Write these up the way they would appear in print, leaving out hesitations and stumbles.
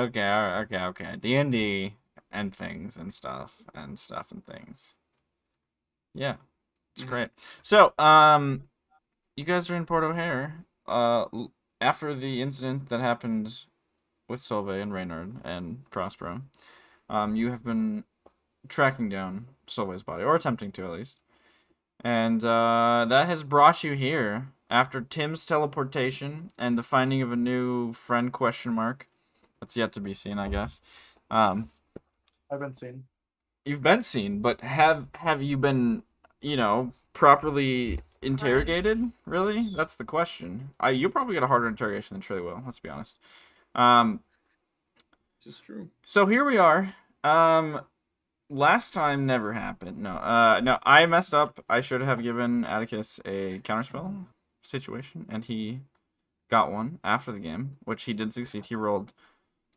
Okay. All right. Okay. D&D and things and stuff and things. Yeah, it's great. So, you guys are in Port O'Hare. After the incident that happened with Solveig and Reynard and Prospero, you have been tracking down Solveig's body, or attempting to at least. And that has brought you here after Tim's teleportation and the finding of a new friend ? That's yet to be seen, I guess. I've been seen. You've been seen, but have you been, properly interrogated? Really? That's the question. You probably got a harder interrogation than Trili will. Let's be honest. This is true. So here we are. Last time never happened. No, I messed up. I should have given Atticus a counterspell situation, and he got one after the game, which he did succeed. He rolled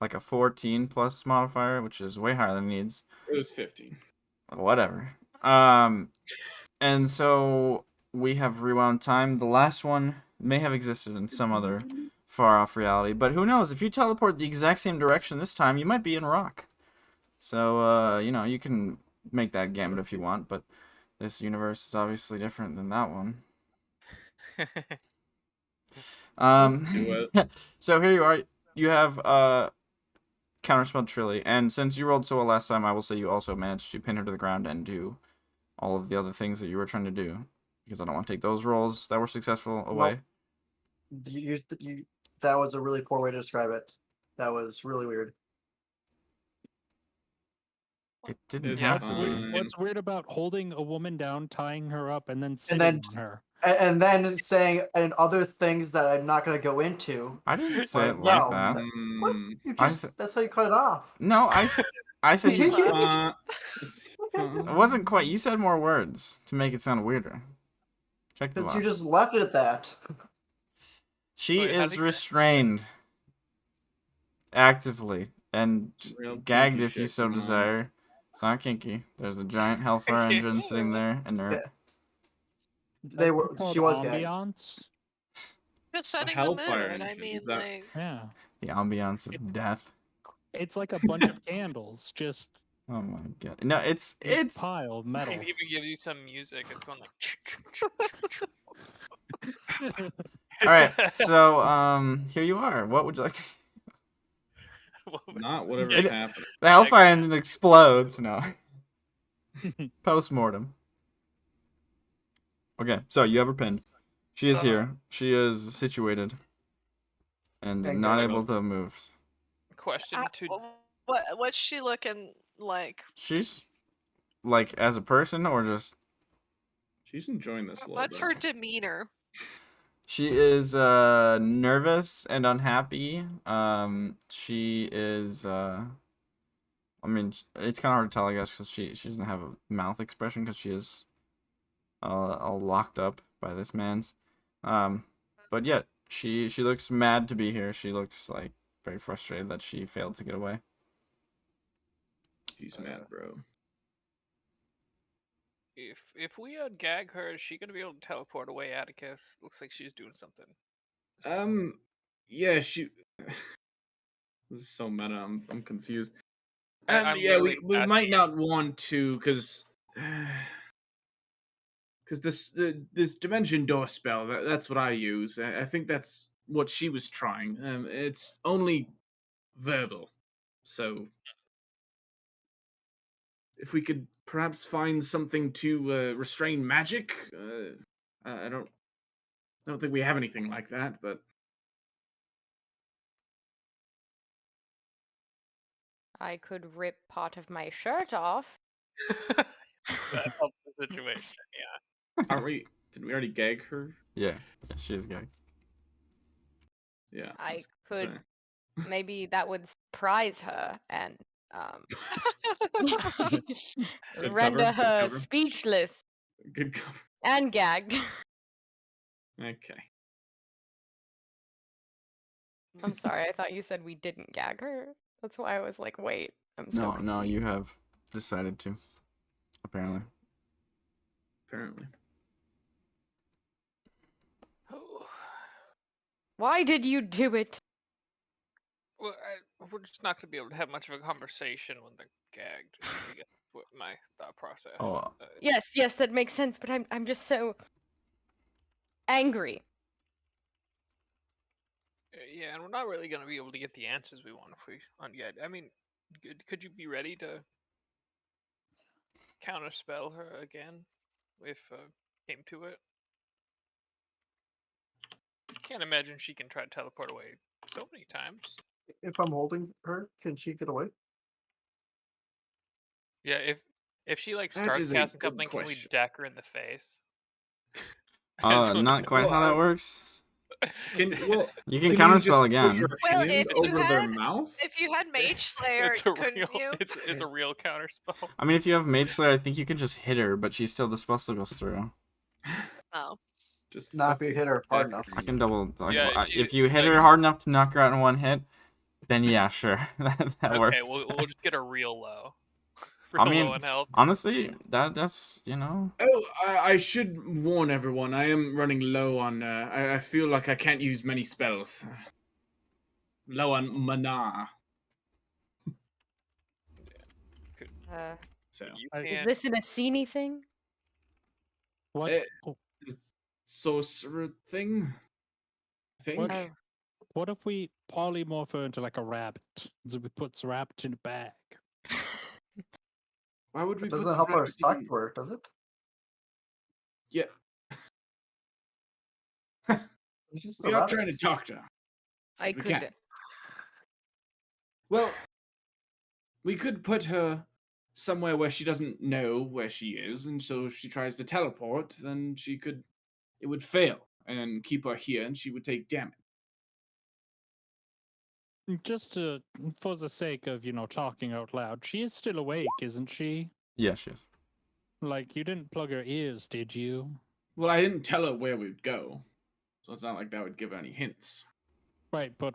like a 14 plus modifier, which is way higher than he needs. It was 15. Whatever. And so we have rewound time. The last one may have existed in some other far off reality, but who knows? If you teleport the exact same direction this time, you might be in rock. So, you can make that gambit if you want, but this universe is obviously different than that one. Let's do it. So here you are. You have counterspelled Trili, and since you rolled so well last time, I will say you also managed to pin her to the ground and do all of the other things that you were trying to do, because I don't want to take those rolls that were successful away. That was a really poor way to describe it. That was really weird. It didn't It's have to fine. be. What's weird about holding a woman down, tying her up, and then sitting on her? And then saying and other things that I'm not going to go into. I didn't say it No. like that. What? That's how you cut it off. No, I said you. It It wasn't quite. You said more words to make it sound weirder. Check the Because box. you just left it at that. She Wait, is restrained actively and Real gagged kinky if you shit so going on. desire. It's not kinky. There's a giant hellfire engine sitting there, inert. She was gagged. Ambiance? Just setting the hellfire mood. I engine, mean, is that- like, Yeah. The ambiance of death. It's like a bunch of candles, just Oh my god. No, it's a pile of I metal. can even give you some music. It's going like. all right. So here you are. What would you like to? Not whatever's happening. The hellfire engine explodes. No. Post-mortem. Okay, so you have her pinned. She is here. She is situated. And not able to move. Question to What's she looking like? She's like as a person or just She's enjoying this a little What's bit. her demeanor? she is nervous and unhappy. She is I mean, it's kind of hard to tell, I guess, because she doesn't have a mouth expression because she is all locked up by this man's. But yet she looks mad to be here. She looks like very frustrated that she failed to get away. She's mad, bro. if we gag her, is she gonna be able to teleport away Atticus? Looks like she's doing something. Yeah, she. This is so meta. I'm confused. I'm Yeah, we literally might asking. not want to, because this dimension door spell. That's what I use. I think that's what she was trying. It's only verbal, so if we could perhaps find something to restrain magic. I don't think we have anything like that, but. I could rip part of my shirt off. That helps the situation, yeah. Aren't we? Did we already gag her? Yeah, she is gagged. Yeah. I could. Maybe that would surprise her and Good render cover, good her cover. speechless Good cover. and gagged. Okay. I'm sorry, I thought you said we didn't gag her. That's why I was like, wait, I'm so No, you have decided to. Apparently. Why did you do it? Well, we're just not gonna be able to have much of a conversation when they're gagged. I guess what my thought process. Oh, Yes, that makes sense, but I'm just so angry. Yeah, and we're not really gonna be able to get the answers we want if we ungag. I mean, could you be ready to counterspell her again if came to it? Can't imagine she can try to teleport away so many times. If I'm holding her, can she get away? Yeah, if she like That starts is a casting good something, can we question. deck her in the face? That's what- not quite Well, how that I- works. Well, You can can you just counterspell put again. your Well, hand if you over their had- mouth? If you had Mage Slayer, it's a couldn't real, you? it's a real counter spell. I mean, if you have Mage Slayer, I think you can just hit her, but she's still the spell still goes through. Oh. Just Not if you fucking hit her hard deck enough. I can double. Yeah, If you hit her hard enough to knock her out in one hit, then yeah, sure, that works. Okay, we'll just get her real low. I Real mean, low in health. honestly, that's you know. Oh, I should warn everyone. I am running low on. I feel like I can't use many spells. Low on mana. So You Is Is can't. this an Assini thing? What? Eh, oh, sorcerer thing. I think. What? What if we polymorph her into like a rabbit? So we put the rabbit in a bag. Why would we It put doesn't the help our rabbit stock in- work, does it? Yeah, It's just we a are rabbit. trying to talk to her. I We could. can't. Well, we could put her somewhere where she doesn't know where she is, and so if she tries to teleport, then it would fail, and keep her here, and she would take damage. Just for the sake of, talking out loud, she is still awake, isn't she? Yeah, she is. Like, you didn't plug her ears, did you? Well, I didn't tell her where we'd go, so it's not like that would give her any hints. Right, but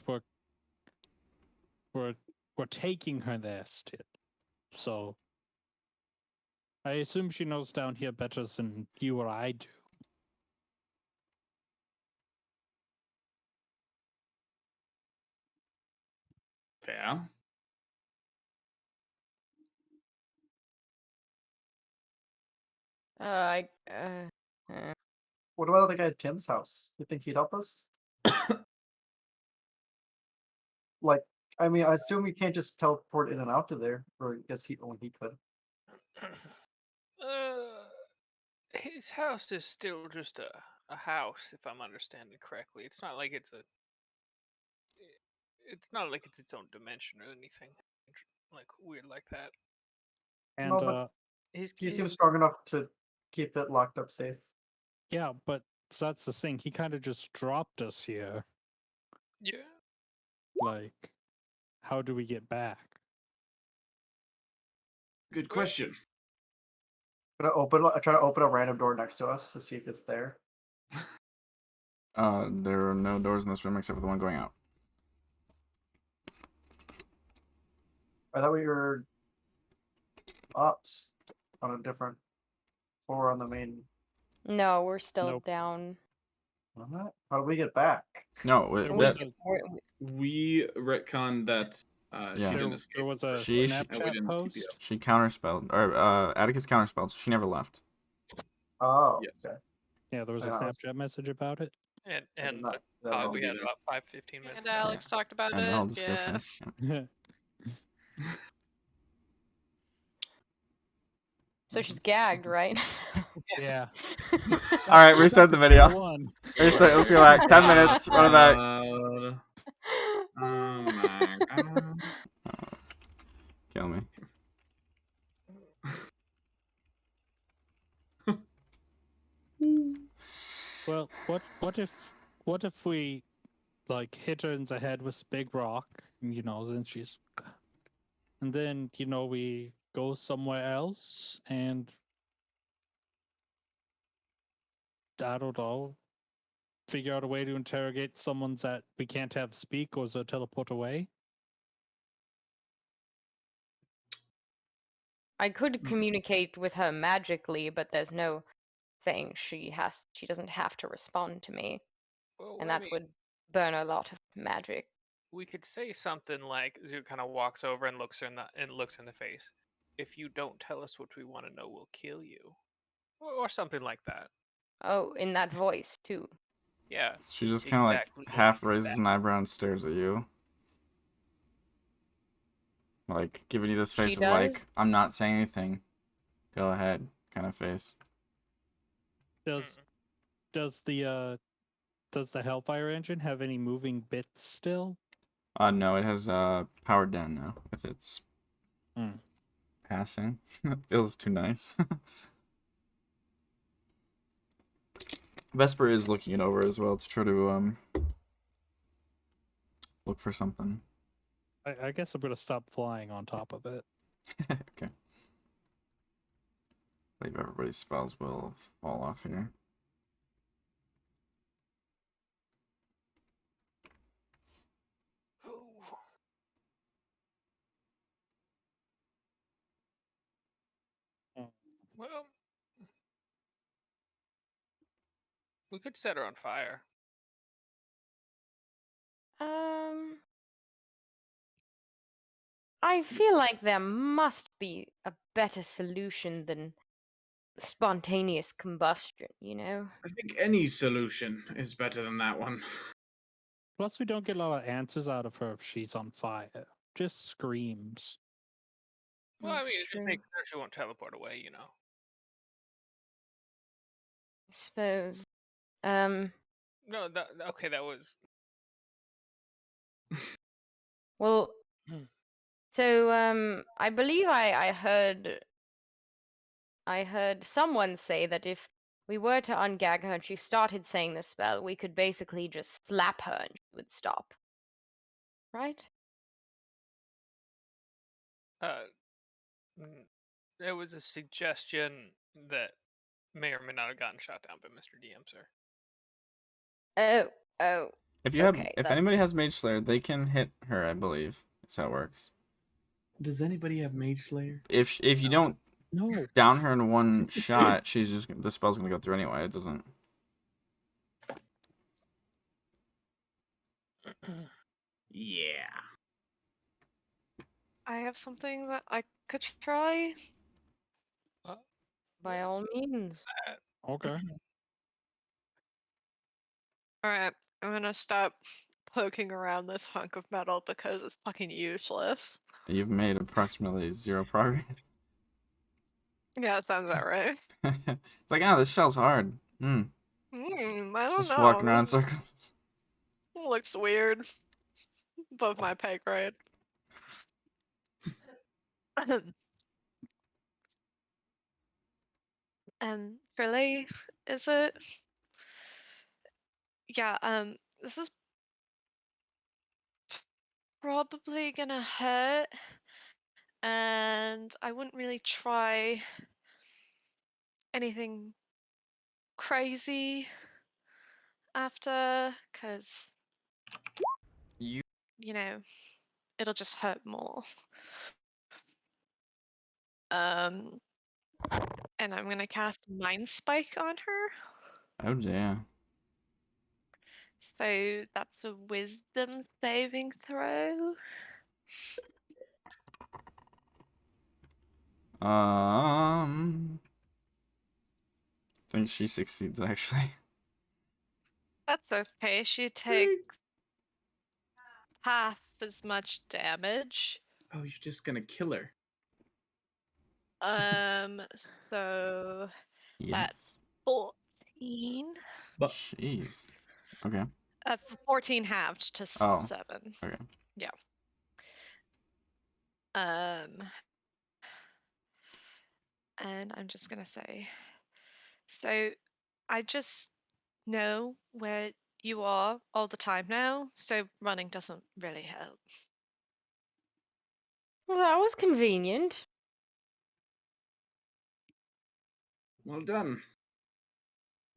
we're taking her there still. So I assume she knows down here better than you or I do. Fair. What about the guy at Tim's house? You think he'd help us? Like, I mean, I assume you can't just teleport in and out to there, or I guess only he could. His house is still just a house, if I'm understanding correctly. It's not like it's its own dimension or anything like weird like that. And No, but His, he his seems strong enough to keep it locked up safe. yeah, but that's the thing. He kind of just dropped us here. yeah. Like, how do we get back? Good question. I try to open a random door next to us to see if it's there. There are no doors in this room except for the one going out. I thought we were up on a different floor on the main. No, we're still Nope. down. How do we get back? No, There We- was that, We retconned that Yeah. she didn't there escape. was a She- Snapchat didn't post. TPO. she counterspelled, or Atticus counterspelled, so she never left. Oh, Yes. okay. Yeah, there was a Yeah, I was- Snapchat message about it. And I did and not- that Todd, don't we do had that. about 5-15 minutes. And Alex talked about And the whole it. Yeah. description. So she's gagged, right? Yeah. All right, restart the video. One. Restart. Let's go back. 10 minutes. Run it back. Oh my god. Kill me. Well, what if we like hit her in the head with a big rock, then she's, and then we go somewhere else and I don't know, figure out a way to interrogate someone that we can't have speak or so teleport away. I could communicate with her magically, but there's no saying she doesn't have to respond to me, Well, and I that mean, would burn a lot of magic. we could say something like Zoot kind of walks over and looks her in the face. If you don't tell us what we want to know, we'll kill you, or something like that. Oh, in that voice too. Yeah. She just kind of Exactly like half like raises that. an eyebrow and stares at you. Like, giving you this face She of does? like, I'm not saying anything. Go ahead, kind of face. Does the Hellfire engine have any moving bits still? No, it has powered down now with its passing. It feels too nice. Vesper is looking it over as well to try to look for something. I guess I'm gonna stop flying on top of it. Okay. I believe everybody's spells will fall off here. Well, we could set her on fire. I feel like there must be a better solution than spontaneous combustion, you know? I think any solution is better than that one. Plus, we don't get a lot of answers out of her if she's on fire. Just screams. Well, I That's mean, it just true. makes sense she won't teleport away, you know. I suppose. No, okay, that was. Well, Hmm. so I believe I heard someone say that if we were to ungag her and she started saying the spell, we could basically just slap her and she would stop. Right? There was a suggestion that may or may not have gotten shot down by Mr. DM, sir. Oh. If you have, Okay, if anybody has Mage Slayer, they can hit her. I believe that's how it works. Does anybody have Mage Slayer? If you don't No. down her in one shot, she's just the spell's gonna go through anyway. It doesn't. Yeah. I have something that I could try. By all means. Okay. Alright, I'm gonna stop poking around this hunk of metal because it's fucking useless. You've made approximately 0 progress. Yeah, that sounds about right. It's like, this shell's hard. I don't Just know. walking around This circles. looks weird. Above my pay grade. Trili, is it? Yeah, this is probably gonna hurt. And I wouldn't really try anything crazy after, because, You you know, it'll just hurt more. And I'm gonna cast Mind Spike on her. Oh dear. So that's a wisdom saving throw. I think she succeeds actually. That's okay. She takes half as much damage. Oh, you're just gonna kill her. So Yes. 14. But Jeez. Okay. 14 halved to Oh. 7. Okay. Yeah. And I'm just gonna say, so I just know where you are all the time now, so running doesn't really help. Well, that was convenient. well done.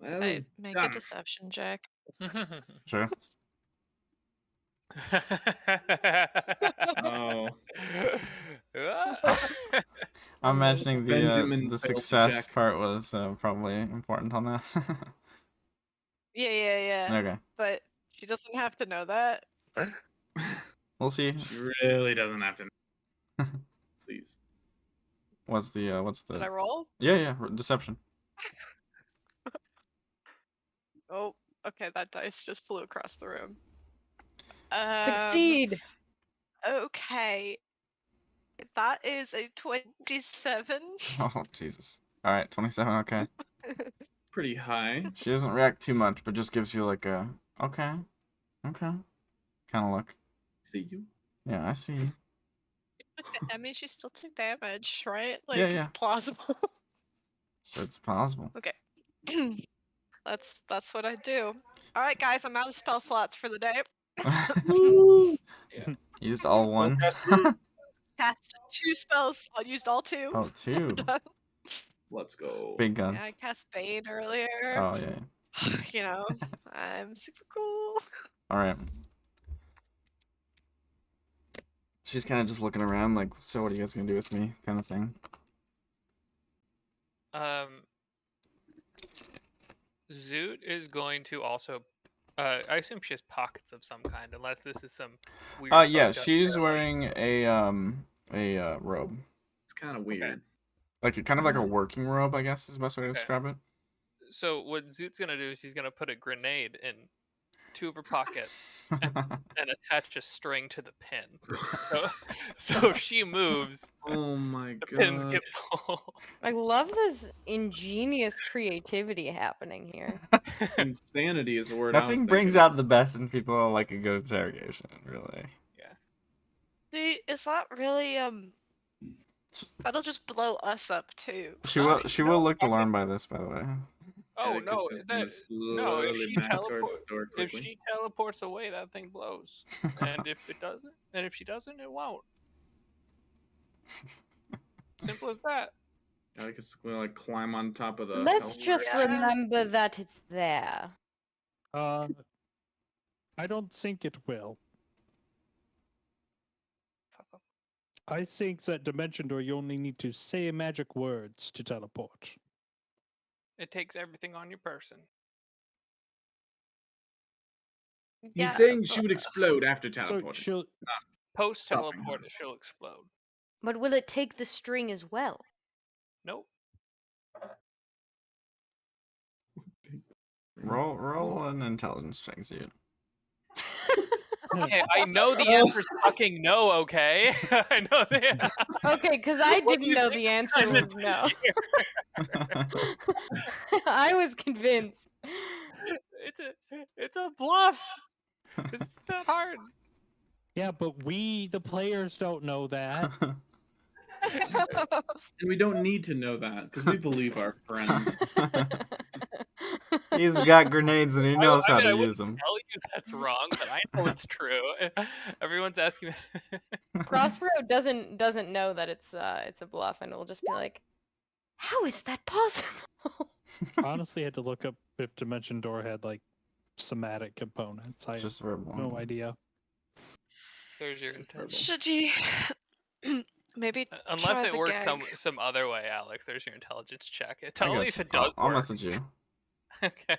Well I make a done. deception check. Sure. Oh. I'm imagining Benjamin the failed the success check. part was probably important on that. Yeah. Okay. But she doesn't have to know that. We'll see. She really doesn't have to know. Please. What's Did I the? roll? Yeah, deception. Oh, okay, that dice just flew across the room. Succeed. Okay. That is a 27. Oh Jesus! All right, 27. Okay. Pretty high. She doesn't react too much, but just gives you like a okay kind of look. See you. Yeah, I see you. I mean, she still took damage, right? Like, Yeah, it's yeah. plausible. So it's possible. Okay. That's what I do. All right, guys, I'm out of spell slots for the day. Yeah. Used all one. Cast 2 spells. I used all 2. Oh, 2. Done. Let's go. Big Yeah, guns. I cast Bane earlier. Oh yeah. You know, I'm super cool. All right. She's kind of just looking around, like, so what are you guys gonna do with me, kind of thing. Zoot is going to also. I assume she has pockets of some kind, unless this is some weird. Yeah, fucked up she's paranoid- wearing a robe, It's kind of weird. like kind of like a working robe, I guess is the best way to Okay. describe it. So what Zoot's gonna do is he's gonna put a grenade in 2 of her pockets and attach a string to the pin. So if she moves, Oh my the pins god. get pulled. I love this ingenious creativity happening here. Insanity is the word I was Nothing brings thinking. out the best in people like a good interrogation, really. See, is that really that'll just blow us up too. She will look to I mean- learn by this, by the way. Oh Atticus no! is gonna No, if slowly she back towards teleports, the door if quickly. she teleports away, that thing blows. And if she doesn't, it won't. Simple as that. Atticus is gonna like climb on top of the Let's health just bar. remember that it's there. I don't think it will. Fuck 'em. I think that Dimension Door, you only need to say magic words to teleport. It takes everything on your person. He's saying she would explode after So teleporting. she'll. Post Stopping teleport, her. she'll explode. But will it take the string as well? Nope. Roll an intelligence check, dude. Okay, I know the answer's fucking no. Okay, I know the. Okay, because I What do didn't you know think the answer I'm was no. I was convinced. It's a bluff. It's not hard. Yeah, but we, the players, don't know that. And we don't need to know that because we believe our friend. He's got grenades and he knows how to I use wouldn't them. tell you that's wrong, but I know it's true. Everyone's asking me. Crossroad doesn't know that it's a bluff, and will just be like, "How is that possible?" Honestly, I had to look up if Dimension Door had like somatic components. I have Just verbal. no idea. There's your intelligence. Should you maybe Unless try it the works gag? some other way, Alex. There's your intelligence check. I Tell me got if you. it does I'll work. message you. Okay.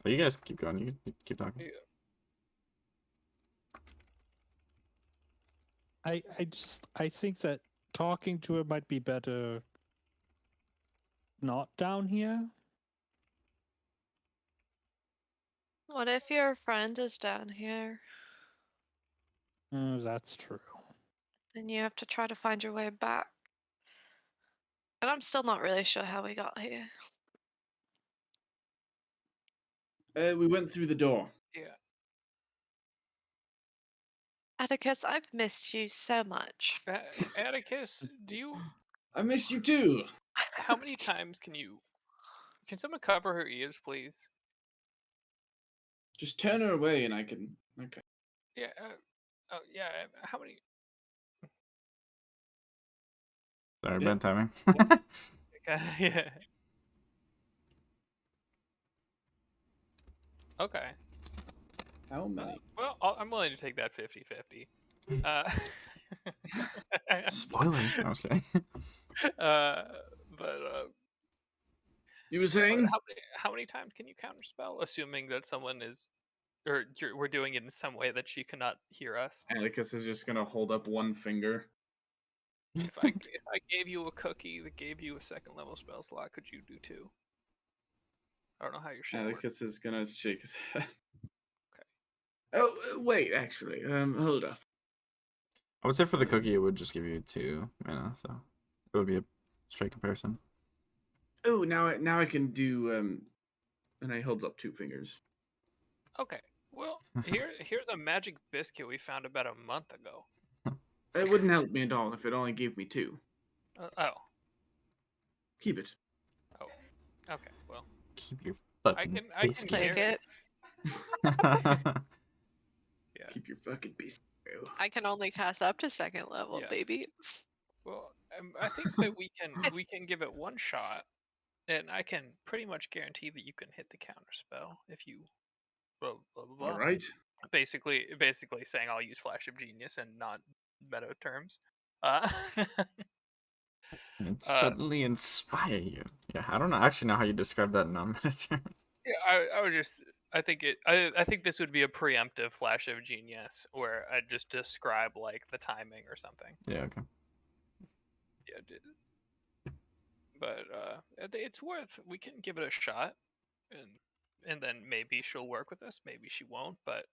Oh, you guys keep going. You can keep talking. Yeah. I think that talking to her might be better not down here. What if your friend is down here? That's true. Then you have to try to find your way back. And I'm still not really sure how we got here. We went through the door. Yeah. Atticus, I've missed you so much. Atticus, do you? I miss you too. How many times can you? Can someone cover her ears, please? Just turn her away and I can. Okay. Yeah. Oh yeah. How many? Sorry, Yeah. bad timing. Yeah. Okay. How many? Well, I'm willing to take that 50-50. Spoilers. I was kidding. But You were But saying? how many times can you counterspell, assuming that someone is, or we're doing it in some way that she cannot hear us? Atticus is just gonna hold up one finger. If I gave you a cookie that gave you a second level spell slot, could you do 2? I don't know how your shit works. Atticus is gonna shake his head. Okay. Oh, wait, actually, hold up. I would say for the cookie, it would just give you 2 mana, so it would be a straight comparison. Oh, now I can do and I holds up 2 fingers. Okay. Well, here's a magic biscuit we found about a month ago. It wouldn't help me at all if it only gave me 2. Oh. Keep it. Oh. Okay. Well, Keep your I fucking can biscuit. Take carry it. Yeah. Keep your fucking biscuit. I can only cast up to second level, Yeah. baby. Well, I think that we can give it one shot, and I can pretty much guarantee that you can hit the counter spell if you blah blah blah. All blah. right. Basically saying I'll use Flash of Genius and not meta terms. And suddenly inspire you. Yeah, I don't know. Actually know how you describe that in non-meta terms. Yeah, I would just. I think this would be a preemptive Flash of Genius where I just describe like the timing or something. Yeah, okay. Yeah, but it's worth. We can give it a shot, and then maybe she'll work with us. Maybe she won't, but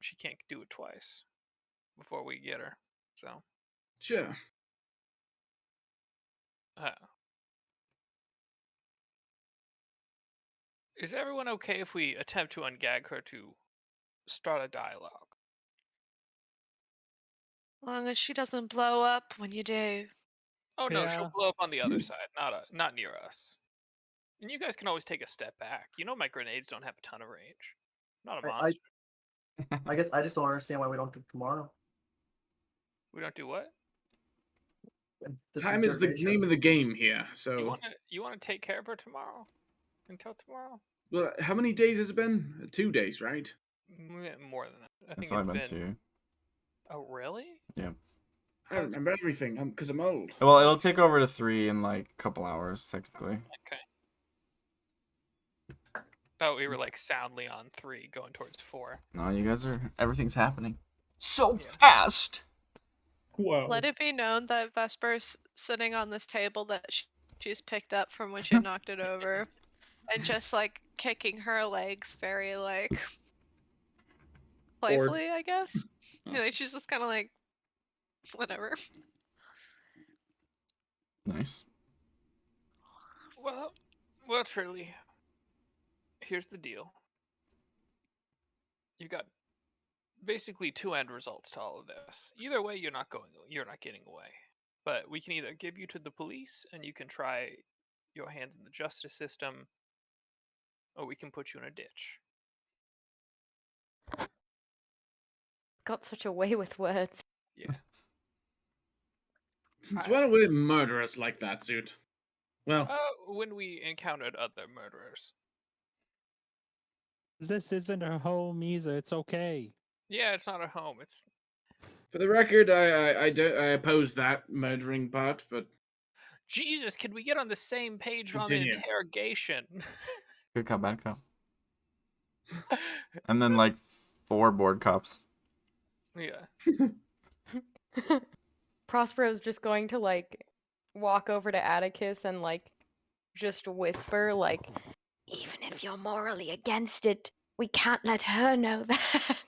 she can't do it twice before we get her. So. Sure. Is everyone okay if we attempt to ungag her to start a dialogue? As long as she doesn't blow up when you do. Oh no, she'll Yeah. blow up on the other side, not near us. And you guys can always take a step back. You know my grenades don't have a ton of range. Not a monster. I guess I just don't understand why we don't do tomorrow. We don't do what? This Time is the interrogation. name of the game here. So, You wanna take care of her tomorrow? Until tomorrow? well, how many days has it been? 2 days, right? More than that. I think It's only it's been 2. Oh really? Yeah. I don't remember everything because I'm old. Well, it'll take over to 3 in like a couple hours, technically. Okay. Thought we were like soundly on 3, going towards 4. No, you guys are. Everything's happening so Yeah. fast. Wow. Let it be known that Vesper's sitting on this table that she's picked up from when she knocked it over, and just like kicking her legs very like playfully, I guess. Oh. Like, she's just kind of like, whatever. Nice. Well, Trili. Here's the deal. You got basically 2 end results to all of this. Either way, you're not getting away. But we can either give you to the police and you can try your hands in the justice system, or we can put you in a ditch. Got such a way with words. Yeah. Since when are we murderers like that, Zoot? Well, When we encountered other murderers. This isn't her home either. It's okay. Yeah, it's not a home. It's for the record, I oppose that murdering part, but Jesus. Can we get on the same page on the Continue. interrogation? Good cop, bad cop. And then like 4 board cops. Yeah. Prospero's just going to like walk over to Atticus and like just whisper like, even if you're morally against it, we can't let her know that.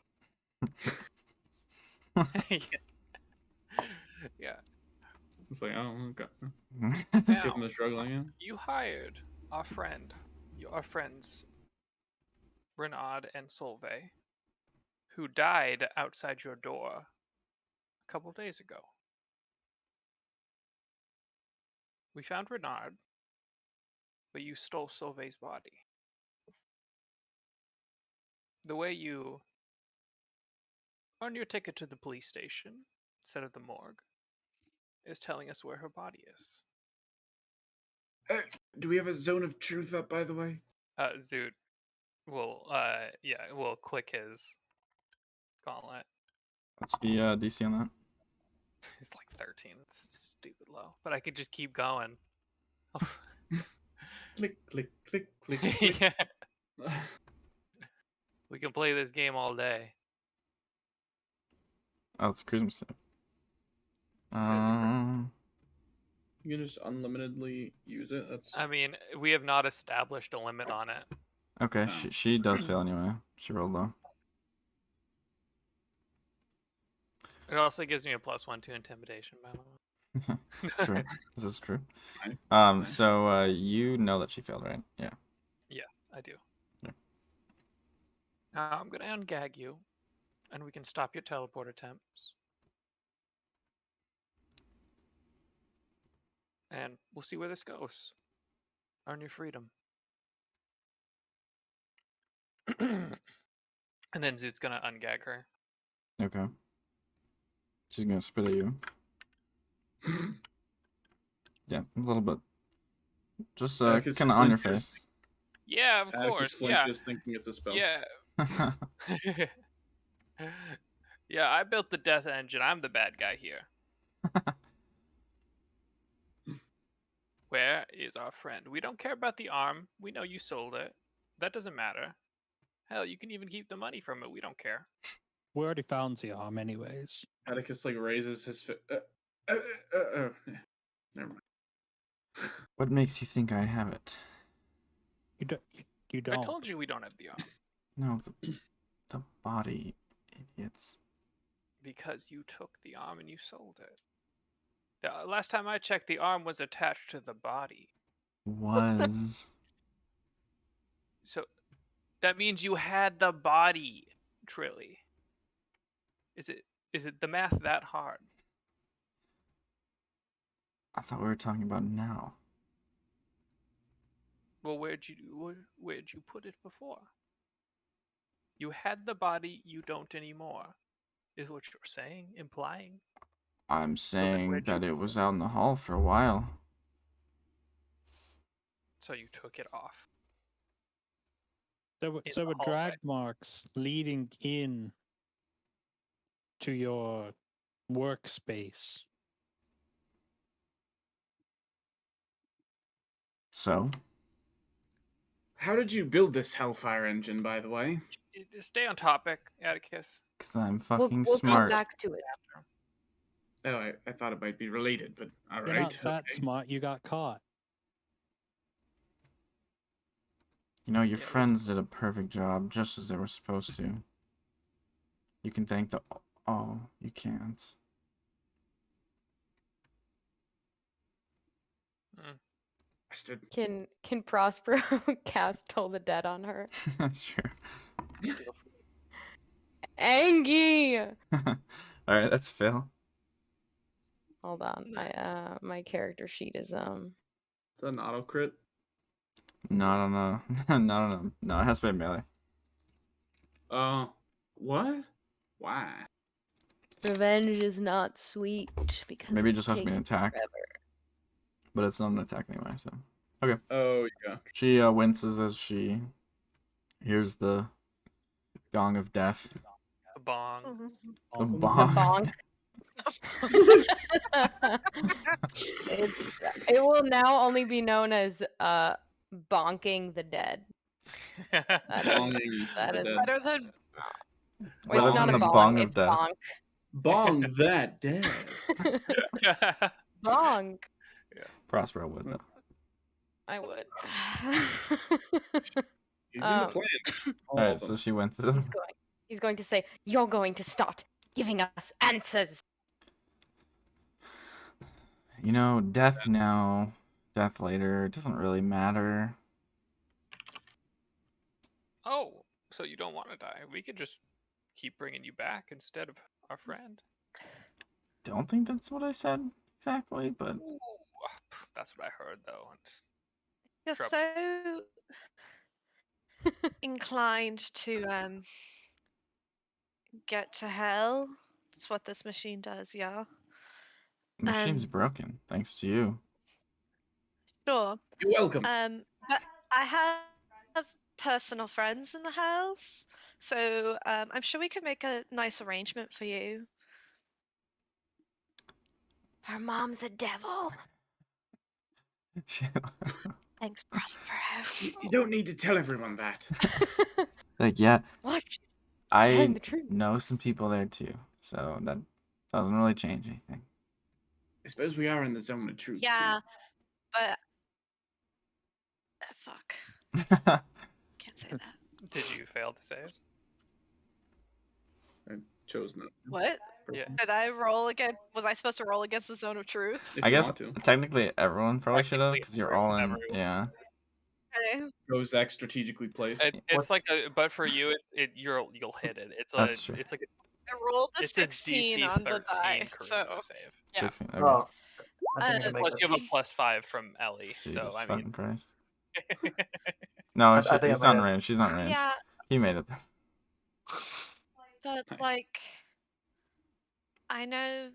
Yeah. it's like, oh, okay. Now, Give him the struggling. Yeah. you hired our friends, Renaud and Solvay, who died outside your door a couple days ago. We found Renard, but you stole Solvay's body. The way you earn your ticket to the police station instead of the morgue is telling us where her body is. Do we have a zone of truth up, by the way? Zoot will will click his gauntlet. What's the DC on that? It's like 13. It's stupid low, but I could just keep going. Click, click, click, click, click. Yeah. We can play this game all day. Oh, it's Christmas time. You can just unlimitedly use it. That's I mean, we have not established a limit on it. Okay, Oh. she does fail anyway. She rolled low. It also gives me a +1 to intimidation, by the way. True. This is true. nice. Nice. So you know that she failed, right? Yeah. Yes, I do. Yeah. I'm gonna ungag you, and we can stop your teleport attempts. And we'll see where this goes. Earn your freedom. And then Zoot's gonna ungag her. Okay. She's gonna spit at you. Yeah, a little bit. Just Atticus kind of on your flinches. face. Yeah, of Atticus course. Yeah. flinches thinking it's a spell. Yeah. Yeah, I built the death engine. I'm the bad guy here. Where is our friend? We don't care about the arm. We know you sold it. That doesn't matter. Hell, you can even keep the money from it. We don't care. We already found the arm, anyways. Atticus like raises his never mind. What makes you think I have it? You don't. You I don't. told you we don't have the arm. No, the body, idiots. Because you took the arm and you sold it. The last time I checked, the arm was attached to the body. Was. So that means you had the body, Trili. Is it the math that hard? I thought we were talking about now. Well, where'd you put it before? You had the body, you don't anymore. Is what you're saying, implying? I'm saying where'd that you it put was it? out in the hall for a while. So you took it off. There were, in there the were hallway. drag marks leading in to your workspace. So? How did you build this Hellfire engine, by the way? Stay on topic, Atticus. Because I'm We'll fucking come smart. back to it. Oh, I thought it might be related, but all You're right. not that okay. smart. You got caught. You know, your Yeah, friends did a perfect job, just as they were supposed to. You can thank the... Oh, you can't. Bastard. Can Prospero cast Toll the Dead on her? Sure. Angie! Alright, that's Phil. Hold on. My character sheet is Is that an auto crit? No. No, it has to be melee. What? Why? revenge is not sweet because Maybe it it just has to be an takes attack. forever. But it's not an attack anyway, so... Oh, yeah. She winces as she hears the gong of death. A bong. The The bong. bonk. It will now only be known as bonking the dead. Bonging That the is dead. Better than Better It's not than a the bong, bong of it's death. bonk. Bong that dead. Bonk. Prospero would, though. I would. He's in the plan. All Alright, of so them. she winces. He's going to say, "You're going to start giving us answers." You know, death now, death later, it doesn't really matter. Oh, so you don't want to die? We could just keep bringing you back instead of our friend. Don't think that's what I said exactly, but Ooh, that's what I heard, though. you're Trouble. so inclined to get to hell. That's what this machine does, yeah. the machine's broken, thanks to you. Sure. You're welcome. But I have personal friends in the house, so I'm sure we could make a nice arrangement for you. Her mom's a devil. Thanks, Prospero. You don't need to tell everyone that. Like, yeah, What? She's I telling the truth. know some people there too, so that doesn't really change anything. I suppose we are in the zone of truth. Yeah, but fuck, can't say that. Did you fail to save? Too. I chose not. to. What? Yeah. Did I roll again? Was I supposed to roll against the zone of truth? If I you guess want to. technically everyone probably should have, Technically, because you're all in. everyone Yeah. Okay. Gosselag strategically placed. It's like a, but for you, you'll hit it. That's true. It's like I rolled a it's a 16 DC on the 13 die, charisma so save. yeah. 16, okay. Oh, I think I can make Plus it. you have a +5 from Ellie, Jesus so I fucking mean. Christ. No, I think it's I made on it. range. She's on range. Yeah, He made it. but like, I know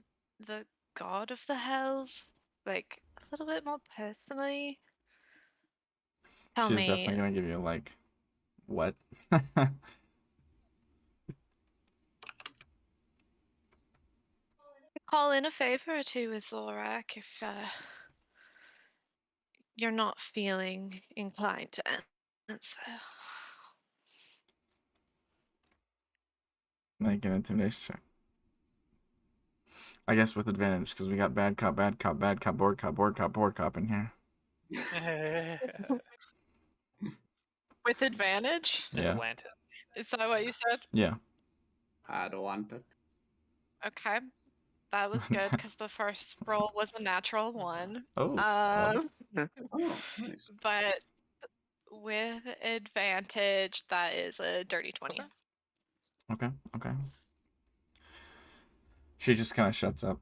the god of the hells like a little bit more personally. Tell She's me, definitely gonna give you like, what? call in a favor or two with Zorak if you're not feeling inclined to answer. Make an intimidation check. I guess with advantage, because we got bad cop, bad cop, bad cop, board cop, board cop, board cop in here. With advantage? Yeah. Atlanta. Is that what you said? Yeah. I don't want it. Okay. That was good because the first roll was a natural one. Oh. Oh, nice. But with advantage, that is a dirty 20. Okay. Okay. She just kind of shuts up.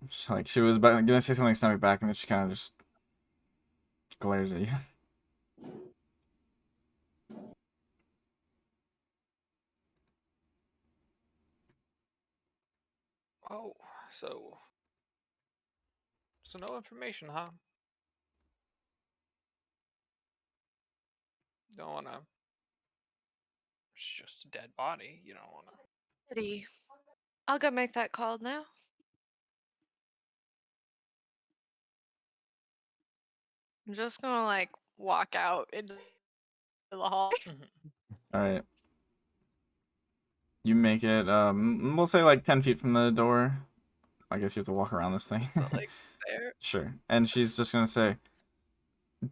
She was gonna say something, snap me back, and then she kind of just glares at you. Oh, so no information, huh? Don't wanna. It's just a dead body. You don't wanna. Pity. I'll go make that call now. I'm just gonna like walk out into the hall. All right. You make it. We'll say like 10 feet from the door. I guess you have to walk around this thing. So like there. Sure. And she's just gonna say,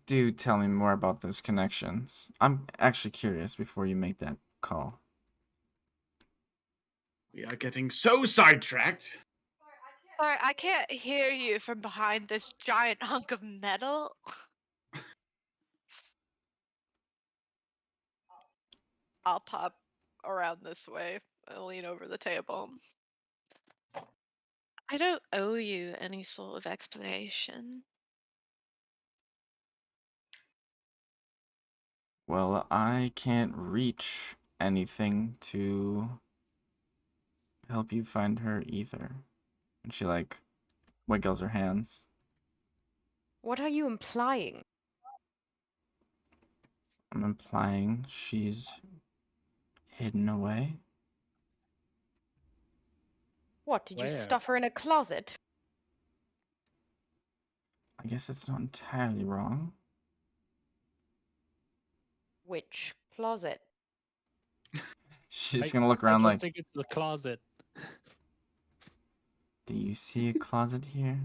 "Do tell me more about those connections. I'm actually curious before you make that call." We are getting so sidetracked. Sorry, I can't hear you from behind this giant hunk of metal. I'll pop around this way and lean over the table. I don't owe you any sort of explanation. Well, I can't reach anything to help you find her either. And she like wiggles her hands. What are you implying? I'm implying she's hidden away. What, did you Where? stuff her in a closet? I guess it's not entirely wrong. Which closet? She's gonna look around I don't like, think it's the closet. "Do you see a closet here?"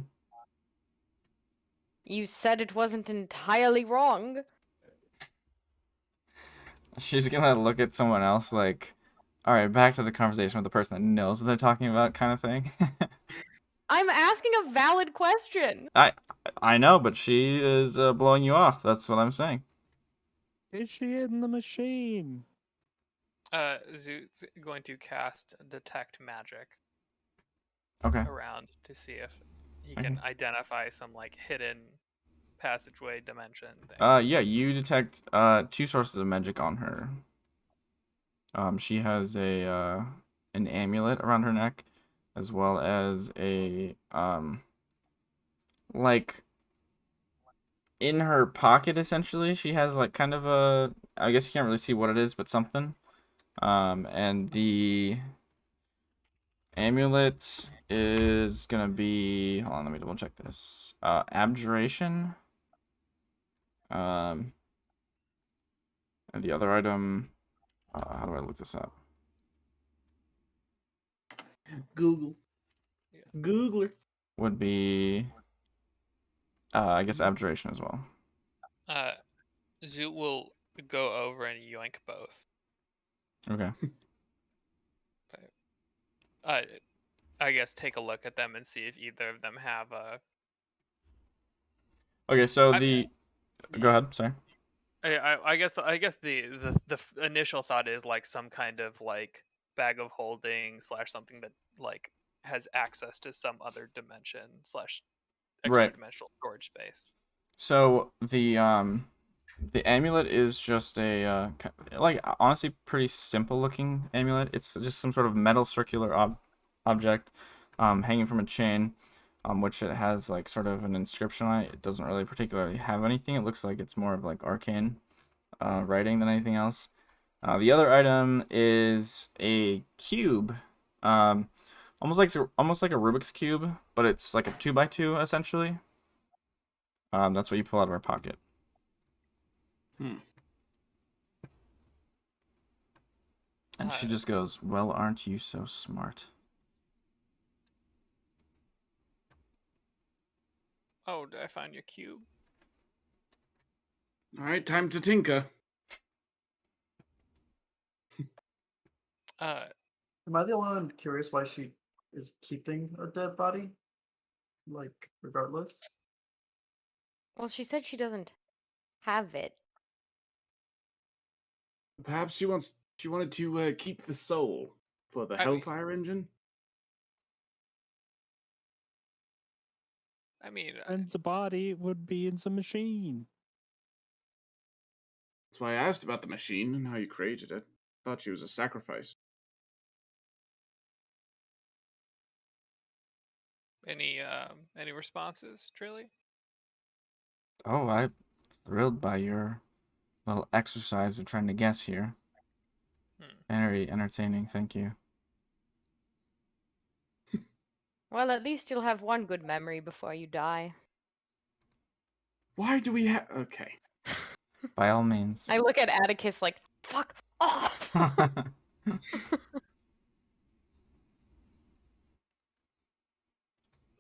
You said it wasn't entirely wrong. She's gonna look at someone else like, "All right, back to the conversation with the person that knows what they're talking about," kind of thing. I'm asking a valid question. I know, but she is blowing you off. That's what I'm saying. Is she in the machine? Zoot's going to cast detect magic Okay. around to see if he can identify some like hidden passageway dimension thing. Yeah, you detect two sources of magic on her. She has a an amulet around her neck, as well as a like in her pocket essentially. She has like kind of a, I guess you can't really see what it is, but something. And the amulet is gonna be, hold on, let me double check this. Abjuration. And the other item, how do I look this up? Google. Yeah. Googler. Would be, I guess, abjuration as well. Zoot will go over and yoink both. Okay. I guess take a look at them and see if either of them have a. Okay, so I- go ahead. Sorry. I guess the initial thought is like some kind of like bag of holding / something that like has access to some other dimension / extra Right. dimensional storage space. So the amulet is just a like honestly pretty simple looking amulet. It's just some sort of metal circular object hanging from a chain, which it has like sort of an inscription on it. It doesn't really particularly have anything. It looks like it's more of like arcane writing than anything else. The other item is a cube, almost like a Rubik's cube, but it's like a 2x2 essentially. That's what you pull out of our pocket. And she just goes, "Well, aren't you so smart?" Oh, did I find your cube? All right, time to tinker. Am I the only one curious why she is keeping a dead body? Like, regardless? Well, she said she doesn't have it. Perhaps she wanted to keep the soul for the I mean- Hellfire engine. I mean, And the body would be in the machine. That's why I asked about the machine and how you created it. Thought she was a sacrifice. any responses, Trili? Oh, I'm thrilled by your little exercise of trying to guess here. Very entertaining, thank you. Well, at least you'll have one good memory before you die. Why do we have? Okay. By all means. I look at Atticus like, fuck off!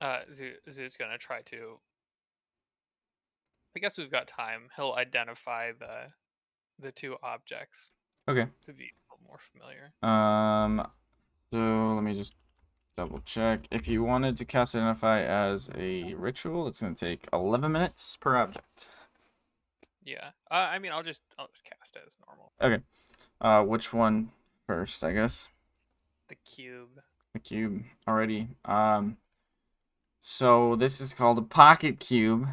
Zoot's gonna try to. I guess we've got time. He'll identify the two objects Okay. to be a little more familiar. So let me just double check. If you wanted to cast Identify as a ritual, it's going to take 11 minutes per object. Yeah. I mean, I'll just cast it as normal. Okay. Which one first, I guess? The cube. The cube. Alrighty. So this is called a pocket cube.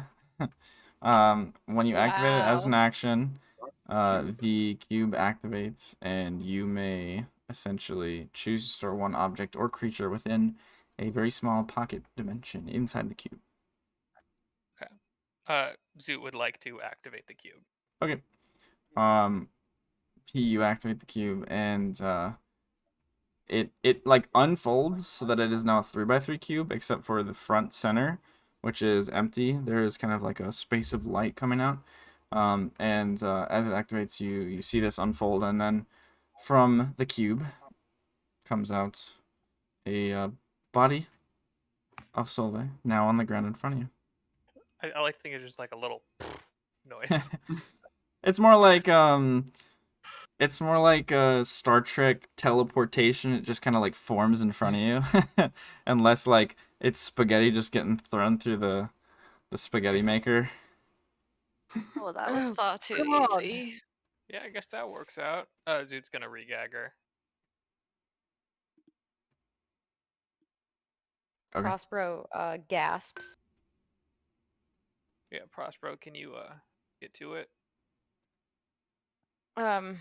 When you activate it as an Wow. action, the cube activates, and you may essentially choose to store one object or creature within a very small pocket dimension inside the cube. Zoot would like to activate the cube. Okay. You activate the cube, and it like unfolds so that it is now a 3x3 cube, except for the front center, which is empty. There is kind of like a space of light coming out. And as it activates, you see this unfold, and then from the cube comes out a body of Solveig, now on the ground in front of you. I like to think it's just like a little noise. It's more like a Star Trek teleportation. It just kind of like forms in front of you, unless like it's spaghetti just getting thrown through the spaghetti maker. Oh, that was Oh, far too God. easy. Yeah, I guess that works out. Zoot's gonna regag her. Okay. Prospero gasps. Yeah, Prospero, can you get to it? We're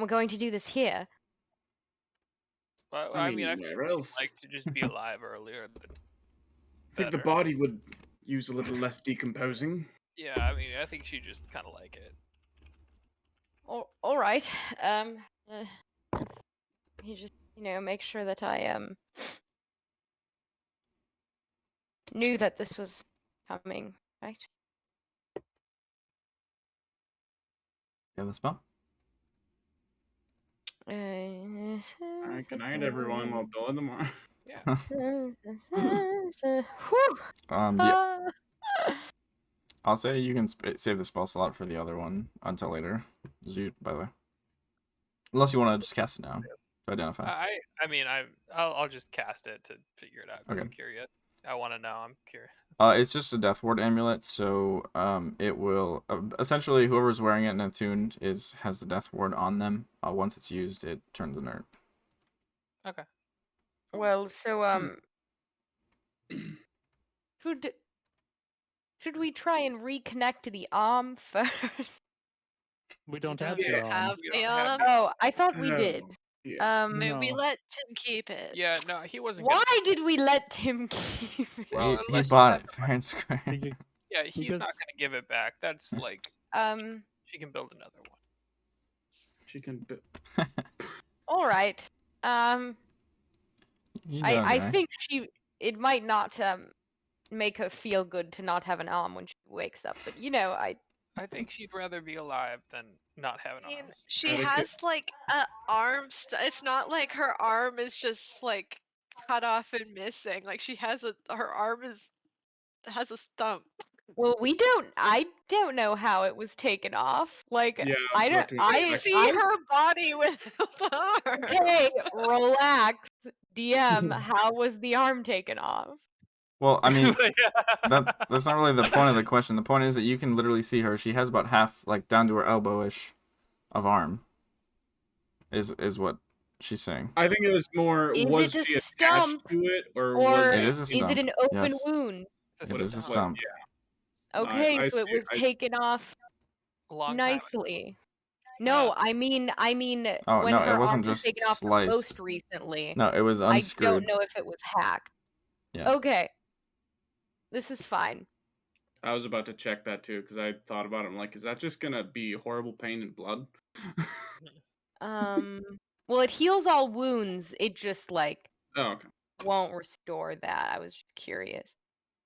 going to do this here. Well, I I mean, I mean, feel where like else? she'd like to just be alive earlier. I think the better. body would use a little less decomposing. Yeah, I mean, I think she just kind of like it. All right. You just make sure that I knew that this was coming, right? You have the spell? Alright, good night, everyone. I'll build tomorrow. Yeah. Whew. Yeah. I'll say you can save the spell slot for the other one until later. Zoot, by the way. Unless you want to just cast it now to identify. I mean, I'll just cast it to figure it out. 'Cause I'm Okay. curious. I want to know. I'm curious. It's just a death ward amulet, so it will essentially whoever's wearing it and attuned has the death ward on them. Once it's used, it turns inert. Okay. Well, so should we try and reconnect to the arm first? We don't You have don't the arm. have We the don't have arm. the- Oh, I thought we No. did. Yeah. No, we No. let Tim keep it. Yeah, no, he wasn't. Why Gonna... did we let Tim keep it? Well, he unless you bought had it the fair and square. Because- Yeah, he's Because- not gonna give it back. That's like Um. she can build another one. She can. All right. You I know, think it might not make her feel good to not have an arm when she wakes up, but I think she'd rather be alive than not have an I mean, arm. she Gotta has like a arm. It's not like her arm is just like cut off and missing. Like she has her arm has a stump. well, I don't know how it was taken off. Like Yeah, I don't what do you I expect? see her body without the arm. Okay, relax. DM, how was the arm taken off? well, I mean, that's not really the point of the question. The point is that you can literally see her. She has about half, like down to her elbow-ish, of arm. Is what she's saying. I think it was more. Is Was it a she stump, attached to it, or or was It is a is stump. it an open Yes. wound? It's It is a stump. stump. No, Okay, I so it see- was I- taken off A long time. nicely. No, I mean Oh, when no, it her wasn't arm was just taken off the sliced. most recently. No, it was I unscrewed. don't know if it was hacked. Yeah. Okay. This is fine. I was about to check that too because I thought about it. I'm like, is that just gonna be horrible pain and blood? Well, it heals all wounds. It just like Oh, okay. won't restore that. I was just curious.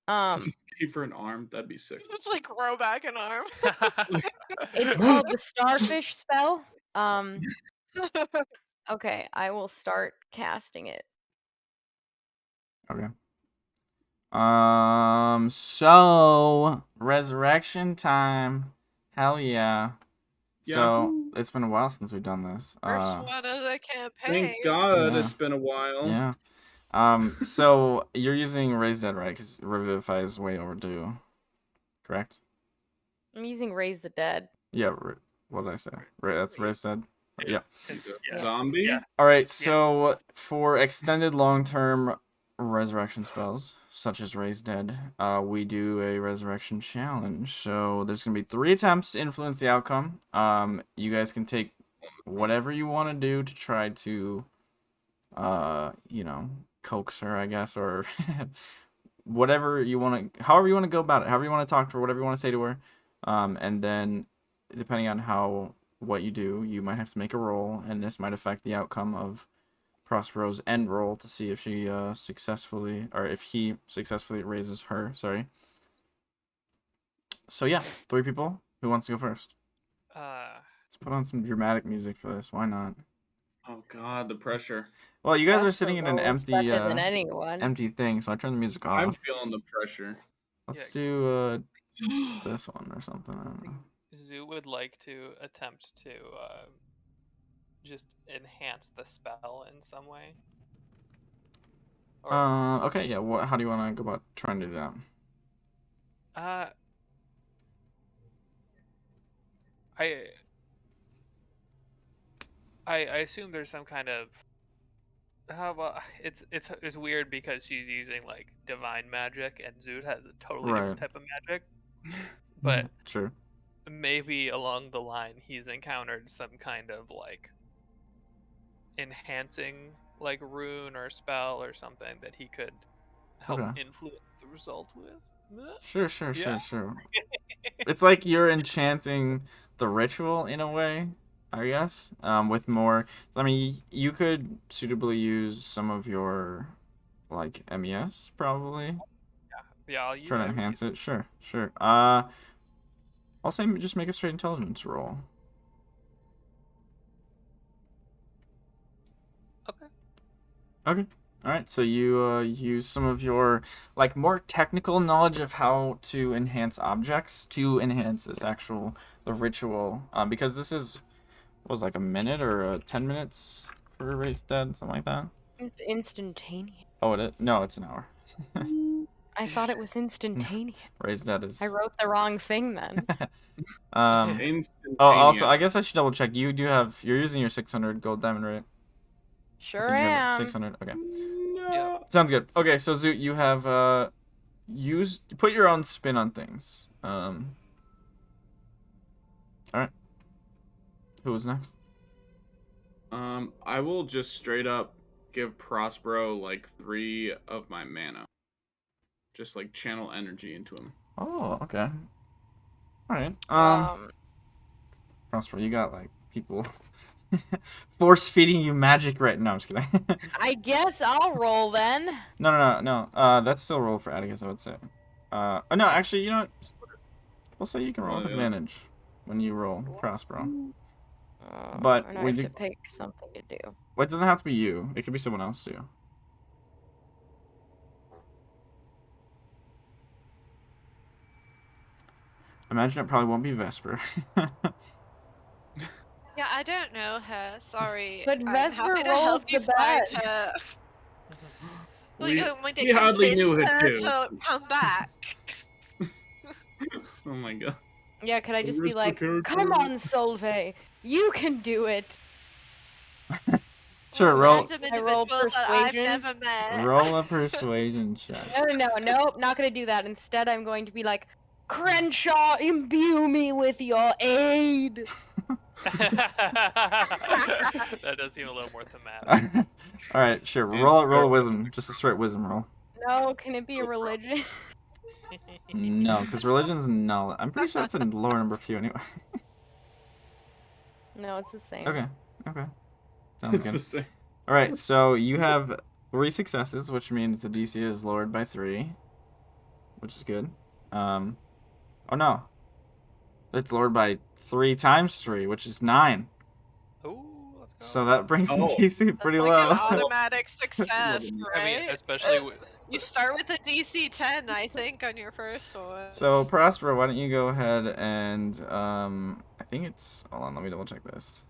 Just give her an arm. That'd be sick. Just like grow back an arm. It's called the Starfish Spell. Okay, I will start casting it. Okay. So resurrection time. Hell yeah. So it's been a while since we've done this. First one of the campaign. Thank God Yeah. it's been a while. Yeah. So you're using Raise Dead, right? Because Revivify is way overdue. Correct? I'm using Raise the Dead. Yeah. What did I say? That's Raise Dead. Yeah. He's a Yeah. zombie. Yeah. All right. So for extended long-term resurrection spells, such as Raise Dead, we do a resurrection challenge. So there's gonna be 3 attempts to influence the outcome. You guys can take whatever you want to do to try to, coax her, I guess, or whatever you want to, however you want to go about it, however you want to talk to her, whatever you want to say to her, and then depending on what you do, you might have to make a roll, and this might affect the outcome of Prospero's end roll to see if she successfully, or if he successfully raises her. Sorry. So yeah, 3 people. Who wants to go first? Let's put on some dramatic music for this. Why not? Oh God, the pressure. Well, you guys are Prosper sitting in an rolls empty, better than anyone. empty thing, so I turn the music off. I'm feeling the pressure. Let's do this one or something. I don't know. Zoo would like to attempt to just enhance the spell in some way. Okay, yeah. How do you want to go about trying to do that? I assume there's some kind of. Well, it's weird because she's using like divine magic and Zoot has a totally different type of magic. But Sure. maybe along the line he's encountered some kind of like enhancing like rune or spell or something that he could help Okay. influence the result with. Sure. Yeah. It's like you're enchanting the ritual in a way, I guess. With more. I mean, you could suitably use some of your, like, MES probably. Yeah, I'll Just try to I would enhance use it. Sure. I'll say just make a straight intelligence roll. Okay. All right. So you use some of your like more technical knowledge of how to enhance objects to enhance the ritual. Because this is what was it, like a minute or 10 minutes for Race Dead, something like that. It's instantaneous. Oh, it is? No, it's an hour. I thought it was instantaneous. Race Dead is. I wrote the wrong thing then. Instantaneous. Oh, also, I guess I should double check. You're using your 600 gold diamond, right? I Sure think you have am. 600. Okay. Yeah. Sounds good. Okay, so Zoot, you have put your own spin on things. All right. Who was next? I will just straight up give Prospero like 3 of my mana. Just like channel energy into him. Oh, okay. All right. Prosper, you got like people force feeding you magic right now. I'm just kidding. I guess I'll roll then. No. That's still roll for Atticus, I would say. Oh no, actually, you know what? We'll say you can roll with advantage when you roll Prospero. But and I when have you to pick something to do. well, it doesn't have to be you. It could be someone else too. Imagine it probably won't be Vesper. Yeah, I don't know her. Sorry. But I'm Vesper happy to rolls help you the find best. her. Well, We- you want me we to hardly knew convince her her too. to come back. Oh my god. Yeah, could I just be Where's the like, character? come on, Solveig, you can do it. Sure, A roll random I roll individual that I've persuasion. never met. roll a persuasion check. Nope, not gonna do that. Instead, I'm going to be like, Crenshaw, imbue me with your aid. That does seem a little more thematic. All right, sure. Roll a wisdom, just a straight wisdom roll. No, can it be a religion? No, because religion's null. I'm pretty sure that's a lower number few anyway. No, it's the same. Okay. Sounds It's good. the same. All right, so you have 3 successes, which means the DC is lowered by 3, which is good. Oh no, it's lowered by 3 times 3, which is 9. Ooh, let's go. So that brings the Oh. DC pretty Like low. an automatic success, I mean, right? especially with, You start with a DC 10, I think, on your first one. So Prospero, why don't you go ahead and I think it's hold on, let me double check this.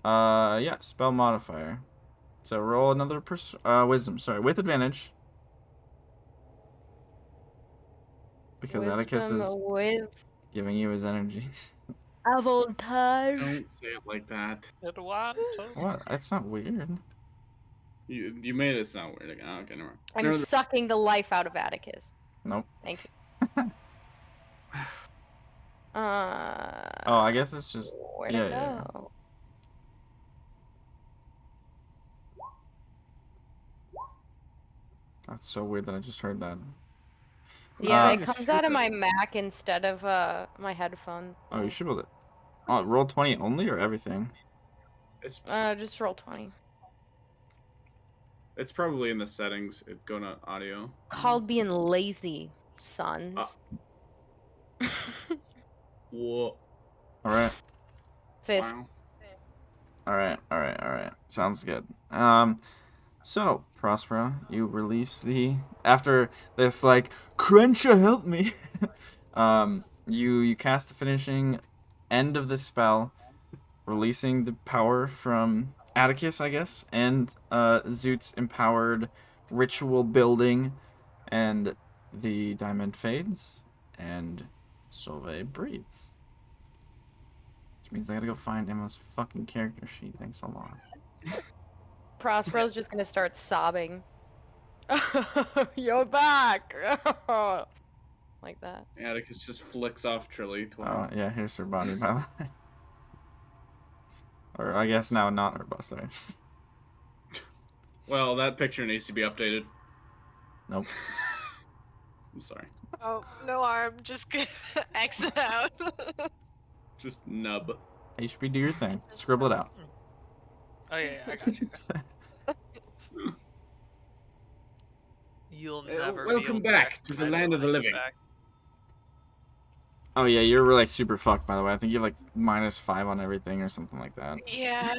Yeah, spell modifier. So roll another wisdom, sorry, with advantage. Because Atticus Wisdom is with giving you his energy. avantage. Don't say it like that. Eduardo. What? That's not weird. You made it sound weird. Oh, okay, never mind. I'm No, sucking the life out of Atticus. Nope. Thank you. Oh, I guess it's just Where'd yeah, it yeah. go? That's so weird that I just heard that. Yeah, Uh, it comes out of my Mac instead of my headphone. Oh, you should be able to. Oh, roll 20 only or everything? it's Just roll 20. it's probably in the settings. It go to audio. Called being lazy, sons. Whoa. All right. Fist. Wow. All right. Sounds good. So Prospero, you release after this like Crenshaw help me. You cast the finishing end of the spell, releasing the power from Atticus, I guess, and Zoot's empowered ritual building, and the diamond fades, and Solveig breathes. Which means I gotta go find Emma's fucking character sheet. Thanks a lot. Prospero's just gonna start sobbing. You're back! Like that. Atticus just flicks off Trili. Oh, yeah, here's her body, by the way. Or I guess now not her body, sorry. Well, that picture needs to be updated. Nope. I'm sorry. Oh, no arm, just exit out. Just nub. HB, do your thing. Scribble it out. Oh yeah, I got you. You'll never. be welcome able back to to the I land know, of the I living. back. Oh, yeah, you're like super fucked, by the way. I think you have like -5 on everything or something like that. Yeah.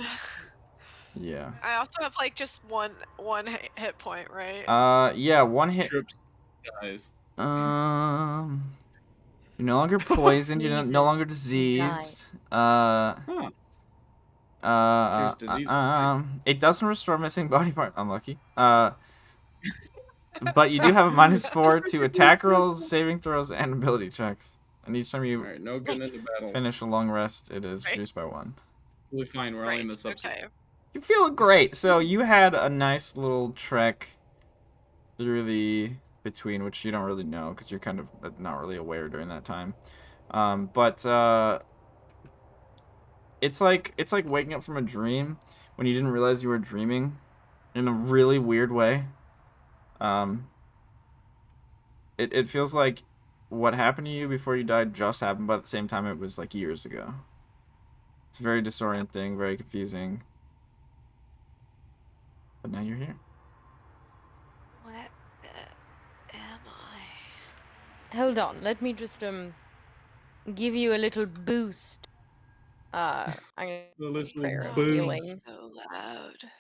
Yeah. I also have like just one hit point, right? Yeah, one hit. Trips dies. You're no longer poisoned. You're no Sneezes. longer diseased. Huh. Cures disease. It doesn't restore missing body part. Unlucky. But you do have a -4 to attack rolls, saving throws, and ability checks. And each time you Alright, no getting into battles. finish a long rest, it is Right. reduced by 1. Totally fine, we're only in the Right. subcity. Okay. You feel great. So you had a nice little trek through the between, which you don't really know because you're kind of not really aware during that time. But it's like waking up from a dream when you didn't realize you were dreaming in a really weird way. It feels like what happened to you before you died just happened, but at the same time it was like years ago. It's very disorienting, very confusing. But now you're here. What am I? Hold on, let me just give you a little boost. I'm gonna A little prayer of boost. healing. So loud.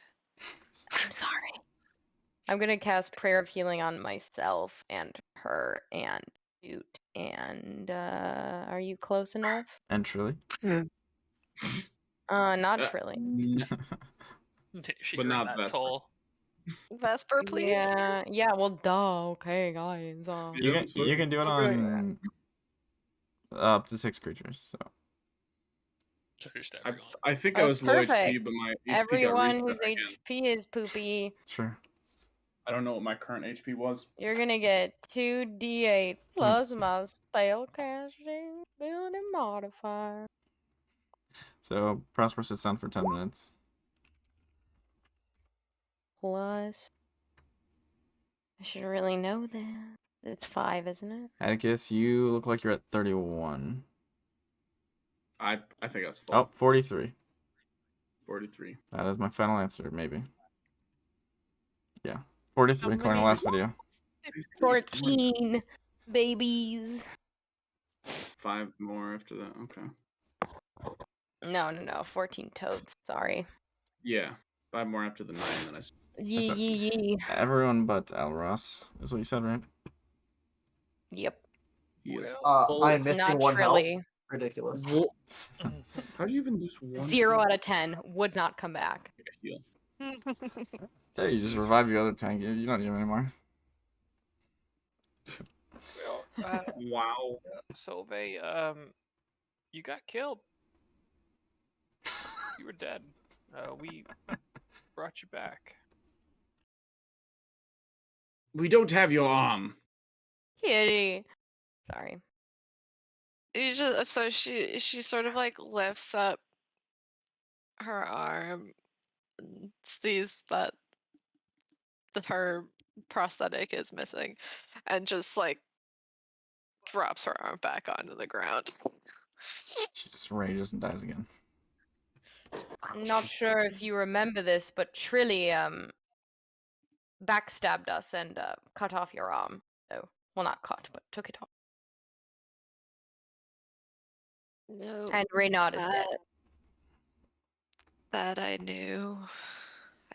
I'm sorry. I'm gonna cast prayer of healing on myself and her and Newt and are you close enough? And Trili. Not Uh, Trilly. She But heard not that Vesper. toll. Vesper, please. Yeah, well duh, okay guys. You can do it on up to 6 creatures. So Just everyone. I think I Oh, was low HP, perfect. but my HP got Everyone reset whose again. HP is poopy, sure. I don't know what my current HP was. you're gonna get 2d8 plus my spell casting ability modifier. So Prosper sits down for 10 minutes. Plus I should really know that. It's 5, isn't it? Atticus, you look like you're at 31. I think I was full. Oh, 43. 43. That is my final answer, maybe. Yeah. 43, How according to many- last video. 14 babies. 5 more after that. Okay. No, 14 toads. Sorry. Yeah. 5 more after the 9 that I said. Yee. Everyone but Alros is what you said, right? Yep. Yes. I'm missing Not 1 health. Trilly. Ridiculous. How'd you even lose 1? 0 out of 10 would not come back. Heal. Yeah, you just revive your other tank. You don't need him anymore. Well, Wow. Solveig, you got killed. You were dead. We brought you back. We don't have your arm. Kitty. Sorry. You just, so she sort of like lifts up her arm, and sees that her prosthetic is missing, and just like drops her arm back onto the ground. She just rages and dies again. I'm not sure if you remember this, but Trilly backstabbed us and cut off your arm. So, well, not cut, but took it off. No, And Reynard is dead. that I knew.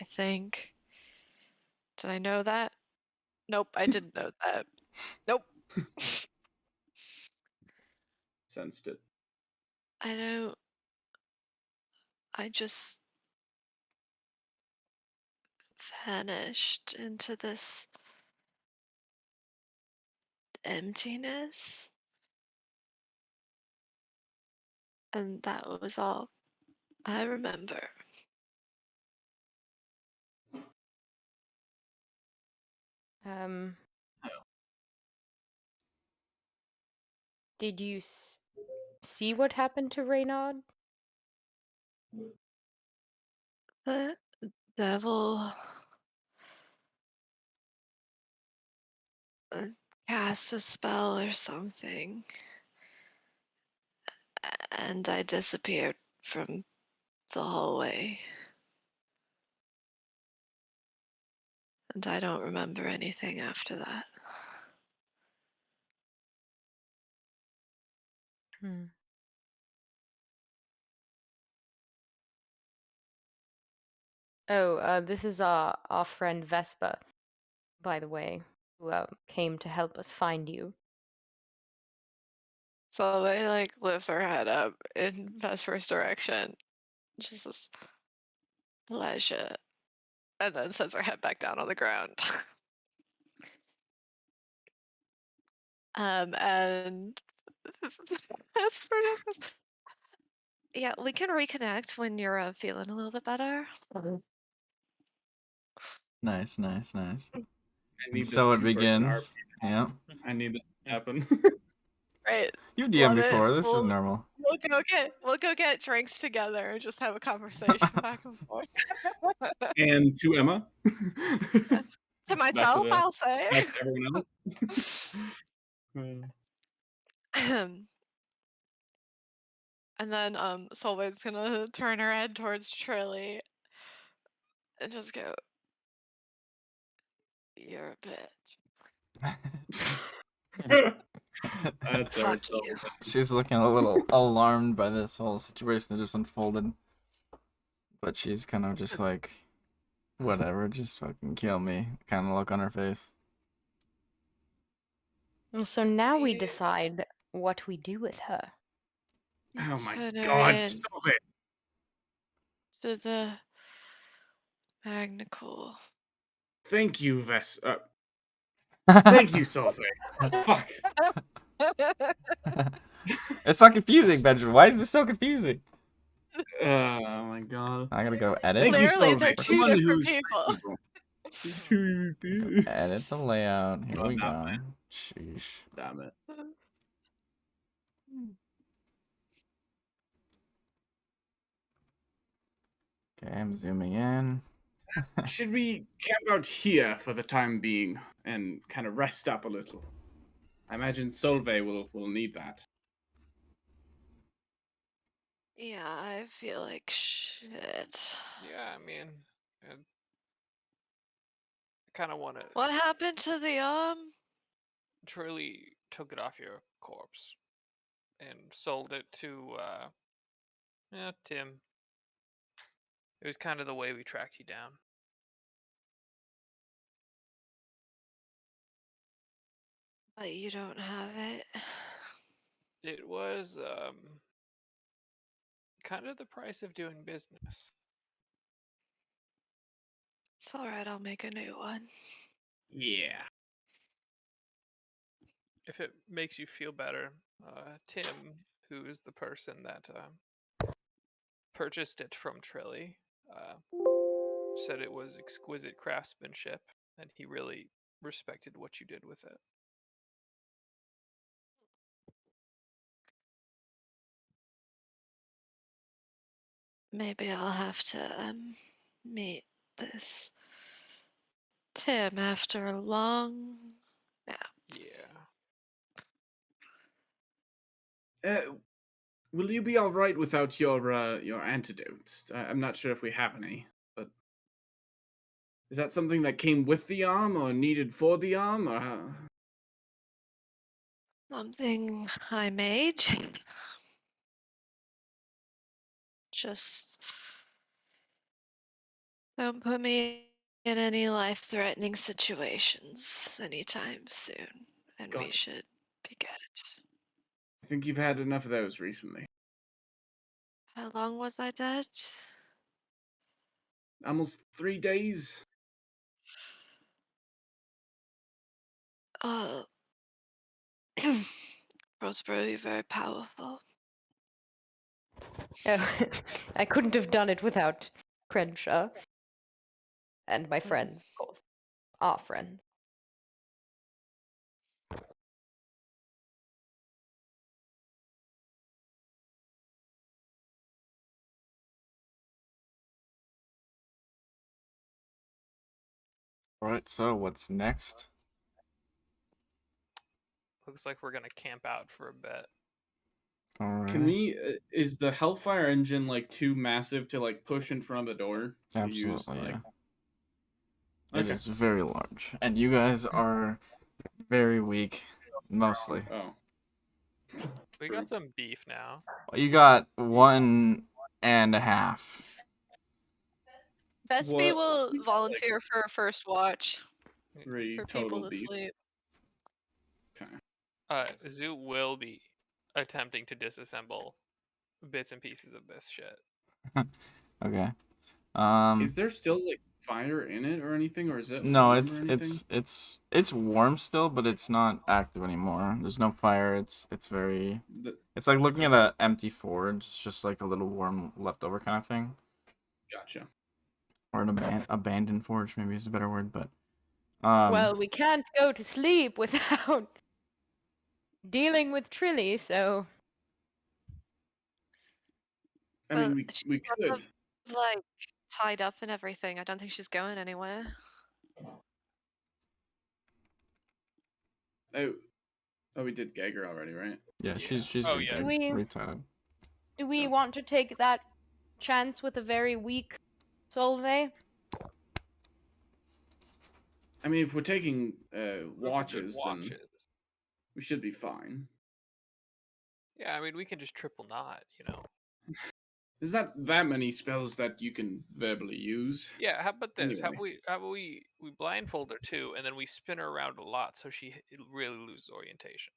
I think. Did I know that? Nope, I didn't know that. Nope. Sensed it. I know. I just vanished into this emptiness. And that was all I remember. Did you see what happened to Reynard? The devil cast a spell or something. And I disappeared from the hallway. And I don't remember anything after that. Hmm. Oh, this is our friend Vespa, by the way, who came to help us find you. So they like lifts her head up in Vesper's direction. Just this pleasure. And then sets her head back down on the ground. And Vesper just goes, yeah, we can reconnect when you're feeling a little bit better. Nice, nice, nice. I And need this so it two-person begins. Yeah. I need this to happen. Right. You've DM'd Love it. before. This is We'll- normal. We'll go get drinks together and just have a conversation back and forth. And to Emma. To myself, the- I'll say. Back to everyone else. And then Solveig's gonna turn her head towards Trili and just go, "You're a bitch." That's Fuck our you. She's looking a little alarmed by this whole situation that just unfolded. But she's kind of just like, whatever, just fucking kill me kind of look on her face. Well, so now we Yeah. decide what we do with her. Oh my Turn her god, in stop it. to the Magnacool. Thank you, thank you, Sophie. Fuck. It's not confusing, Benjamin. Why is this so confusing? Oh my god. I gotta go edit. Thank you, Clearly, Sophie. they're two Someone different who's people. Edit the layout. Here Oh, we damn go. Sheesh. Damn it. Okay, I'm zooming in. Should we camp out here for the time being and kind of rest up a little? I imagine Solveig will need that. Yeah, I feel like shit. Yeah, I mean, I kind of want to. What happened to the Trili took it off your corpse and sold it to Tim. It was kind of the way we tracked you down. But you don't have it. It was kind of the price of doing business. It's alright, I'll make a new one. Yeah. If it makes you feel better, Tim, who is the person that purchased it from Trili, said it was exquisite craftsmanship, and he really respected what you did with it. Maybe I'll have to meet this Tim after a long nap. Yeah. Will you be all right without your antidotes? I'm not sure if we have any, but is that something that came with the arm or needed for the arm, or how? Something I made. Just don't put me in any life-threatening situations anytime soon, and Got we it. should be good. I think you've had enough of those recently. How long was I dead? Almost 3 days. Oh, Prospero, you're very powerful. Oh, I couldn't have done it without Crenshaw. And my friends, of course. Our friends. Alright, so what's next? Looks like we're gonna camp out for a bit. Alright. Can we? Is the Hellfire engine like too massive to like push in front of the door? To Absolutely, use, like... yeah. It Okay. is very large. And you guys are very weak, mostly. Oh. We got some beef now. You got 1.5. Vespi What? will volunteer for a first watch Three for total people to beef. sleep. Okay. Zoo will be attempting to disassemble bits and pieces of this shit. Okay. Is there still like fire in it or anything, or is it No, warm or anything? it's warm still, but it's not active anymore. There's no fire. It's very. It's like looking at an empty forge. It's just like a little warm leftover kind of thing, Gotcha. or an abandoned forge maybe is a better word, but Well, we can't go to sleep without dealing with Trili, so I Well, mean, she's we sort could. of, like tied up and everything. I don't think she's going anywhere. Oh, we did Geiger already, right? yeah, she's Oh, yeah. retired. do we Yeah. want to take that chance with a very weak Solvay? I mean, if we're taking Good watches, then we should be fine. Yeah, I mean, we can just triple knot, you know. There's not that many spells that you can verbally use. Yeah, how about this? Anyway. How about we blindfold her too, and then we spin her around a lot so she really loses orientation.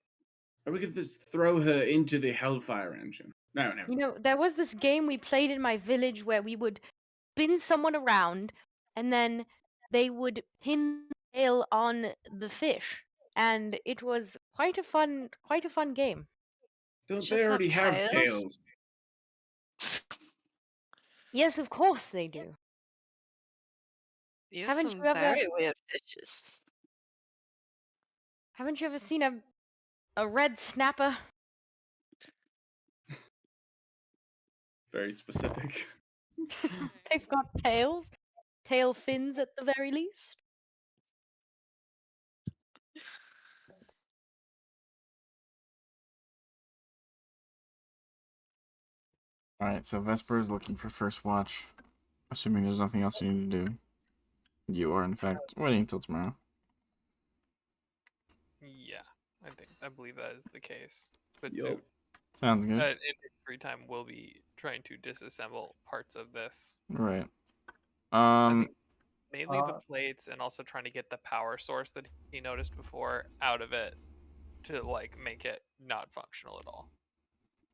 Or we could just throw her into the Hellfire engine. No, never. You know, there was this game we played in my village where we would spin someone around and then they would pin the tail on the fish. And it was quite a fun game. Don't Just they have already have tails? tails? Yes, of course they do. You have Haven't some you ever- very weird fishes. Haven't you ever seen a red snapper? Very specific. They've got tails. Tail fins at the very least. All right, so Vesper is looking for first watch, assuming there's nothing else you need to do. You are in fact waiting until tomorrow. Yeah, I believe that is the case. But Yup. Zoo, Sounds good. in his free time, we'll be trying to disassemble parts of this. Right. I think mainly the Uh, plates, and also trying to get the power source that he noticed before out of it to like make it not functional at all.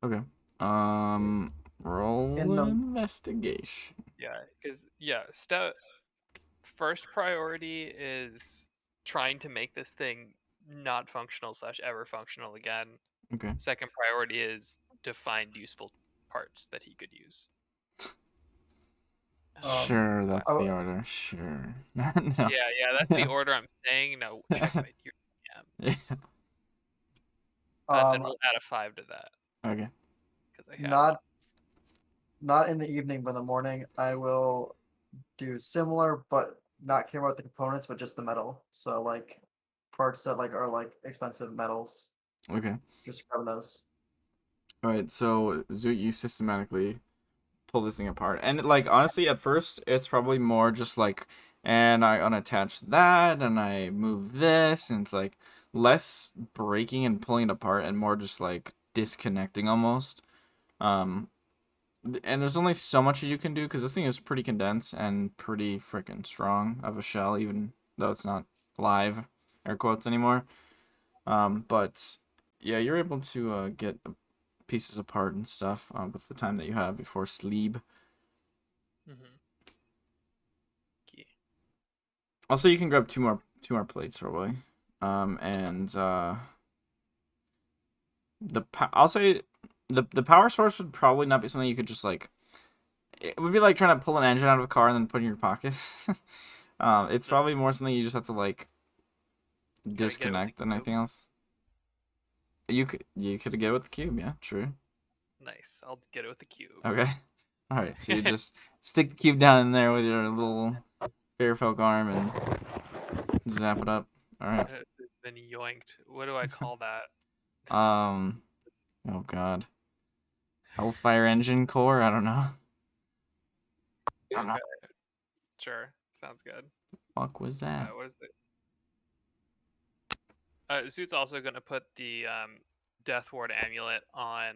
Okay. Roll In the- investigation. Yeah, because first priority is trying to make this thing not functional / ever functional again. Okay. Second priority is to find useful parts that he could use. Sure, that's oh- the order. Sure. No. Yeah, that's the order I'm saying. No, checkmate. Yeah. Then we'll add a 5 to that. Okay. Because I have not in the evening, but in the morning, I will do similar, but not care about the components, but just the metal. So like parts that like are like expensive metals. Okay. Just grab those. All right. So you systematically pull this thing apart, and like honestly, at first, it's probably more just like, and I unattach that, and I move this, and it's like less breaking and pulling it apart, and more just like disconnecting almost. And there's only so much you can do because this thing is pretty condensed and pretty freaking strong of a shell, even though it's not live, air quotes, anymore. But yeah, you're able to get pieces apart and stuff with the time that you have before sleep. Okay. Also, you can grab two more plates probably. And I'll say the power source would probably not be something you could just like. It would be like trying to pull an engine out of a car and then put it in your pocket. It's probably more something you just have to like disconnect than anything else. You could get it with the cube, yeah, true. Nice. I'll get it with the cube. Okay. All right, so you just stick the cube down in there with your little Fairfolk arm and zap it up. All right. It's been yoinked. What do I call that? Oh god. Hellfire engine core? I don't know. Okay. Sure. Sounds good. Fuck was that? What is it? Zoot's also going to put the Death Ward amulet on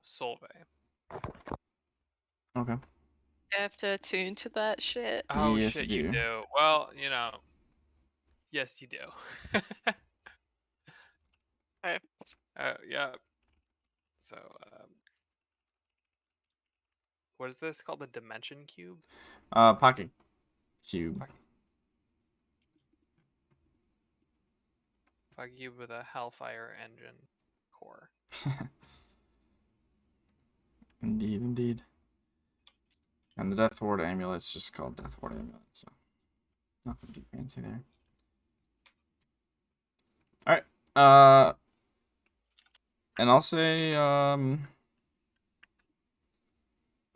Solvay. Okay. I have to attune to that shit. Oh Yes, shit, you you do. do. Well, yes, you do. Okay. Yeah. So, what is this called? The dimension cube? Pocket cube. Pocket cube with a Hellfire engine core. Indeed, indeed. And the Death Ward amulet's just called Death Ward amulet, so nothing too fancy there. All right. And I'll say,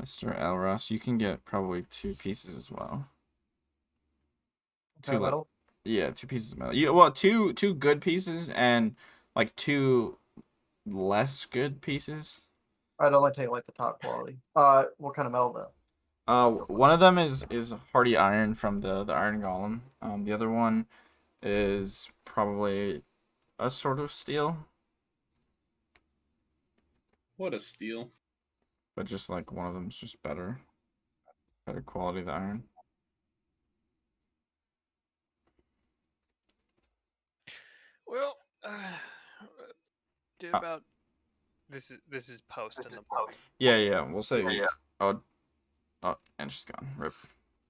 Mr. Elros, you can get probably 2 pieces as well. Okay, Two metal. Yeah, 2 pieces of metal. Well, two good pieces and like 2 less good pieces. I'd only take like the top quality. What kind of metal though? One of them is hardy iron from the iron golem. The other one is probably a sort of steel, What a steal. but just like one of them's just better quality of iron. Well, do about this is post in the morning. Yeah. We'll say. Oh, and she's gone. Rip.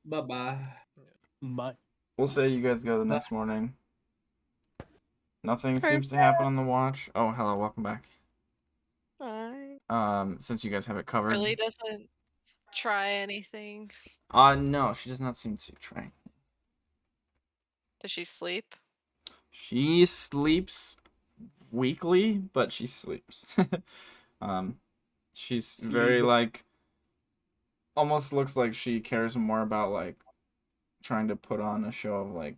Bye-bye. My We'll say you guys go the next morning. Nothing Okay. seems to happen on the watch. Oh, hello, welcome back. Alright. Since you guys have it covered. Really doesn't try anything. No, she does not seem to try. Does she sleep? She sleeps weekly, but she sleeps. She's very like almost looks like she cares more about like trying to put on a show of like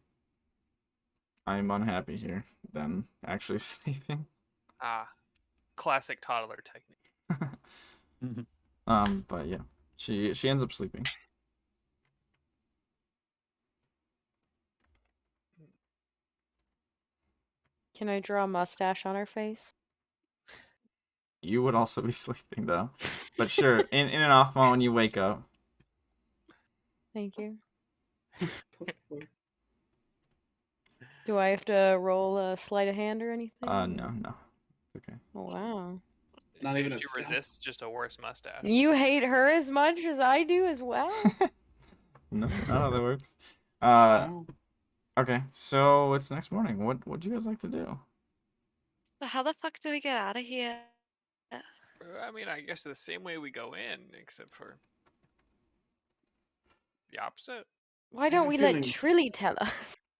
I'm unhappy here than actually sleeping. Classic toddler technique. But yeah, she ends up sleeping. Can I draw a mustache on her face? You would also be sleeping though. But sure, in an off moment when you wake up. Thank you. Do I have to roll a sleight of hand or anything? No. It's okay. Oh, wow. Not even If a she stealth. resists, just a worse mustache. You hate her as much as I do as well? No, not how that works. Oh. Okay, so it's next morning. What would you guys like to do? So how the fuck do we get out of here? I mean, I guess the same way we go in, except for the opposite. Why have don't a we let feeling- Trili tell us?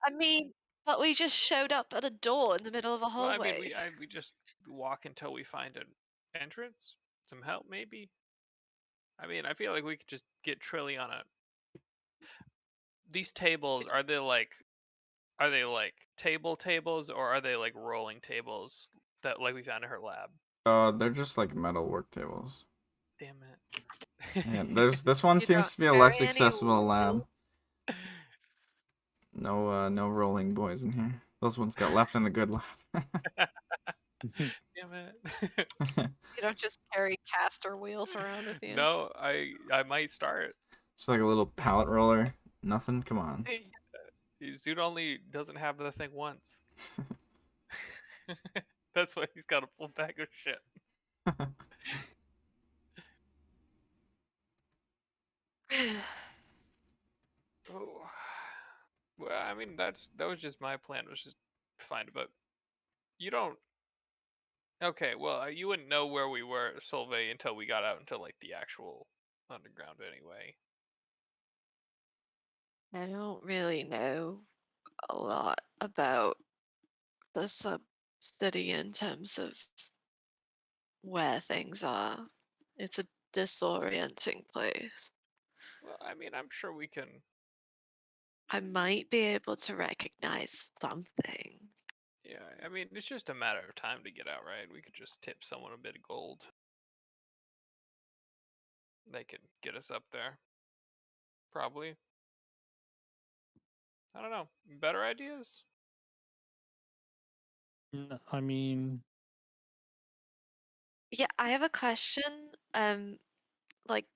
I mean, but we just showed up at a door in the middle of a Well, hallway. I mean, we just walk until we find an entrance. Some help, maybe. I mean, I feel like we could just get Trili on a. These tables are they like tables or are they like rolling tables that like we found in her lab? They're just like metal work tables. Damn it. Yeah, this one You seems don't to be a carry less any accessible lab. wheels? No rolling boys in here. Those ones got left in the good lab. Damn it. You don't just carry caster wheels around with you. No, I might start. Just like a little pallet roller. Nothing. Come on. Dude only doesn't have the thing once. That's why he's got a full bag of shit. Oh. Well, I mean that was just my plan, was just find it, but you don't. Okay, well, you wouldn't know where we were, Solvay, until we got out into like the actual underground anyway. I don't really know a lot about the sub-city in terms of where things are. It's a disorienting place. Well, I mean, I'm sure we can. I might be able to recognize something. Yeah, I mean, it's just a matter of time to get out, right? We could just tip someone a bit of gold. They could get us up there. Probably. I don't know. Better ideas? I mean, Yeah, I have a question. Like,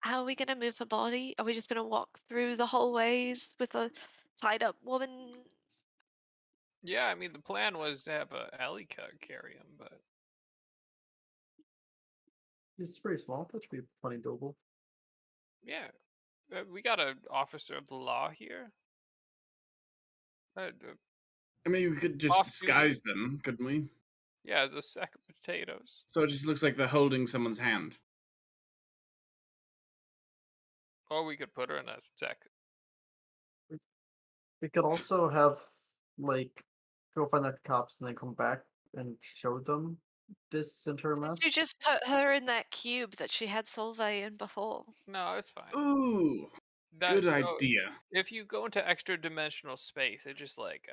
How are we gonna move her body? Are we just gonna walk through the hallways with a tied up woman? Yeah, I mean the plan was to have a alley cut carry him, but It's pretty small. That should be plenty doable. yeah, we got an officer of the law here. I mean, we could just Off disguise duty. them, couldn't we? Yeah, as a sack of potatoes. So it just looks like they're holding someone's hand. Or we could put her in a sack. We could also have like go find the cops and then come back and show them this entire mess. You just put her in that cube that she had Solvay in before. No, it's fine. Ooh, good idea. If you go into extra dimensional space, it just like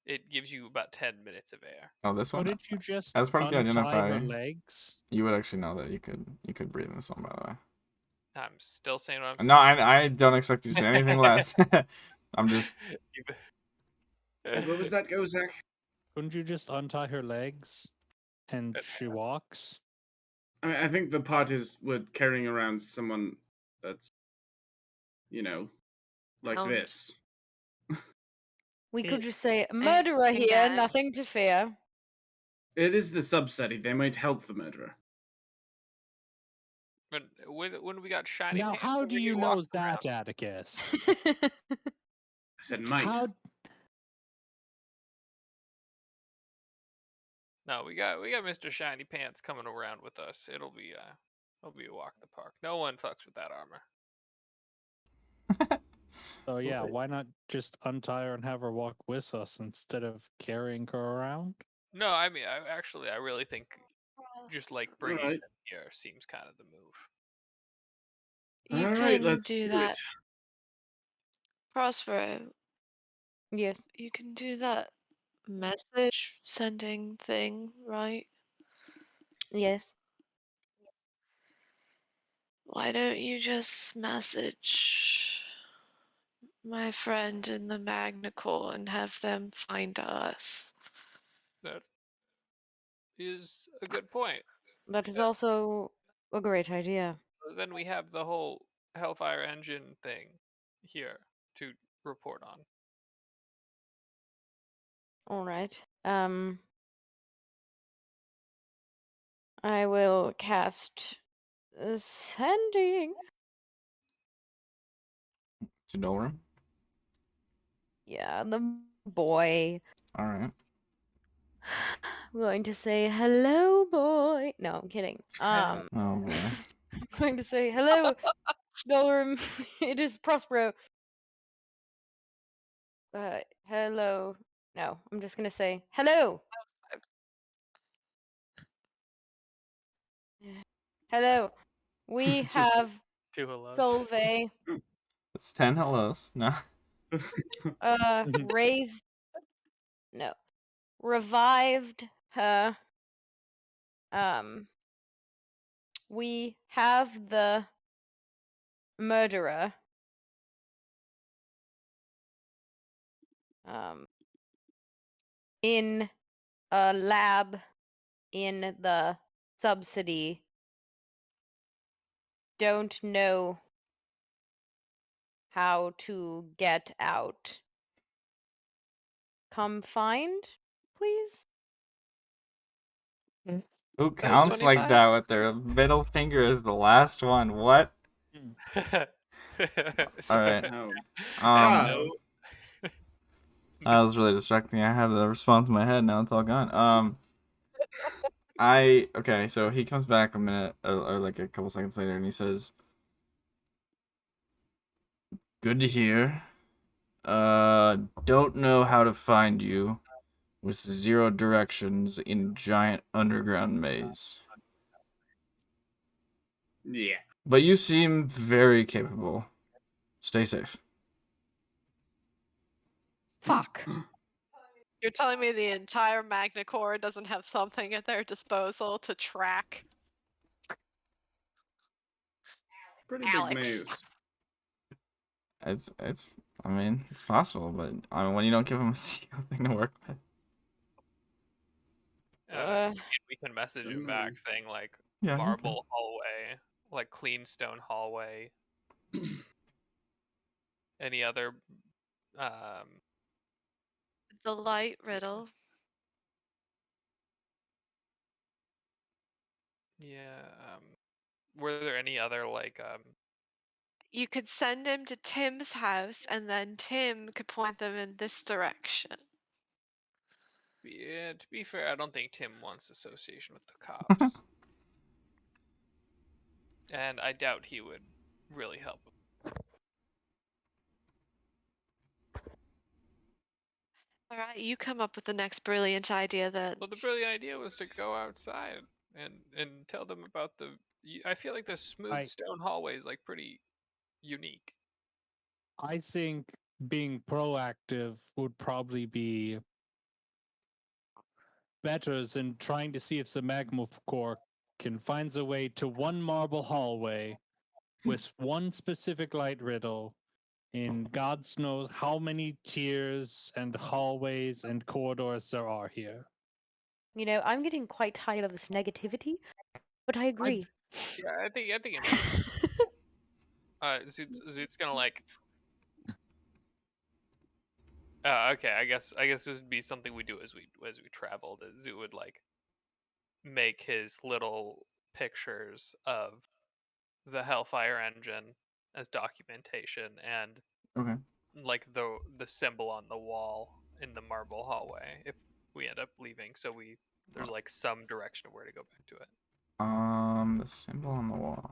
it gives you about 10 minutes of air. Oh, this one. Couldn't you just As part of the untie her identify, legs? you would actually know that you could breathe in this one, by the way. I'm still saying what I'm No, saying. I don't expect you to say anything less. I'm just. What was that, Gosselag? Couldn't you just untie her legs and she walks? I mean, I think the part is we're carrying around someone that's, like Bound. this. We could It- just say, murderer here, gagged. nothing to fear. It is the Subcity. They might help the murderer. But when we got shiny Now, pants, how when do we you could know walk that, around. Atticus? I said might. How? No, we got Mr. Shiny Pants coming around with us. It'll be a walk in the park. No one fucks with that armor. So yeah, Right. why not just untie her and have her walk with us instead of carrying her around? No, I mean, I really think just like bringing Alright. them here seems kind of the move. You All right, can let's do do that. it. Prospero, Yes. you can do that message sending thing, right? Yes. Why don't you just message my friend in the Magnacore and have them find us? That is a good point. That is also a great idea. Then we have the whole Hellfire Engine thing here to report on. All right. I will cast sending. To Dolrum. Yeah, the boy. All right. I'm going to say hello, boy. No, I'm kidding. Oh boy. I'm going to say hello, Dolrum. It is Prospero. Hello. No, I'm just gonna say hello. Hello. We Just- have Two hellos. Solvay It's 10 hellos. No. raised no revived her. We have the murderer. In a lab in the Subcity. Don't know how to get out. Come find, please? Who counts like 25? that with their middle finger as the last one? What? All right. Oh. Um, that was really distracting. I had a response in my head. Now it's all gone. Okay. So he comes back a minute or like a couple seconds later, and he says, "Good to hear. Don't know how to find you with 0 directions in giant underground maze. Yeah. But you seem very capable. Stay safe." Fuck. You're telling me the entire Magnacore doesn't have something at their disposal to track Pretty Alex. big maze. It's I mean, it's possible, but I mean, when you don't give him a single thing to work with. We can message him back saying like Yeah, you marble hallway like clean stone hallway. Any other The light riddle. yeah, were there any other like You could send him to Tim's house, and then Tim could point them in this direction. yeah, to be fair, I don't think Tim wants association with the cops. And I doubt he would really help him. All right, you come up with the next brilliant idea then. Well, the brilliant idea was to go outside and tell them about the. I feel like the smooth stone hallway is like pretty unique. I think being proactive would probably be better than trying to see if the magma core can find a way to one marble hallway with one specific light riddle in God knows how many tiers and hallways and corridors there are here. You know, I'm getting quite tired of this negativity, but I agree. Yeah, I think it makes sense. Zoot's gonna like. Okay, I guess this would be something we do as we travel. That Zoot would like make his little pictures of the Hellfire engine as documentation and Okay. like the symbol on the wall in the marble hallway if we end up leaving, so there's like some direction of where to go back to it. The symbol on the wall.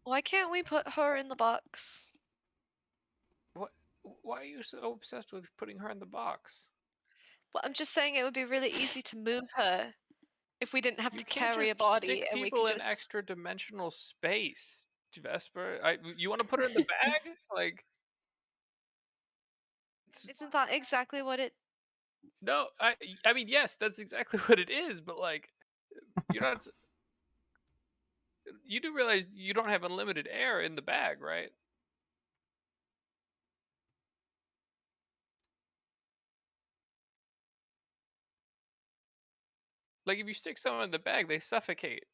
Why can't we put her in the box? What? Why are you so obsessed with putting her in the box? Well, I'm just saying it would be really easy to move her if we didn't have You to can't carry just a body, stick and we people could in just. extra dimensional space, Vesper. You want to put her in the bag? Like, Isn't that exactly what it? no, I mean yes, that's exactly what it is, but like, you're not. You do realize you don't have unlimited air in the bag, right? Like if you stick someone in the bag, they suffocate.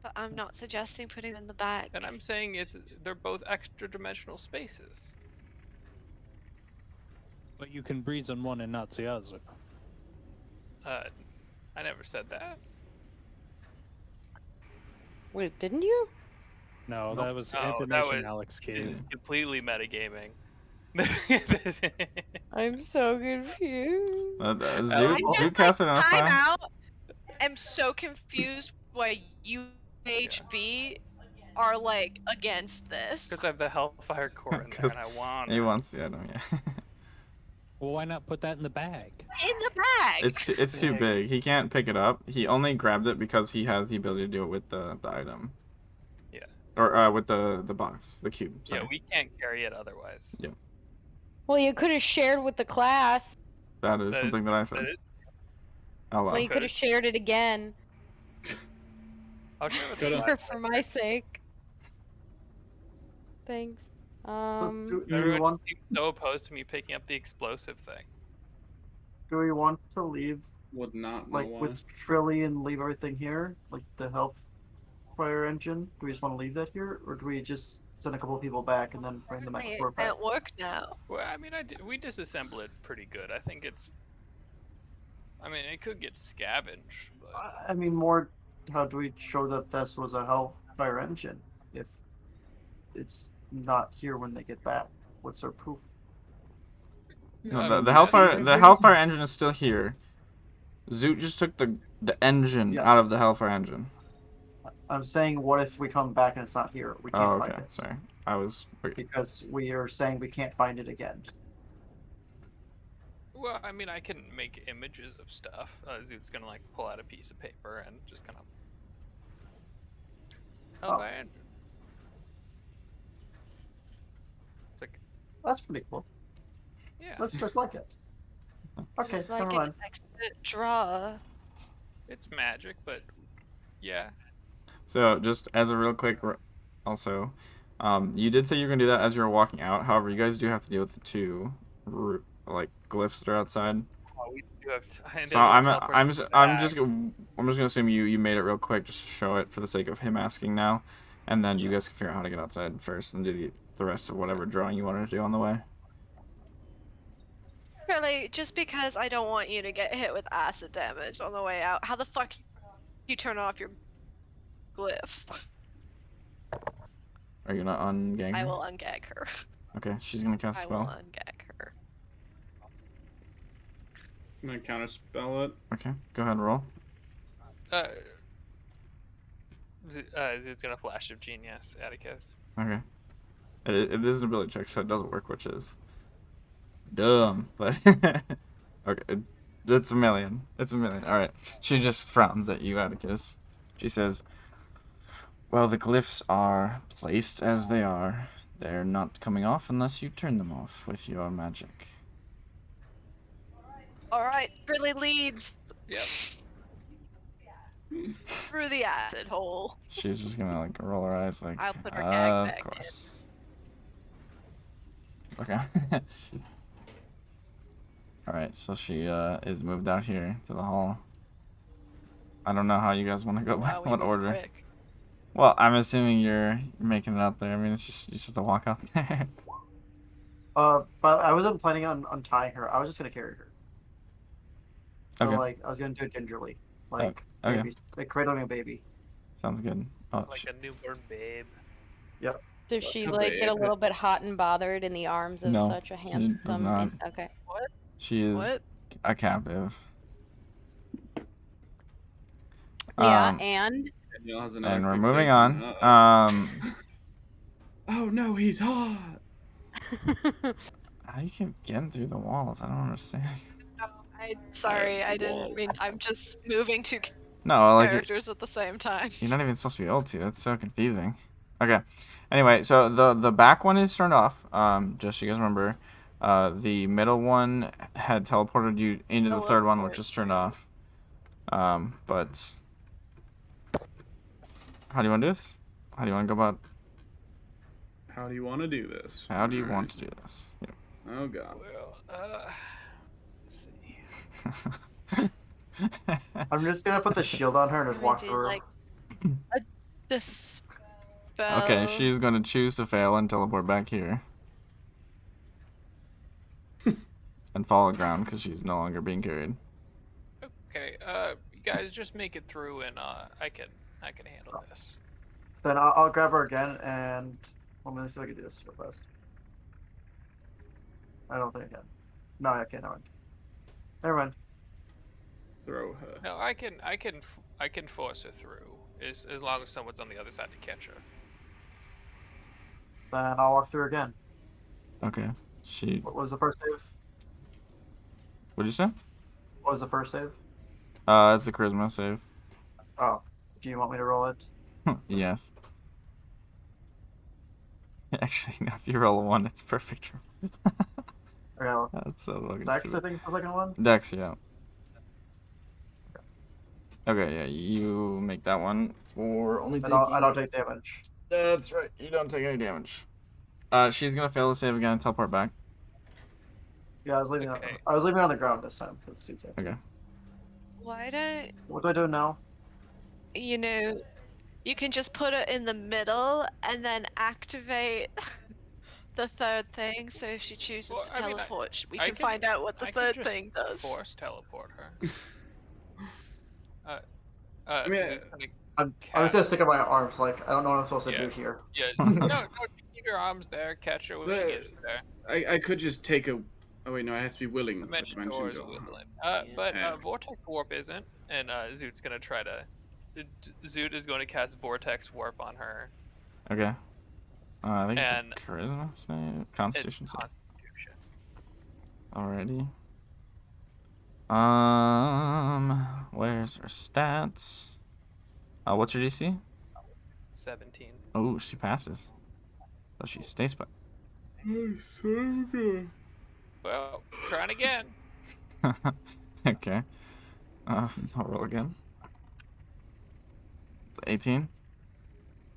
But I'm not suggesting putting them in the bag. And I'm saying they're both extra dimensional spaces. But you can breathe on one and not the other. I never said that. Wait, didn't you? No, Nope. that was No, that information was- Alex This is gave. completely metagaming. I'm so confused. Zoot cast an Time Hellfire. out. I'm so confused why UHB are like against this. Because I have the Hellfire core in there, 'Cause and I want. He wants the item, yeah. Well, why not put that in the bag? In the bag. It's too big. He can't pick it up. He only grabbed it because he has the ability to do it with the item. Yeah. Or with the box, the cube. Sorry. Yeah, we can't carry it otherwise. Yeah. Well, you could have shared with the class. That is something that I said. That is, Oh wow. Well, you could have shared it again. I'll share with Could've. you. For my sake. Thanks. Do we Everyone want seems so opposed to me picking up the explosive thing. to leave Would not know like why. with Trili and leave everything here, like the Hellfire engine? Do we just want to leave that here, or do we just send a couple of people back and then bring the Apparently Megacore it back? can't work now. Well, I mean, we disassemble it pretty good. I think it's. I mean, it could get scavenged, but I mean, more. How do we show that this was a Hellfire engine if it's not here when they get back? What's our proof? No, the Hellfire engine is still here. Zoot just took the engine out of the Hellfire engine. I'm saying, what if we come back and it's not here? We can't Oh, find okay. it. Sorry. I was. Because we are saying we can't find it again. well, I mean, I can make images of stuff. Zoot's gonna like pull out a piece of paper and just kind of. Oh. Man. It's like, That's pretty cool. yeah, That's just like it. Okay, It's like never an mind. expert draw. it's magic, but yeah. So just as a real quick, also, you did say you were gonna do that as you were walking out. However, you guys do have to deal with the two, like glyphs that are outside. Oh, we You have and So able to I'm teleport just back. gonna assume you made it real quick just to show it for the sake of him asking now, and then you Yeah. guys can figure out how to get outside first and do the rest of whatever drawing you wanted to do on the way. Really, just because I don't want you to get hit with acid damage on the way out, how the fuck you turn off your glyphs? Are you not ungag I her? will ungag her. Okay, she's gonna cast a I will spell. ungag her. I'm gonna counterspell it. Okay, go ahead and roll. It's gonna flash of genius, Atticus. Okay. It is an ability check, so it doesn't work, which is dumb. But okay, it's a million. It's a million. All right. She just frowns at you, Atticus. She says, "Well, the glyphs are placed as they are. They're not coming off unless you turn them off with your magic." Alright, Trili leads Yep. through the acid hole. She's just gonna like roll her eyes, like, I'll put her gag of back in. course. Okay. All right, so she is moved out here to the hall. I don't know how you guys want to go. Wow, we What move order? quick. Well, I'm assuming you're making it out there. I mean, it's just you just have to walk out there. But I wasn't planning on untying her. I was just gonna carry her. So Okay. like I was gonna do it gingerly, like okay. baby, like cradling a baby. Sounds good. Oh, Like a newborn babe. Does she How like get a big? little bit hot and bothered in the arms of No, such a she handsome? does not. Okay. What? She is What? a captive. Yeah, Um, and Danielle has another and we're moving fixation. on. Uh-oh. Oh no, he's hot. How do you keep getting through the walls? I don't understand. Sorry, I didn't mean. I'm just moving two No, like characters at the same time. you're not even supposed to be able to. That's so confusing. Okay. Anyway, so the back one is turned off. Just so you guys remember, the middle one had teleported you into the third one, which is turned off. But how do you want to do this? How do you want to go about? How do you want to do this? How do you Alright. want to do this? Oh god. Well, let's see. I'm just gonna put the shield on her and just walk do through. like a dispel. Okay, she's going to choose to fail and teleport back here. And fall to ground because she's no longer being carried. Okay, you guys just make it through, and I can handle this. Then I'll grab her again, and I'm gonna see if I can do this real fast. I don't think I can. No, I can't. Never mind. Throw her. No, I can force her through as long as someone's on the other side to catch her. Then I'll walk through again. Okay. She. What was the first save? What'd you say? What was the first save? It's a charisma save. Oh, do you want me to roll it? Yes. Actually, no, if you roll a 1, it's perfect. Okay, well, That's so fucking Dex, I stupid. think is the second one. Dex, yeah. Okay, yeah, you make that one for only I taking... don't take damage. That's right, you don't take any damage. She's gonna fail to save again and teleport back. Yeah, I was leaving. Okay. I was leaving on the ground this time. Because it's safe. Okay. Why don't What do I do now? you can just put it in the middle and then activate the third thing. So if she chooses Well, to I mean, teleport, we I can can- find out what the I can third just thing does. Force teleport her. I mean, it's gonna I'm just gonna stick up my arms. Like I don't know what I'm supposed to Yeah. do here. Yeah, no, keep your arms there. Catch her when she But- gets there. I could just take a. Oh wait, no, it has to be willing. for Dimension door is door. willing. But Yeah. Vortex Warp isn't, and Zoot's gonna try to. Zoot is going to cast Vortex Warp on her. Okay. I think And it's a charisma save? It's Constitution save. Constitution. Alrighty. Where's her stats? What's her DC? 17. Oh, she passes. So she stays put. Oh, so good. Well, trying again. Okay. I'll roll again. 18.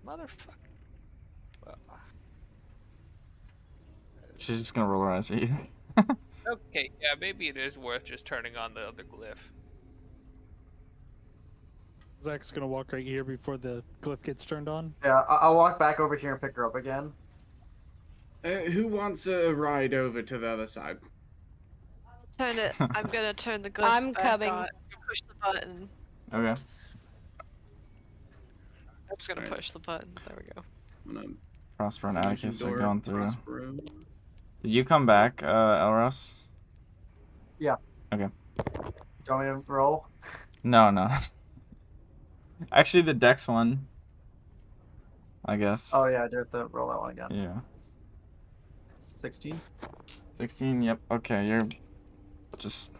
Motherfucker. Well, She's just gonna roll her eyes at you. Okay, yeah, maybe it is worth just turning on the other glyph. Zach's gonna walk right here before the glyph gets turned on. Yeah, I'll walk back over here and pick her up again. Who wants a ride over to the other side? Turn it. I'm gonna turn the glyph I'm back coming. on. Push the button. Okay. I'm just gonna Alright. push the button. There we go. I'm gonna Prospero and dungeon Atticus are door, going through. Prospero. Did you come back, Elros? Yeah. Okay. Do you want me to roll? No. Actually, the Dex one. I guess. Oh yeah, I do have to roll that one again. Yeah. 16. 16. Yep. Okay, you're just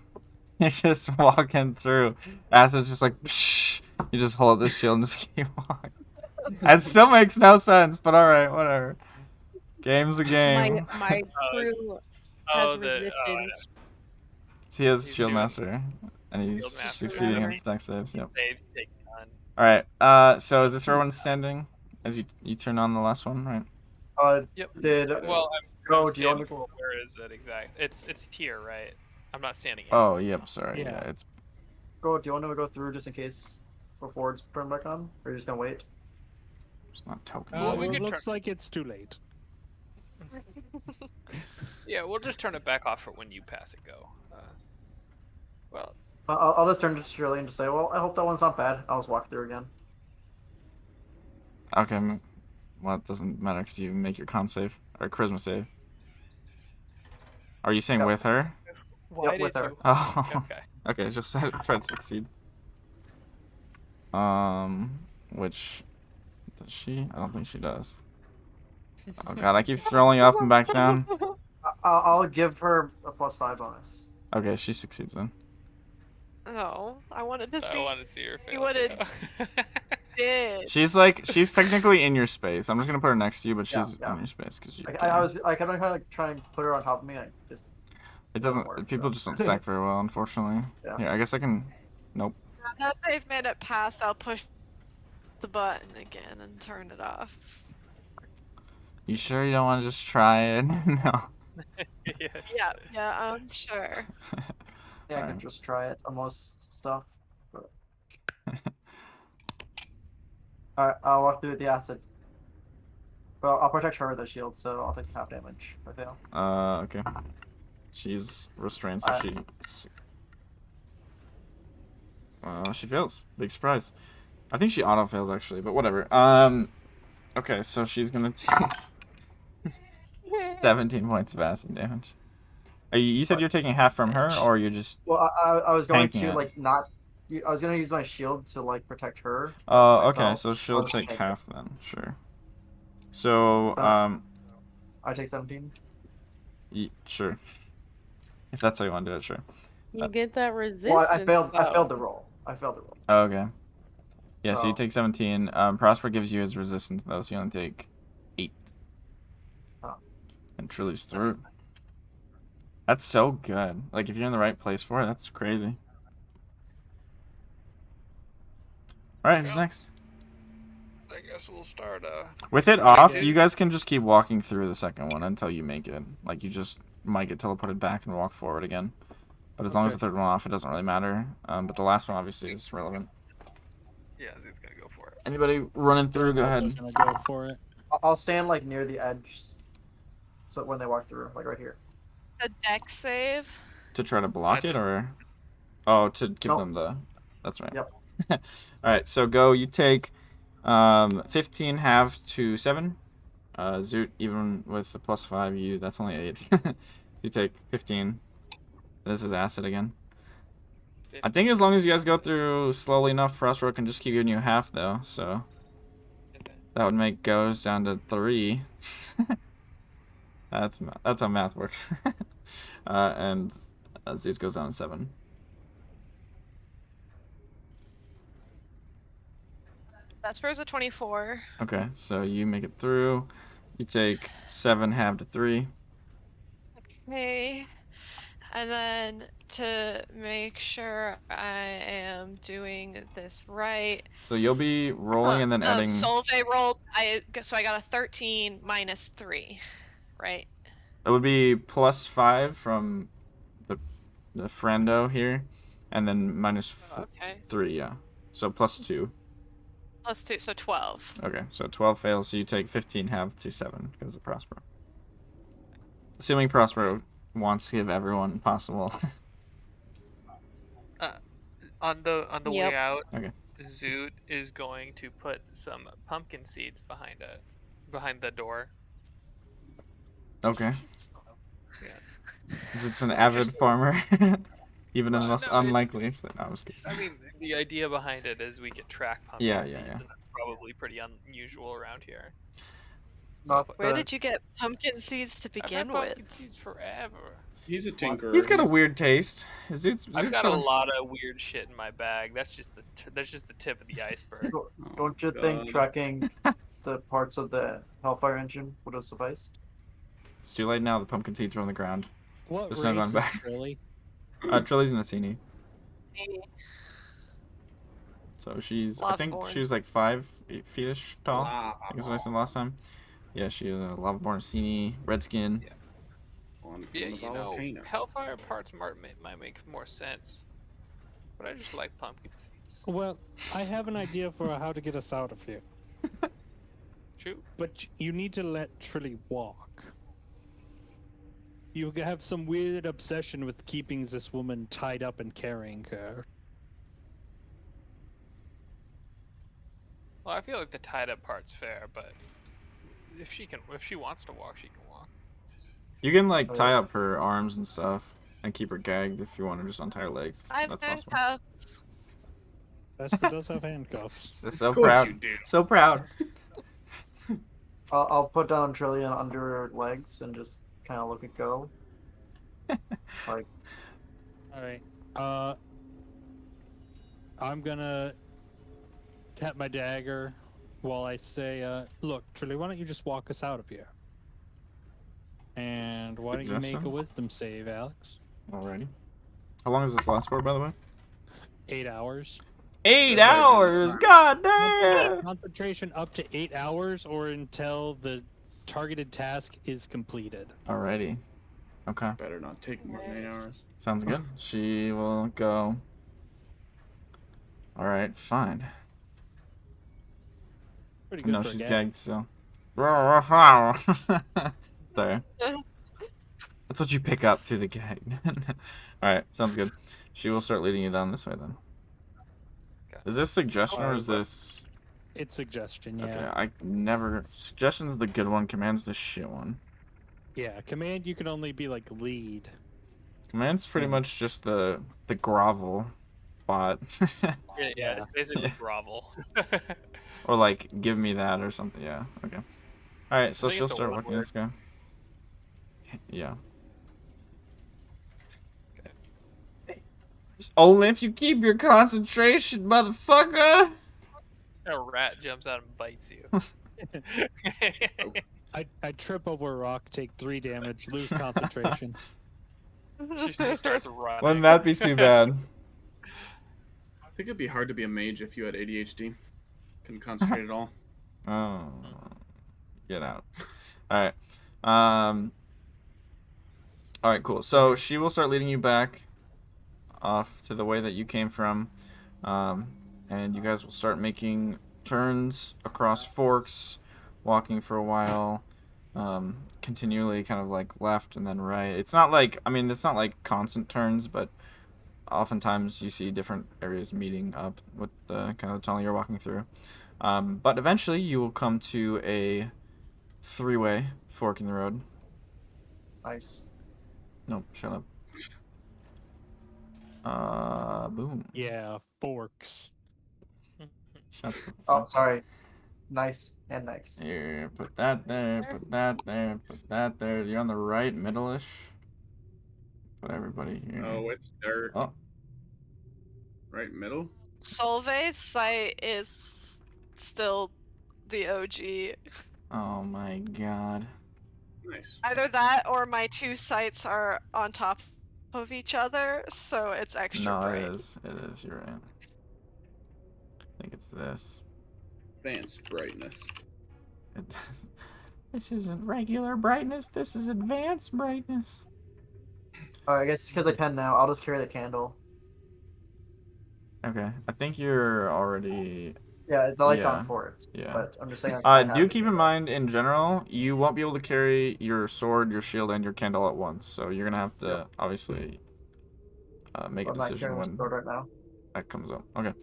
walking through. Acid's just like, psh. You just hold up the shield and just keep walking. It still makes no sense, but all right, whatever. Game's a game. My crew has Oh, resistance. He has He's Shield doing Master, and he's Shield Master succeeding in memory. his deck saves. Yep. saves take none. All right. So is this where everyone's standing as you turn on the last one, right? Yep. Did Well, go? I'm Do you want standing. me to go? Where is it exactly? It's here, right? I'm not standing. Oh, yep. Sorry. Yeah. Yeah, it's Do you want to go through just in case before it's turned back on, or are you just gonna wait? not token. Well, we It could looks like it's too late. Yeah, we'll just turn it back off for when you pass it go. Well, I'll just turn to Trili and just say, well, I hope that one's not bad. I'll just walk through again. Okay. Well, it doesn't matter because you make your con save or charisma save. Are you saying Yep. with her? why with did her. you? Oh. Okay. Okay. Just try to succeed. Which does she? I don't think she does. Oh god, I keep scrolling up and back down. I'll give her a +5 bonus. Okay, she succeeds then. Oh, I wanted to I see. want to see her face. You would've- Did. She's technically in your space. I'm just gonna put her next to you, but she's Yeah. in your space because you. I kind of try and put her on top of me. And just It doesn't doesn't. work, People so. just don't stack very well, unfortunately. Yeah. Here, I guess I can. Nope. Now that they've made it pass, I'll push the button again and turn it off. You sure you don't want to just try it? No. yeah. Yeah, I'm sure. yeah, I can Alright. just try it on most stuff. But... Alright, I'll walk through the acid. Well, I'll protect her with a shield, so I'll take half damage if I fail. Okay. She's restrained, so Alright. she fails. Big surprise. I think she auto fails actually, but whatever. Okay, so she's gonna take 17 points of acid damage. You said you're taking half from her, or you're just? Well, I was going tanking to it. like not. I was gonna use my shield to like protect her. Oh, okay. myself. So she'll I'll just take take half then. Sure. So, I take 17. sure. If that's how you want to do it, sure. You get that resistance. Well, I failed. I though. failed the roll. I failed the roll. Oh, okay. Yeah, so you So- take 17. Prosper gives you his resistance though, so you only take 8. Oh. And Trili's through. That's so good. Like if you're in the right place for it, that's crazy. All right, who's Yeah. next? I guess we'll start. With it off, you guys can just keep walking through the second one until you make it. Like you just might get teleported back and walk forward again. But as long as the third one off, it doesn't really matter. But the last one obviously is relevant. Yeah, Z's gonna go for it. Anybody running through? Go ahead. I'm gonna go for it. I'll stand like near the edge, so when they walk through, like right here. A deck save. To try to block it, or to give No. them the. That's right. Yep. All right, so go. You take 15 halved to 7. Zoot, even with the +5, that's only 8. You take 15. This is acid again. I think as long as you guys go through slowly enough, Prospero can just keep giving you half though. So that would make goes down to 3. That's how math works. And Zeus goes down to 7. Vesper's a 24. Okay, so you make it through. You take 7 halved to 3. Okay. And then to make sure I am doing this right. So you'll be rolling and then adding. Solveig rolled. So I got a 13 minus 3, right? It would be +5 from the friendo here, and then minus Okay. 3. Yeah. So plus 2. Plus 2, so 12. Okay. So 12 fails. So you take 15 half to 7 because of Prospero. Assuming Prospero wants to give everyone possible. On the way Yep. out, Okay. Zoot is going to put some pumpkin seeds behind the door. Okay. Yeah. It's an Just- avid farmer. Even in the most no, unlikely. No, I'm just kidding. I mean, the idea behind it is we could track pumpkin Yeah, seeds, yeah, yeah. and that's probably pretty unusual around here. Not So Where the- did you get pumpkin seeds to I've had begin with? pumpkin seeds forever. He's a tinkerer. He's got a weird taste. I've got a lot of weird shit in my bag. That's just the tip of the iceberg. Oh, Don't you think God. tracking the parts of the Hellfire engine would have sufficed? It's too late now. The pumpkin seeds are on the ground. What There's no race going is back. Trili? Trili's Nassini. So she's, I think Lavaborn. she was like 5 feet-ish tall. Lava I think that's what I said last time. Yeah, she is a Lavaborn Nassini, redskin. Yeah. On from Yeah, the you know, volcano. Hellfire parts might make more sense. But I just like pumpkin seeds. Well, I have an idea for how to get us out of here. Shoot. But you need to let Trili walk. You have some weird obsession with keeping this woman tied up and carrying her. Well, I feel like the tied up part's fair, but if she wants to walk, she can walk. You can like tie up her arms and stuff and keep her gagged if you want to just untie her legs. I've That's possible. handcuffs. Vesper does have handcuffs. So Of course proud. you do. So proud. I'll put down Trillian under her legs and just kind of look at go. Like, Alright. I'm gonna tap my dagger while I say, look, Trili, why don't you just walk us out of here? And why don't you make a Suggestion? wisdom save, Alex? Alrighty. How long does this last for, by the way? 8 hours. 8 That's hours! fine. God damn! Concentration up to 8 hours or until the targeted task is completed. Alrighty. Okay. Better not take more than 8 hours. Sounds good. She will go. Alright, fine. Pretty good No, for a she's gag. gagged still. Sorry. That's what you pick up through the gag. Alright, sounds good. She will start leading you down this way then. Okay. Is this suggestion or is this... It's suggestion, yeah. Okay, I never... Suggestion's the good one, command's the shit one. Yeah, command you can only be like lead. Command's pretty much just the grovel bot. Yeah, it's basically grovel. Or like, give me that or something, yeah, okay. Alright, so think she'll it's a start one working this guy. Yeah. It's only if you keep your concentration, motherfucker! A rat jumps out and bites you. I trip over a rock, take 3 damage, lose concentration. She just starts running. Wouldn't that be too bad? I think it'd be hard to be a mage if you had ADHD. Couldn't concentrate at all. Oh, get out. Alright. Alright, cool. So she will start leading you back off to the way that you came from. And you guys will start making turns across forks, walking for a while, continually kind of like left and then right. It's not like, I mean, it's not like constant turns, but oftentimes you see different areas meeting up with the kind of tunnel you're walking through. But eventually you will come to a 3-way fork in the road. nice. Nope, shut up. Boom. Yeah, forks. Shut the Oh, sorry. Nice and nice. Here, put that there, put that there, put that there. You're on the right, middle-ish. Put everybody here. Oh, it's dirt. Oh, Right middle? Solvay's site is still the OG. oh my god. Nice. Either that or my 2 sites are on top of each other, so it's extra No, bright. it is. It is, you're right. I think it's this. Advanced brightness. This isn't regular brightness, this is advanced brightness. I guess because I can now, I'll just carry the candle. Okay, I think you're already. Yeah, the light's Yeah, on for it. yeah. But I'm just saying I Do have the keep in candle. mind, in general, you won't be able to carry your sword, your shield, and your candle at once. So you're gonna have to Yep. obviously make a I'm not decision carrying the when sword right now. that comes up. Okay,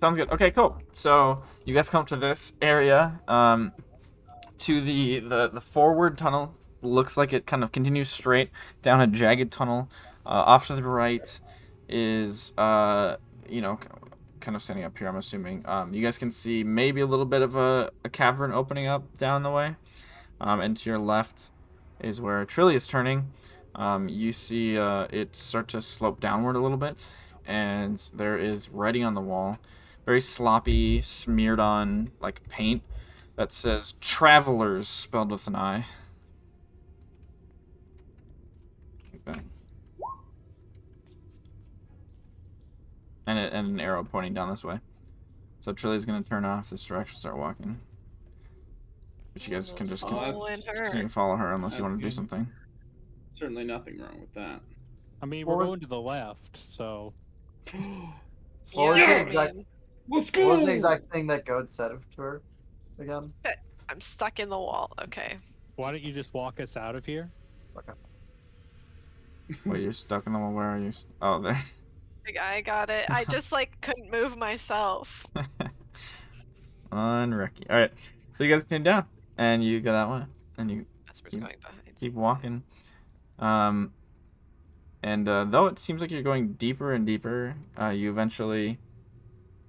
sounds good. Okay, cool. So you guys come to this area, to the forward tunnel. Looks like it kind of continues straight down a jagged tunnel. Off to the right is you know, kind of standing up here, I'm assuming. You guys can see maybe a little bit of a cavern opening up down the way. And to your left is where Trili is turning. You see it start to slope downward a little bit, and there is writing on the wall, very sloppy, smeared on like paint, that says "Travelers" spelled with an I. Like that. And an arrow pointing down this way. So Trili's gonna turn off this direction, start walking. But you guys can Let's just following her. continue to follow her unless you That's want to do good. something. Certainly nothing wrong with that. I mean, What we're was- going to the left, so What was Yeah, the I exact? mean, Let's What go. was the exact thing that Goad said to her again? I'm stuck in the wall. Okay. why don't you just walk us out of here? Okay. Wait, you're stuck in the wall. Where are you? Oh, there. I got it. I just like couldn't move myself. Unlucky. All right, so you guys continue down, and you go that way, and you Vesper's You going behind. keep walking. And though it seems like you're going deeper and deeper, you eventually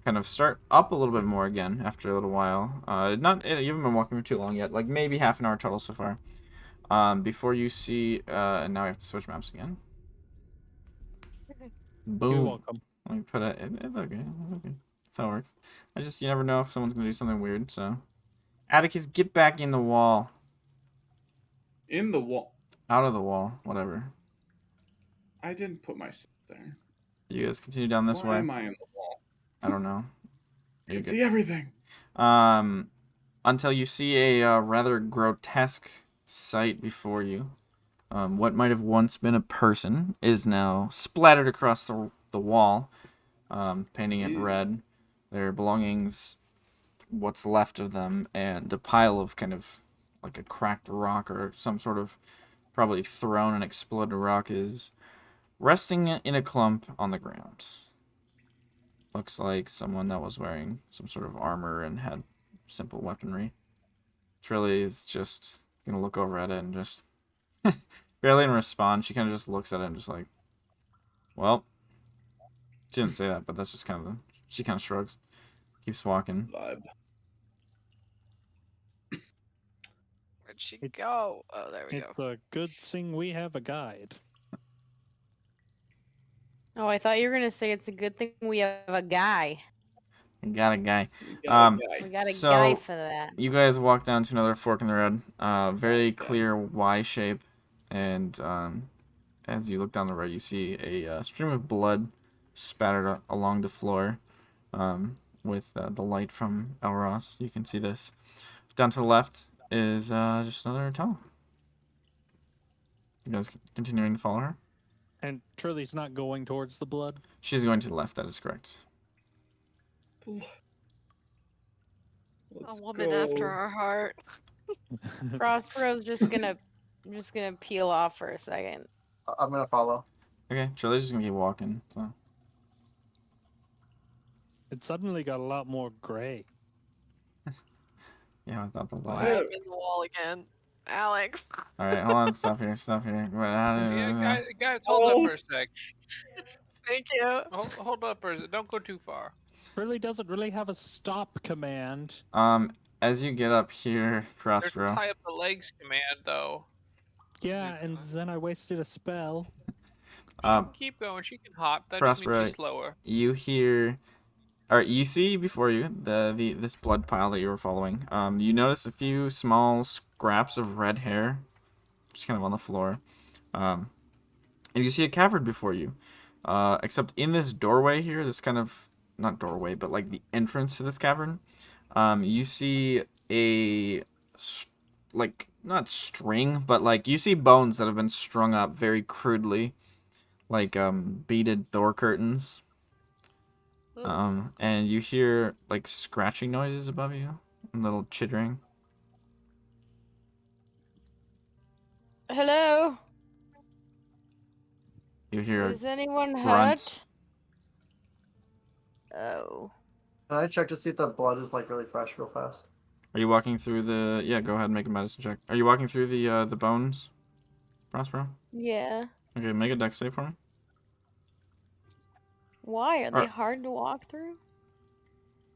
kind of start up a little bit more again after a little while. Not you haven't been walking for too long yet, like maybe half an hour total so far. Before you see, and now we have to switch maps again. You're Boom. welcome. Let me put it. It's okay. It's okay. That's how it works. You never know if someone's gonna do something weird. So, Atticus, get back in the wall. In the wall. Out of the wall. Whatever. I didn't put myself there. You guys continue down this Why way. am I in the wall? I don't know. I You're can good. see everything. Until you see a rather grotesque sight before you. What might have once been a person is now splattered across the wall, painting it Ew. red. Their belongings, what's left of them, and a pile of kind of like a cracked rock or some sort of probably thrown and exploded rock is resting in a clump on the ground. Looks like someone that was wearing some sort of armor and had simple weaponry. Trili is just gonna look over at it and just barely even respond. She kind of just looks at it and just like, well, she didn't say that, but that's just kind of she kind of shrugs, keeps walking. Vibe. Where'd she It- go? Oh, there we go. It's a good thing we have a guide. Oh, I thought you were gonna say it's a good thing we have a guy. Got a guy. We got a We guy. got a guy So- for that. You guys walk down to another fork in the road. Very Okay. clear Y shape, and as you look down the road, you see a stream of blood spattered along the floor. With the light from Elros, you can see this. Down to the left is just another tunnel. You guys continuing to follow her? And Trili's not going towards the blood. She's going to the left. That is correct. A woman after our heart. Prospero's just gonna peel off for a second. I'm gonna follow. Okay, Trili's just gonna keep walking. So. It suddenly got a lot more gray. Yeah, without the I'm light. in the wall again. Alex. All right, hold on. Stop here. Guys, hold up for a sec. Thank you. Hold up for a sec. Don't go too far. Trili doesn't really have a stop command. As you get up here, There's a Prospero. tie up the legs command, though. Yeah, and then I wasted a spell. Keep going. She can hop. That just means Prospero, she's slower. you hear, or you see before you this blood pile that you were following. You notice a few small scraps of red hair, just kind of on the floor. And you see a cavern before you. Except in this doorway here, this kind of not doorway, but like the entrance to this cavern. You see a like not string, but like you see bones that have been strung up very crudely, like beaded door curtains. And you hear like scratching noises above you, and little chittering. Hello? You hear Is anyone grunt. hurt? Oh. Can I check to see if the blood is like really fresh, real fast? Are you walking through the? Yeah, go ahead and make a medicine check. Are you walking through the bones, Prospero? Yeah. Okay, make a dex save for me. Why? Are they Alright. hard to walk through?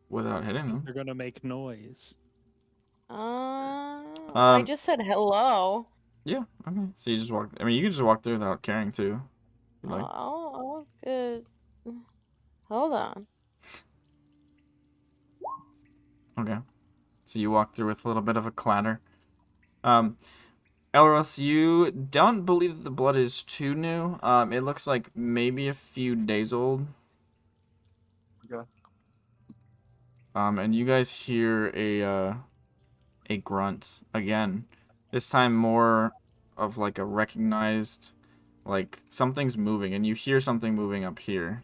Without hitting them. They're gonna make noise. I just said hello. Yeah. Okay. So you just walk. I mean, you can just walk through without caring too. If you like. Good. Hold on. Okay. So you walk through with a little bit of a clatter. Elros, you don't believe that the blood is too new. It looks like maybe a few days old. Okay. And you guys hear a grunt again. This time more of like a recognized, like something's moving, and you hear something moving up here.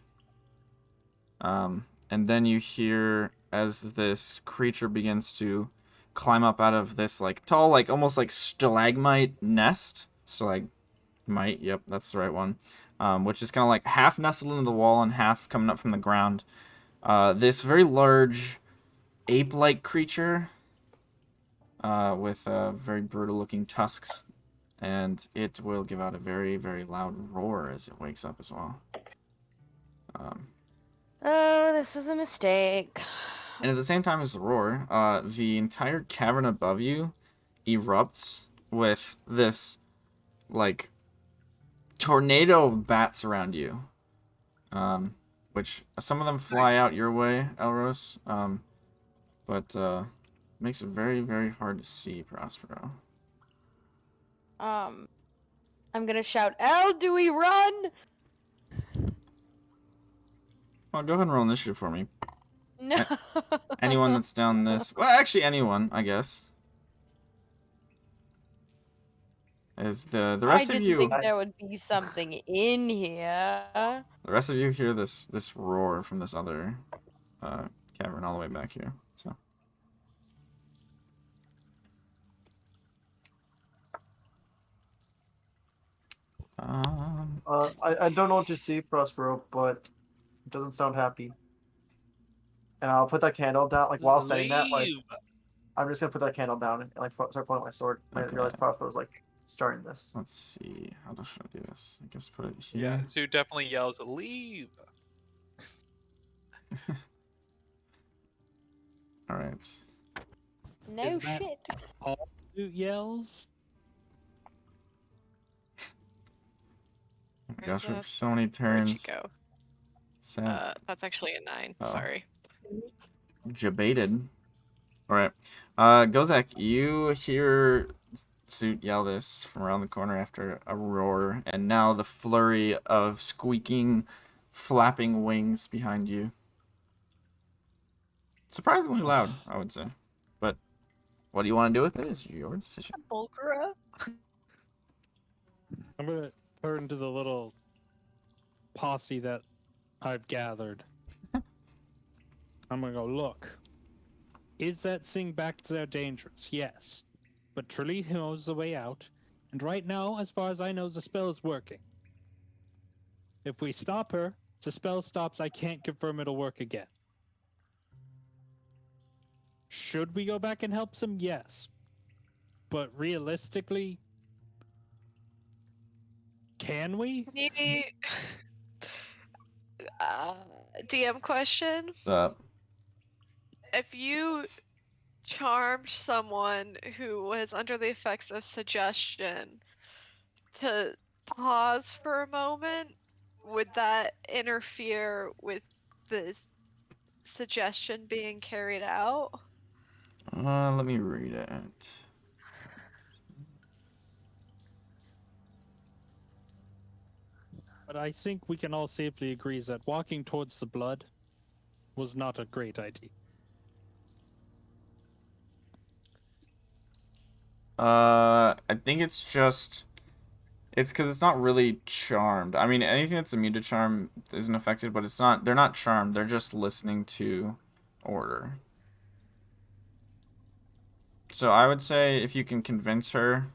And then you hear as this creature begins to climb up out of this like tall, like almost like stalagmite nest. Stalagmite, yep, that's the right one. Which is kind of like half nestled into the wall and half coming up from the ground. This very large ape-like creature with very brutal-looking tusks, and it will give out a very, very loud roar as it wakes up as well. Oh, this was a mistake. And at the same time as the roar, the entire cavern above you erupts with this, like, tornado of bats around you. Which some of them fly out your way, Elros, but makes it very, very hard to see, Prospero. I'm gonna shout, "El, do we run?" Well, go ahead and roll initiative for me. No. Anyone that's down this... Well, actually, anyone, I guess. As the rest I of didn't you... think there would be something in here. The rest of you hear this roar from this other cavern all the way back here. So... I don't know what to see, Prospero, but it doesn't sound happy. And I'll put that candle down, like while saying that, like Leave. I'm just gonna put that candle down and like start pulling my sword. I didn't realize Okay. Prospero's like starting this. Let's see. How should I do this? I guess put it here. Yeah, Zoo definitely yells, "Leave!" Alright. No Is that- shit. All Zoot yells. Oh my gosh, we have Princess, so many Where'd she turns. go? Sad. That's actually a 9. Oh. Sorry. Jabated. Alright. Gosselag, you hear Suit yell this from around the corner after a roar, and now the flurry of squeaking, flapping wings behind you. Surprisingly loud, I would say. But what do you want to do with it is your decision. Bulgara? I'm gonna turn to the little posse that I've gathered. I'm gonna go, look. Is that thing back there dangerous? Yes. But Trili knows the way out, and right now, as far as I know, the spell is working. If we stop her, the spell stops, I can't confirm it'll work again. Should we go back and help some? Yes. But realistically, can we? DM question. If you charmed someone who was under the effects of suggestion to pause for a moment, would that interfere with the suggestion being carried out? Let me read it. But I think we can all safely agree that walking towards the blood was not a great idea. I think it's just it's because it's not really charmed. I mean, anything that's immune to charm isn't affected, but it's not. They're not charmed. They're just listening to order. So I would say if you can convince her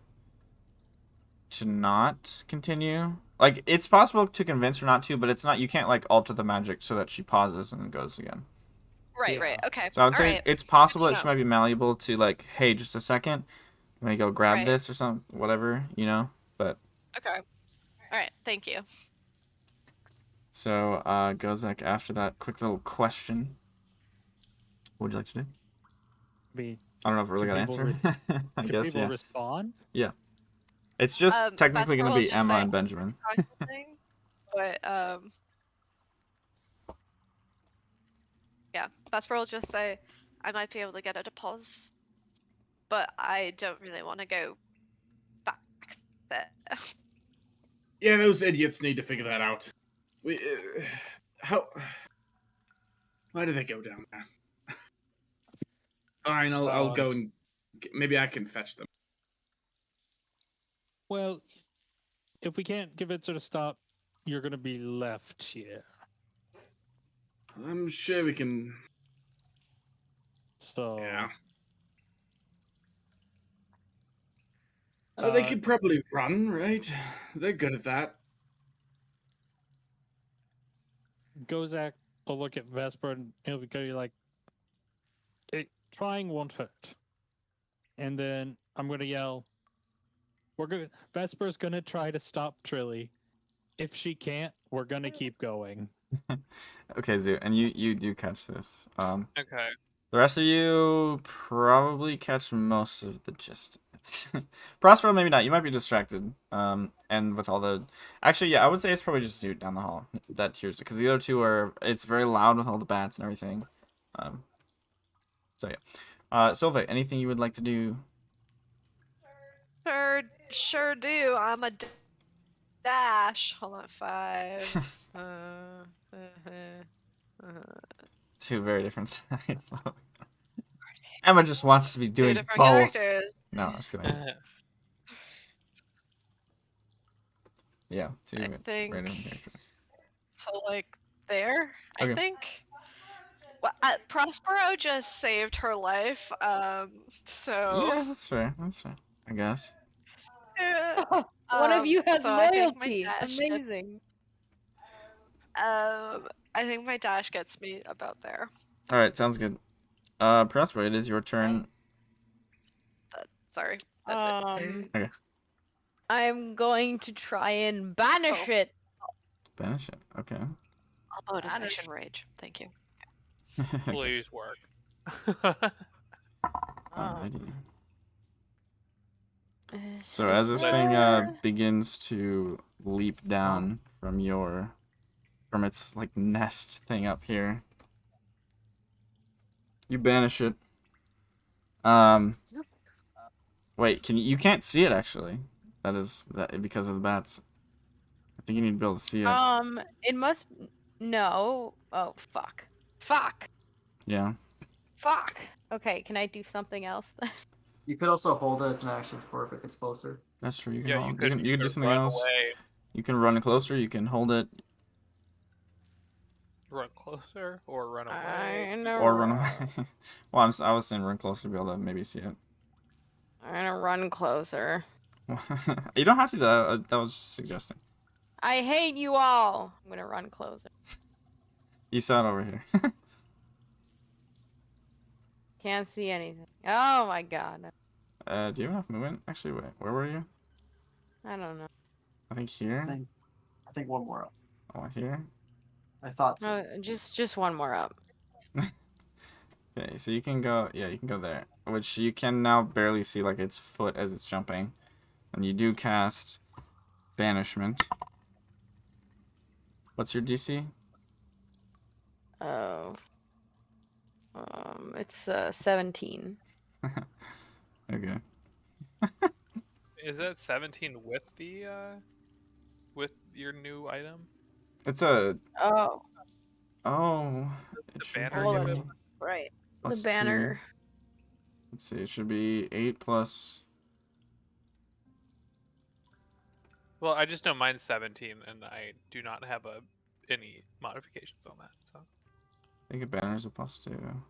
to not continue. Like, it's possible to convince her not to, but it's not. You can't, like, alter the magic so that she pauses and goes again. Right, right. Yeah. Okay. So I would say Alright. it's possible to that she know. might be malleable to, like, hey, just a second. Let me go grab Right. this or something, whatever, you know? But, Okay. Alright, thank you. so, Gosselag, after that quick little question, what would you like to do? Be I don't know if I really got Can an people answer. I can guess, people yeah. respond? It's just technically Vesper going to will be just Emma say, and Benjamin. try something, but yeah, Vesper will just say, I might be able to get a deposit, but I don't really want to go back there. Yeah, those idiots need to figure that out. We, how? Why do they go down there? Fine, I'll go and maybe I can fetch them. Well, if we can't convince her to stop, you're gonna be left here. I'm sure we can. So Yeah. They uh, could probably run, right? They're good at that. Gozak will look at Vesper and he'll be like, trying won't hurt. And then I'm gonna yell, Vesper's gonna try to stop Trili. If she can't, we're gonna keep going. Okay, Zoo, and you do catch this. Okay. The rest of you probably catch most of the gist. Prospero, maybe not. You might be distracted. And with all the, actually, yeah, I would say it's probably just Zoot down the hall that hears it, because the other two are. It's very loud with all the bats and everything. So yeah. Solveig, anything you would like to do? Sure do. I'm a dash. Hold on, 5. Two very different sides. Emma just wants to be Two doing different both. characters. No, I'm just kidding. Yeah, two I very think different characters. so. Like there, Okay. I think. Well, Prospero just saved her life. So. Yeah, that's fair. That's fair. I guess. One of you has So I think my loyalty. dash Amazing. I think my dash gets me about there. All right, sounds good. Prospero, it is your turn. Sorry, that's it. Okay. I'm going to try and banish it. Banish it. Okay. I'll bonus action rage. Thank you. Please work. Alrighty. Is So as this thing there- begins to leap down from its like nest thing up here, you banish it. Wait, you can't see it actually. That because of the bats. I think you need to be able to see it. It must. No. Oh, fuck. Fuck. Yeah. Fuck. Okay, can I do something else then? You could also hold it as an action for if it gets closer. That's true. You can Yeah, hold, you could you can do something run else. away. You can run closer. You can hold it Run closer or run away. I know. or run away. Well, I was saying run closer to be able to maybe see it. I'm gonna run closer. You don't have to. That was just suggesting. I hate you all. I'm gonna run closer. You saw it over here. Can't see anything. Oh my god. Do you have enough movement? Actually, wait. Where were you? I don't know. I think here. I think one more up. Oh, here. I thought so. No, just one more up. Okay, so you can go. Yeah, you can go there. Which you can now barely see, like its foot as it's jumping, and you do cast banishment. What's your DC? Oh. It's 17. Okay. Is that 17 with the with your new item? It's a. Oh, Oh. The It should banner Oh, give that's it? right. plus The banner. 2. Let's see. It should be 8 plus Well, I just know mine's 17, and I do not have any modifications on that. So I think a banner's a +2.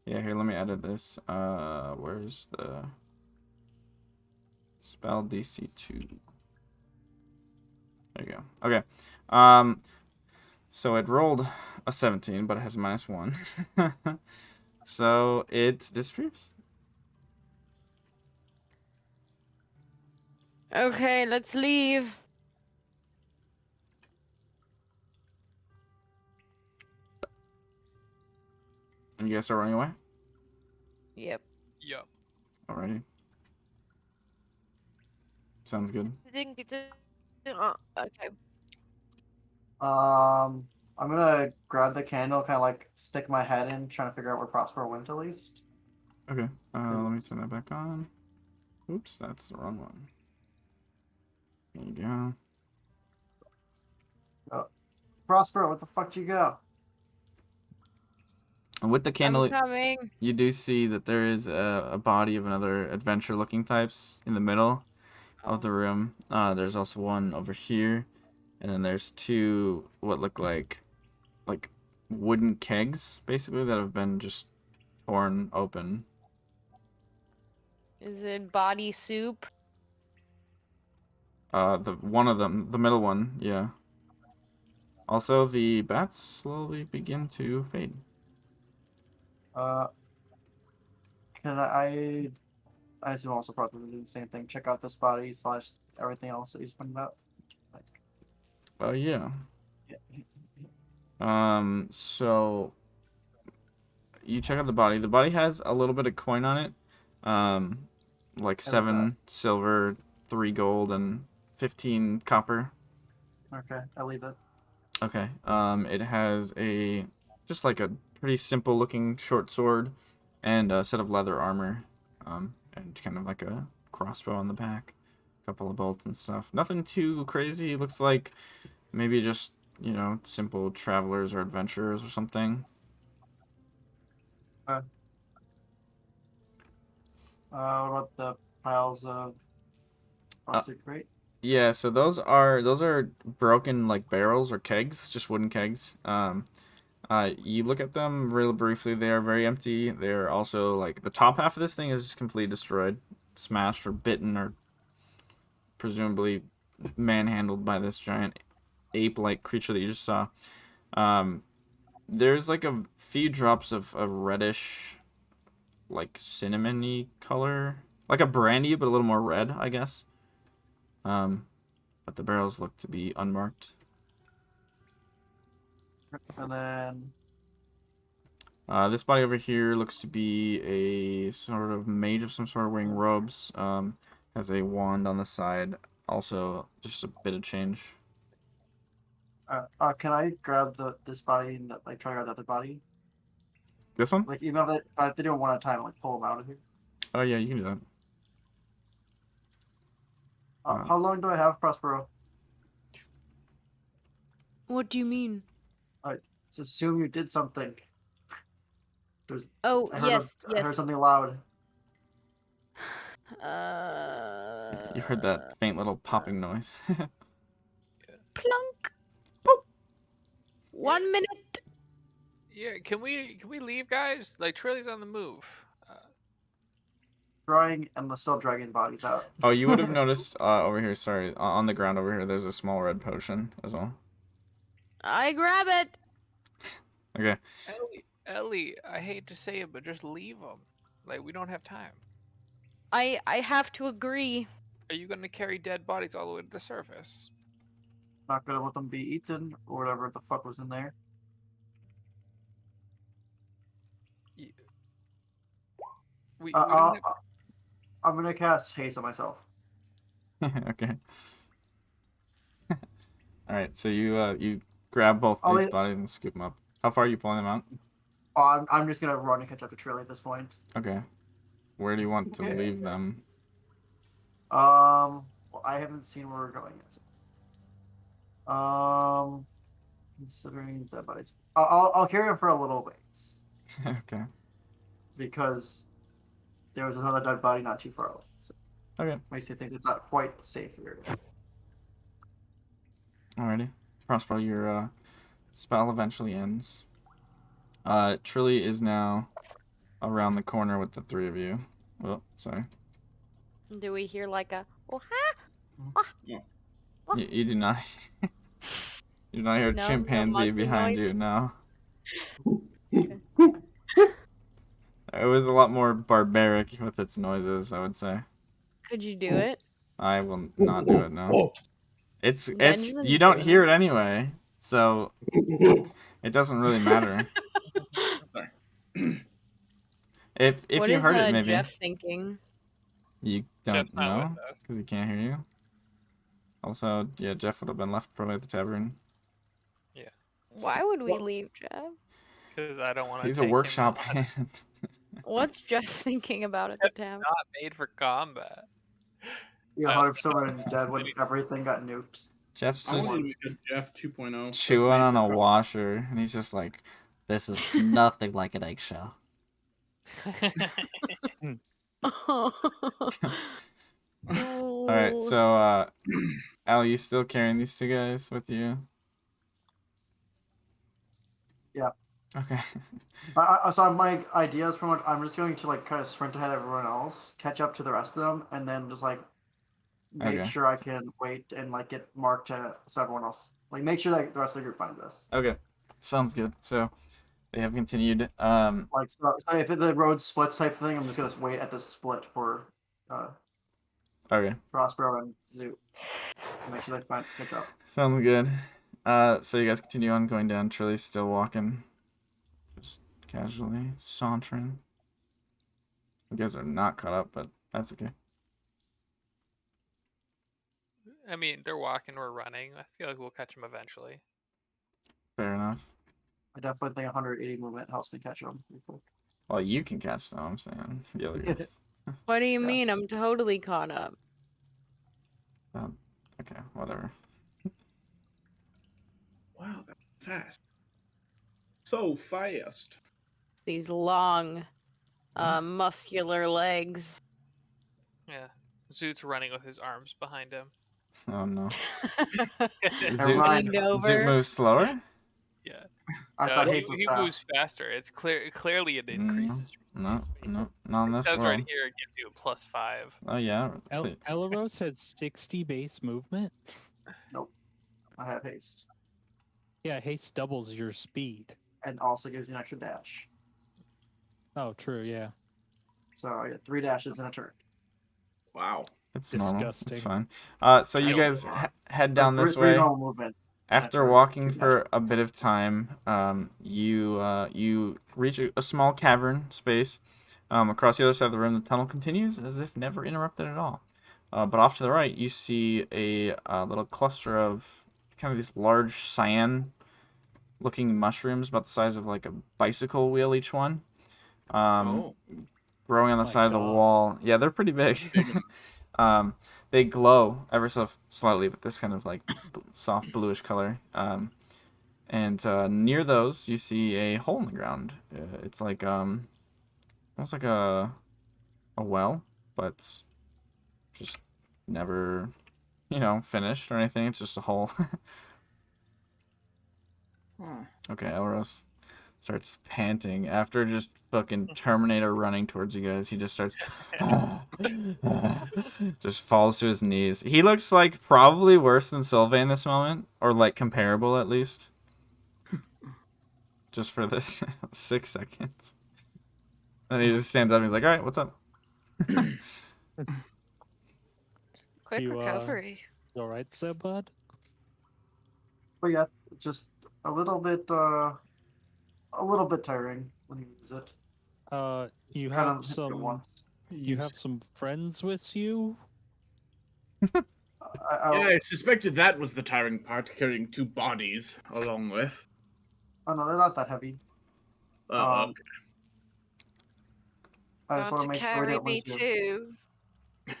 Yeah, here, let me edit this. Where's the spell DC 2? There you go. Okay. So it rolled a 17, but it has a -1. So it disappears. Okay, let's leave. And you guys start running away? Yep. yep. Alrighty. Sounds good. Okay. I'm gonna grab the candle, kind of like stick my head in, trying to figure out where Prospero went at least. Okay. Let me Is- turn that back on. Oops, that's the wrong one. There you go. Prospero, where the fuck you go? And with the candle, I'm coming. you do see that there is a body of another adventure-looking types in the middle of the room. There's also one over here, and then there's two what look like wooden kegs, basically, that have been just torn open. Is it body soup? The one of them, the middle one, yeah. Also, the bats slowly begin to fade. Uh, can I assume also probably do the same thing. Check out this body / everything else that he's pointed out. Like, Oh yeah. yeah. So you check out the body. The body has a little bit of coin on it. Like I love 7 silver, 3 gold, and 15 copper. Okay, I leave it. Okay. It has just like a pretty simple looking short sword and a set of leather armor. And kind of like a crossbow on the back. A couple of bolts and stuff. Nothing too crazy. Looks like maybe just, simple travelers or adventurers or something. What about the piles of Uh, frosted crate? Yeah, so those are broken like barrels or kegs, just wooden kegs. You look at them real briefly. They are very empty. They're also like the top half of this thing is just completely destroyed, smashed or bitten or presumably manhandled by this giant ape-like creature that you just saw. There's like a few drops of a reddish, like cinnamony color, like a brandy, but a little more red, I guess. But the barrels look to be unmarked. And then This body over here looks to be a sort of mage of some sort wearing robes. Has a wand on the side. Also, just a bit of change. can I grab this body and like try to grab the other body? This one? Like even if they do it one at a time, like pull them out of here. Oh yeah, you can do that. How long do I have, Prospero? What do you mean? Let's assume you did something. Oh, I heard yes, I yes. heard something loud. You heard that faint little popping noise. Plunk. Boop. 1 minute. Yeah, can we leave, guys? Like Trili's on the move. Drawing and still dragging bodies out. Oh, you would have noticed over here. Sorry, on the ground over here. There's a small red potion as well. I grab it. Okay. Ellie, I hate to say it, but just leave them. Like we don't have time. I have to agree. Are you gonna carry dead bodies all the way to the surface? Not gonna let them be eaten or whatever the fuck was in there. We don't have... I'm gonna cast haste on myself. Okay. All right. So you grab both these bodies and scoop them up. How far are you pulling them out? Oh, I'm just gonna run and catch up to Trili at this point. Okay. Where do you want to leave them? Well, I haven't seen where we're going yet. Considering dead bodies, I'll carry them for a little ways Okay. because there was another dead body not too far away. So Okay. makes me think it's not quite safe here. Alrighty. Prospero, your spell eventually ends. Trili is now around the corner with the three of you. Oh, sorry. Do we hear like a oh Yeah. You do not. You do not hear a No chimpanzee monkey behind noise? you. No. Okay. It was a lot more barbaric with its noises, I would say. Could you do it? I will not do it now. It's you Benjamin's don't doing hear it. it anyway, so it doesn't really matter. Sorry. If What you is heard it, maybe Jeff thinking? you Jeff's don't not know with us. because he can't hear you. Also, yeah, Jeff would have been left probably at the tavern. Why would we leave Jeff? Because I don't want to. He's a workshop hand. What's Jeff thinking about at the tavern? Not made for combat. Yeah, I 100% would have dead when everything got nuked. Jeff's I just wanted to make a Jeff 2.0. that's chewing made on for a combat. washer, and he's just like, "This is nothing like an eggshell." Oh. All right, so Al, you still carrying these two guys with you? Yeah. Okay. So my idea is pretty much I'm just going to like kind of sprint ahead of everyone else, catch up to the rest of them, and then just like make Okay. sure I can wait and like get marked to so everyone else. Like make sure that the rest of the group finds us. Okay. Sounds good. So they have continued. Like so if the road splits type thing, I'm just gonna wait at the split for Okay. Prospero and Zoot. Make sure they pick up. Sounds good. So you guys continue on going down. Trili's still walking, just casually sauntering. You guys are not caught up, but that's okay. I mean, they're walking, we're running. I feel like we'll catch them eventually. Fair enough. I definitely think 180 movement helps me catch them. Well, you can catch them. I'm saying the other guys. What do you Yeah. mean? I'm totally caught up. Okay, whatever. Wow, that's fast. So fast. These long, muscular legs. Yeah. Zoot's running with his arms behind him. Oh no. Never mind. Leaned over. Zoot moves slower? Yeah. I thought he, haste was he fast. moves faster. It's clearly it increases. No, not in It this says world. right here it gives you a +5. Oh yeah. Elaros had 60 base movement. I have haste. Yeah, haste doubles your speed. And also gives you an extra dash. Oh, true, yeah. So I get 3 dashes in a turn. Wow. It's normal. It's Disgusting. fine. So you I guys head down Three- this three way. normal movement. After After walking 2 for a bit of time, you reach a small cavern space. Across the other side of the room, the tunnel continues as if never interrupted at all. But off to the right, you see a little cluster of kind of these large cyan-looking mushrooms, about the size of like a bicycle wheel each one. Growing on the My side of the God. wall. Yeah, they're pretty big. They glow ever so slightly with this kind of like soft bluish color. And near those, you see a hole in the ground. It's like almost like a well, but just never, finished or anything. It's just a hole. Okay, Elros starts panting after just fucking Terminator running towards you guys. He just starts just falls to his knees. He looks like probably worse than Sylvain in this moment, or like comparable at least. Just for this 6 seconds. Then he just stands up and he's like, "All right, what's up?" Quick You, recovery. You alright, there, bud? But yeah, just a little bit tiring when you use it. You Kind have of hit me at some. once. You have some friends with you. Yeah, I suspected that was the tiring part, carrying 2 bodies along with. Oh no, they're not that heavy. Oh, Um, I just Want want to to make sure we carry don't me lose you. too.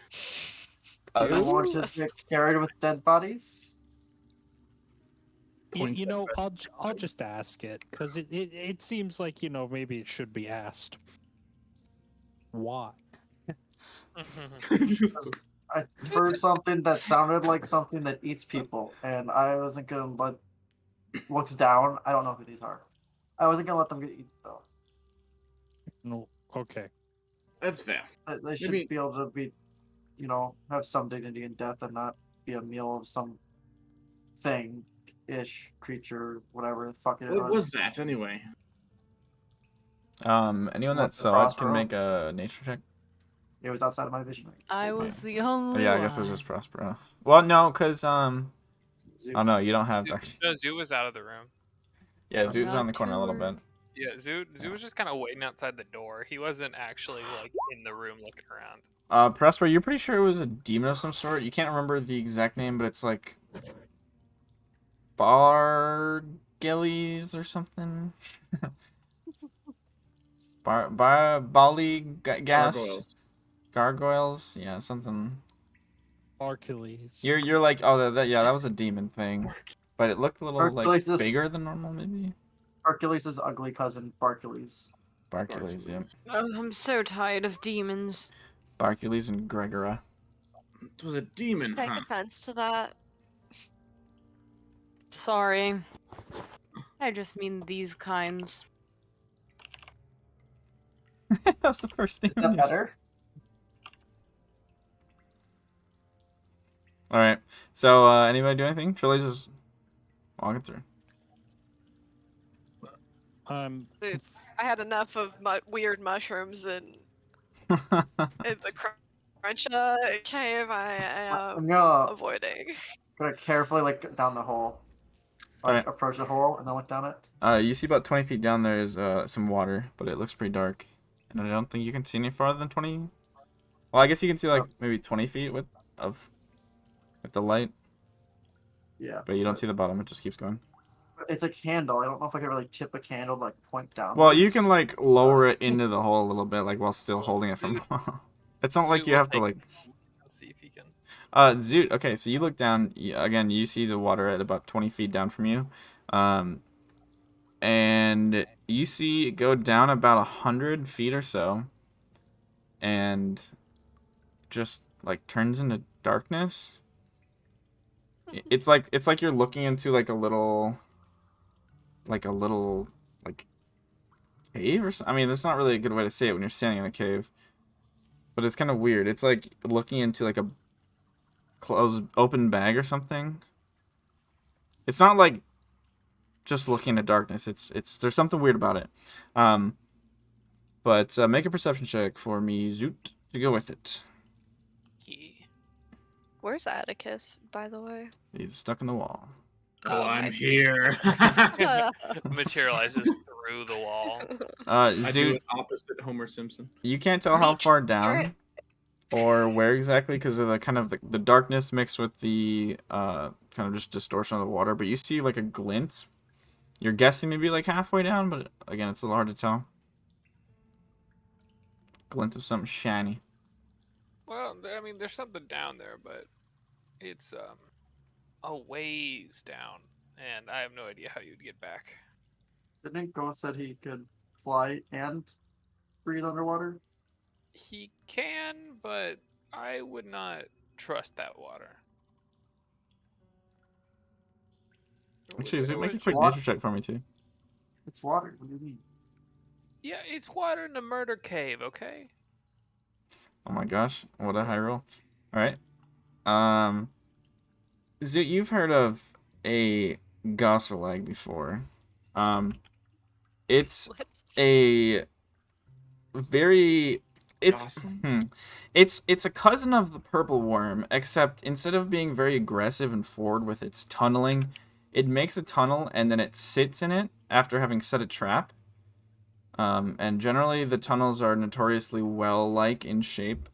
Do you want to get carried with dead bodies? You know, I'll just ask it because it seems like maybe it should be asked. Why? I heard something that sounded like something that eats people, and I wasn't gonna let. Looks down. I don't know who these are. I wasn't gonna let them get eaten though. No. Okay. That's fair. They should Maybe- be able to be, have some dignity in death and not be a meal of some thing-ish creature, whatever the fuck it What was that anyway? Anyone What, that the saw it can Prospero? make a nature check. It was outside of my vision range. I was the only Oh, yeah, I one. guess it was just Prospero. Well, no, because Zoo. oh no, you don't have dark. No, Zoo was out of the room. Yeah, Zoo's Not around the corner a little too bit. Yeah, Zoo was just kind of waiting outside the door. He wasn't actually like in the room looking around. Prospero, you're pretty sure it was a demon of some sort. You can't remember the exact name, but it's like Bargillies or something. Bali gas Gargoyles. gargoyles, yeah, something. Achilles. You're like, oh, that was a demon thing, but it looked a little like Hercules is- bigger than normal, maybe. Hercules' ugly cousin, Barcules. Barcules, yeah. Oh, I'm so tired of demons. Barcules and Gregora. It was a demon, Take huh? offense to that. Sorry. I just mean these kinds. That's the first thing. Is that better? All right. So, anybody do anything? Trili's just walking through. Dude, I had enough of weird mushrooms in the crunch cave. I am I'm gonna avoiding. carefully look down the hole. Alright. Approach the hole and then look down it. You see about 20 feet down there is some water, but it looks pretty dark. And I don't think you can see any farther than 20. Well, I guess you can see like maybe 20 feet with the light, Yeah. but you don't see the bottom. It just keeps going. It's a candle. I don't know if I can really tip a candle to, like, point down. Well, you can like lower it into the hole a little bit, like while still holding it from. It's not like Zoo you will have to take like. and see if he can. Zoot. Okay, so you look down again. You see the water at about 20 feet down from you, and you see it go down about 100 feet or so, and just like turns into darkness. It's like you're looking into like a little cave or something. I mean, that's not really a good way to say it when you're standing in a cave, but it's kind of weird. It's like looking into like a closed open bag or something. It's not like just looking at darkness. It's there's something weird about it. But make a perception check for me, Zoot, to go with it. Where's Atticus, by the way? He's stuck in the wall. Oh, I I'm see. here. Materializes through the wall. I do Zoot, it opposite Homer Simpson. you can't tell how Neat. far down or where exactly because of the kind of the darkness mixed with the kind of just distortion of the water, but you see like a glint. You're guessing maybe like halfway down, but again, it's a little hard to tell. Glint of something shiny. Well, I mean, there's something down there, but it's a ways down, and I have no idea how you'd get back. Didn't Ghost said he could fly and breathe underwater? He can, but I would not trust that water. Actually, Zoot, make a Which- quick What? nature check for me too. It's water. What do you mean? Yeah, it's water in the murder cave, okay? Oh my gosh, what a high roll. Alright. Zoot, you've heard of a Gosselag before. It's What? a very Gosling? it's a cousin of the purple worm, except instead of being very aggressive and forward with its tunneling, it makes a tunnel and then it sits in it after having set a trap. And generally the tunnels are notoriously well-like in shape.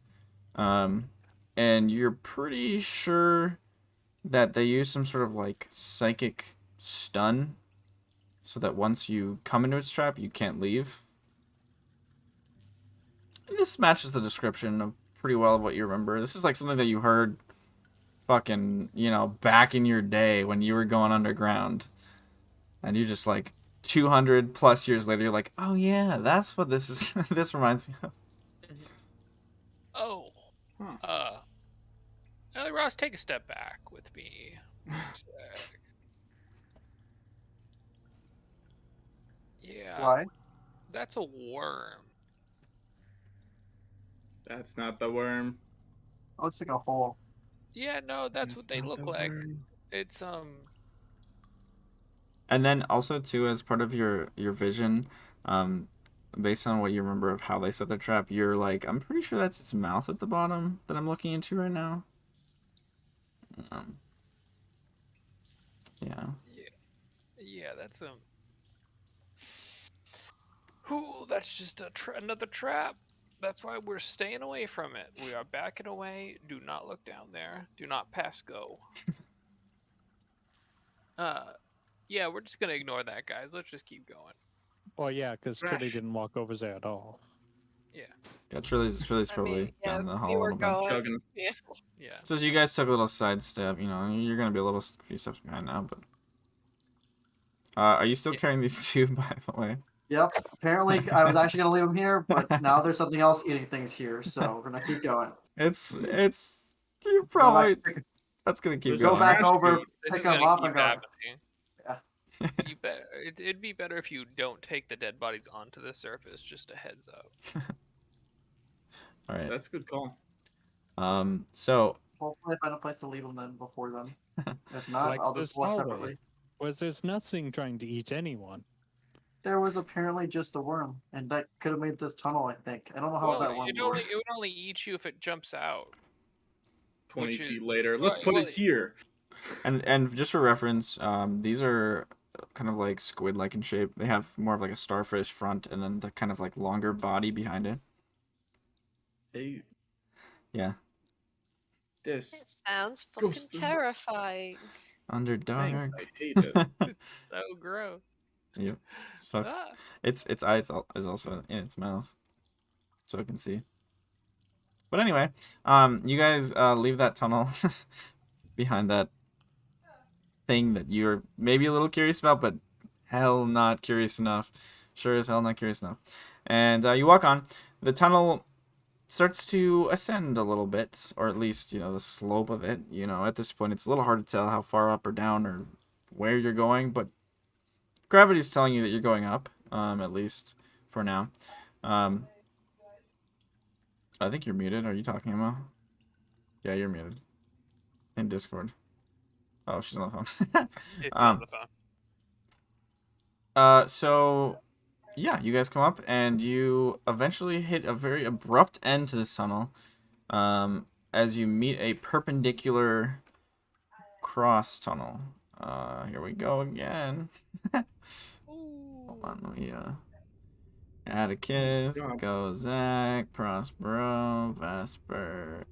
And you're pretty sure that they use some sort of like psychic stun so that once you come into its trap, you can't leave. And this matches the description of pretty well of what you remember. This is like something that you heard fucking, back in your day when you were going underground. And you just like 200 plus years later, you're like, oh yeah, that's what this is. This reminds me of. Oh. Huh. Ross, take a step back with me. Sec. Yeah. Why? That's a worm. That's not the worm. It looks like a hole. Yeah, no, that's what they not look the like. worm. It's And then also too, as part of your vision, based on what you remember of how they set their trap, you're like, I'm pretty sure that's its mouth at the bottom that I'm looking into right now. Yeah. yeah, that's Ooh, that's just another trap. That's why we're staying away from it. We are backing away. Do not look down there. Do not pass go. Yeah, we're just gonna ignore that, guys. Let's just keep going. Oh yeah, because Trili Fresh. didn't walk over there at all. Yeah, Yeah, Trili's I probably mean, yeah, down the we hall a were little bit. going. Chugging. Yeah. yeah. So as you guys took a little sidestep, you know, you're gonna be a few steps behind now, but are you still Yeah. carrying these two, by the way? Yep. Apparently, I was actually gonna leave them here, but now there's something else eating things here, so we're gonna keep going. It's you Go back, probably that's gonna keep There's go going. back trash over, food. This pick is them gonna up, keep and go. happening. Yeah. You bet. It'd be better if you don't take the dead bodies onto the surface. Just a heads up. All right. That's a good call. So Hopefully, I find a place to leave them then before then. If not, Like I'll this just watch hallway. separately. Was there's nothing trying to eat anyone? There was apparently just a worm, and that could have made this tunnel. I think. I don't know how Well, that worm worked. it would only eat you if it jumps out. 20 Which is- feet later. Let's put well, it here. and just for reference, these are kind of like squid-like in shape. They have more of like a starfish front, and then the kind of like longer body behind it. Hey, Yeah. It this. sounds fucking Ghost in- terrifying. Underdog. Thanks, I hate it. It's so gross. Yep. Fuck. Ah. Its eye is also in its mouth, so it can see. But anyway, you guys leave that tunnel behind that thing that you're maybe a little curious about, but hell not curious enough. Sure as hell not curious enough. And you walk on. The tunnel starts to ascend a little bit, or at least, you know, the slope of it. You know, at this point, it's a little hard to tell how far up or down or where you're going, but gravity's telling you that you're going up, at least for now. I think you're muted. Are you talking, Emma? Yeah, you're muted. In Discord. Oh, she's on the phone. It's on the phone. So, yeah, you guys come up, and you eventually hit a very abrupt end to this tunnel, as you meet a perpendicular cross tunnel. Here we go again. Hold on, let me, Atticus, God. Gosselag, Prospero, Vesper,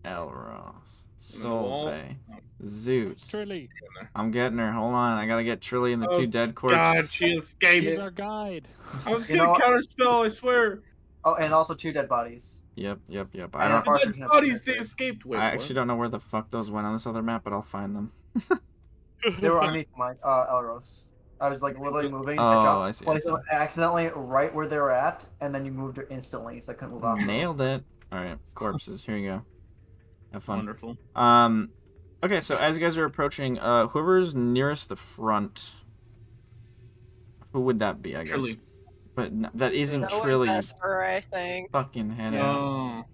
Elros, wall. Solvay, Zoot. It's Trili. I'm getting her. Hold on, I gotta get Trili and the Oh, two dead corpses. God, she escaped. She's our guide. I was You gonna know- counterspell, I swear. Oh, and also 2 dead bodies. Yep. I And don't. then The Archer's dead gonna bodies, they protect her. escaped. Wait, I what? actually don't know where the fuck those went on this other map, but I'll find them. They were underneath my Elros. I was like literally moving. Oh, I I dropped see, I placed see. them accidentally right where they were at, and then you moved her instantly, so I couldn't move off. Nailed it. All right, corpses. Here you go. Have fun. Wonderful. Okay, so as you guys are approaching, whoever's nearest the front, who would that be? I guess. Trili. But that isn't Noah and Trili. Vesper, I think, Fucking head Yeah. out. Oh.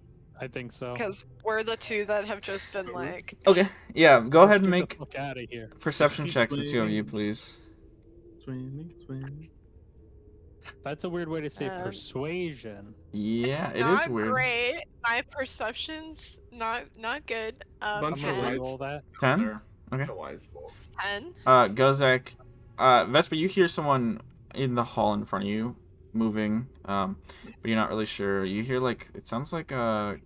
I think so. because we're the two that have just been like. Okay, yeah. Go ahead Let's and get make the fuck out of here. perception Keep checks, the two of you, swimming. please. Swimming. That's a weird way to say Um, persuasion. Yeah, It's it is not weird. great. My perception's not good. Bunch I'm of gonna lies. roll that. 10? There. Okay. Bunch of wise folks. 10. Gozek, Vesper, you hear someone in the hall in front of you moving, but you're not really sure. You hear like it sounds like a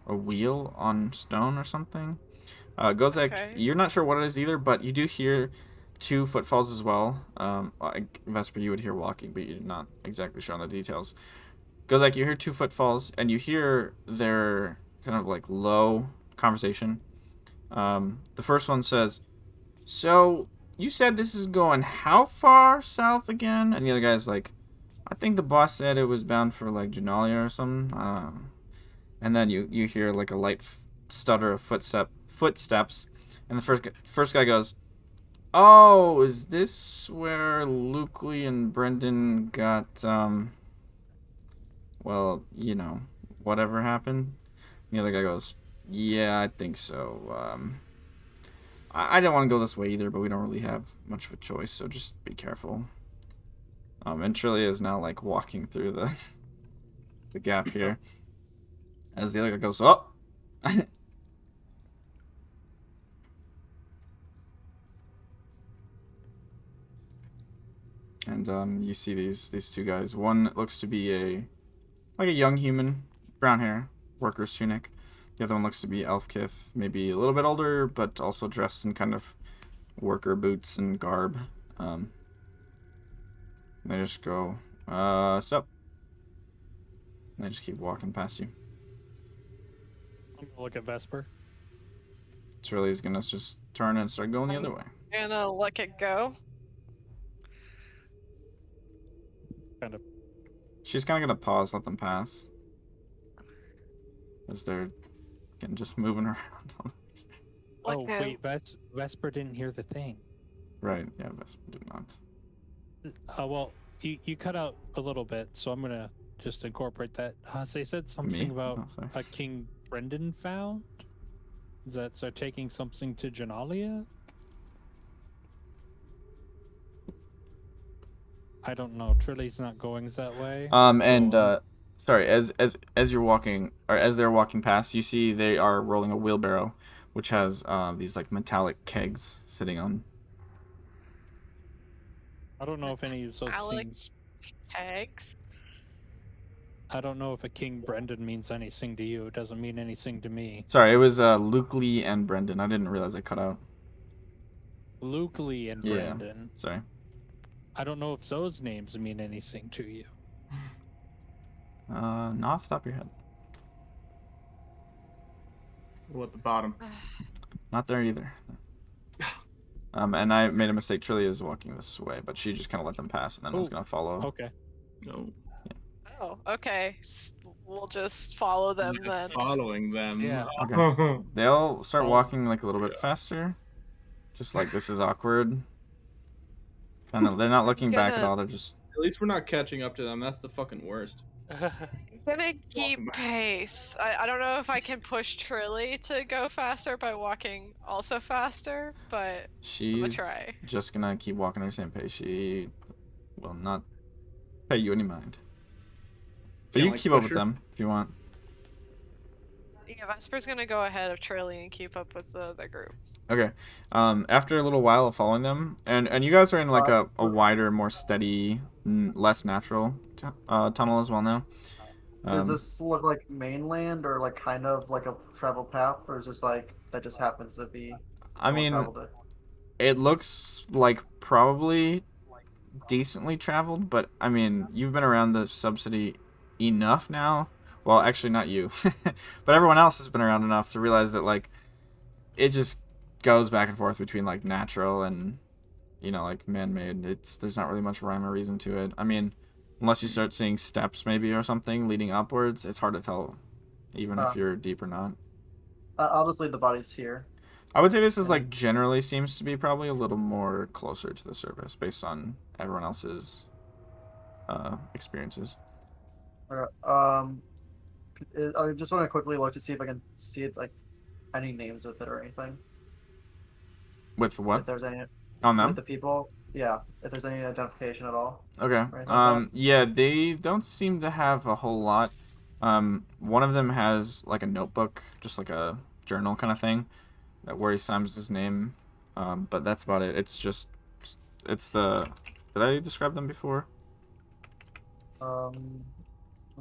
wheel on stone or something. Gozek, Okay. you're not sure what it is either, but you do hear 2 footfalls as well. Vesper, you would hear walking, but you're not exactly sure on the details. Gozek, you hear 2 footfalls, and you hear their kind of like low conversation. The first one says, "So you said this is going how far south again?" And the other guy's like, "I think the boss said it was bound for like Genalia or something." And then you hear like a light stutter of footsteps, and the first guy goes, "Oh, is this where Lukley and Brendan got well, whatever happened?" And the other guy goes, "Yeah, I think so. I didn't want to go this way either, but we don't really have much of a choice, so just be careful." And Trili is now like walking through the gap here, as the other guy goes, "Oh." And you see these two guys. One looks to be a young human, brown hair, worker's tunic. The other one looks to be Elfkith, maybe a little bit older, but also dressed in kind of worker boots and garb. They just go, sup? And they just keep walking past you. I'm gonna look at Vesper. Trili's gonna just turn and start going the other way. Gonna let it go. Kind of. She's kind of gonna pause, let them pass, as they're just moving around. Let Oh go. wait, Vesper didn't hear the thing. Right? Yeah, Vesper did not. Well, you cut out a little bit, so I'm gonna just incorporate that. They said something Me? about Oh, sorry. a King Brendan found. Is that so? Taking something to Genalia? I don't know. Trili's not going that way. Sorry, as you're walking, or as they're walking past, you see they are rolling a wheelbarrow, which has these like metallic kegs sitting on. I don't know if any of those Metallic things. Eggs. I don't know if a King Brendan means anything to you. It doesn't mean anything to me. Sorry, it was Lukley and Brendan. I didn't realize I cut out. Lukley and Yeah. Brendan. Sorry. I don't know if those names mean anything to you. Not off the top of your head. What at the bottom? Not there either. And I made a mistake. Trili is walking this way, but she just kind of let them pass, and then was Oh, gonna follow. Okay. No. Oh, okay. We'll just follow them then. Following them. Yeah. Okay. They'll start Oh, walking like a little bit faster, just like this is awkward. Kind of, they're not looking back at Gonna- all. They're just. At least we're not catching up to them. That's the fucking worst. Gonna keep pace. I don't know if I can push Trili to go faster by walking also faster, but She's try. just gonna keep walking at her same pace. She will not pay you any mind. But Can't, you can like, keep up push with her? them if you want. Yeah, Vesper's gonna go ahead of Trili and keep up with the group. Okay. After a little while of following them, and you guys are in like a wider, more steady, less natural tunnel as well now. Does this look like mainland or like kind of like a travel path, or is this like that just happens to be? I mean, traveled it? it looks like probably decently traveled, but I mean, you've been around the Subcity enough now. Well, actually, not you, but everyone else has been around enough to realize that like it just goes back and forth between like natural and like man-made. There's not really much rhyme or reason to it. I mean, unless you start seeing steps maybe or something leading upwards, it's hard to tell, even if you're deep or not. I'll just leave the bodies here. I would say this is like generally seems to be probably a little more closer to the surface based on everyone else's experiences. I just want to quickly look to see if I can see like any names with it or anything. With what? If there's any On them? with the people, yeah. If there's any identification at all. Okay. anything like Yeah, they don't seem to have a whole lot. One of them has like a notebook, just like a journal kind of thing, where he signs his name. But that's about it. It's the. Did I describe them before? A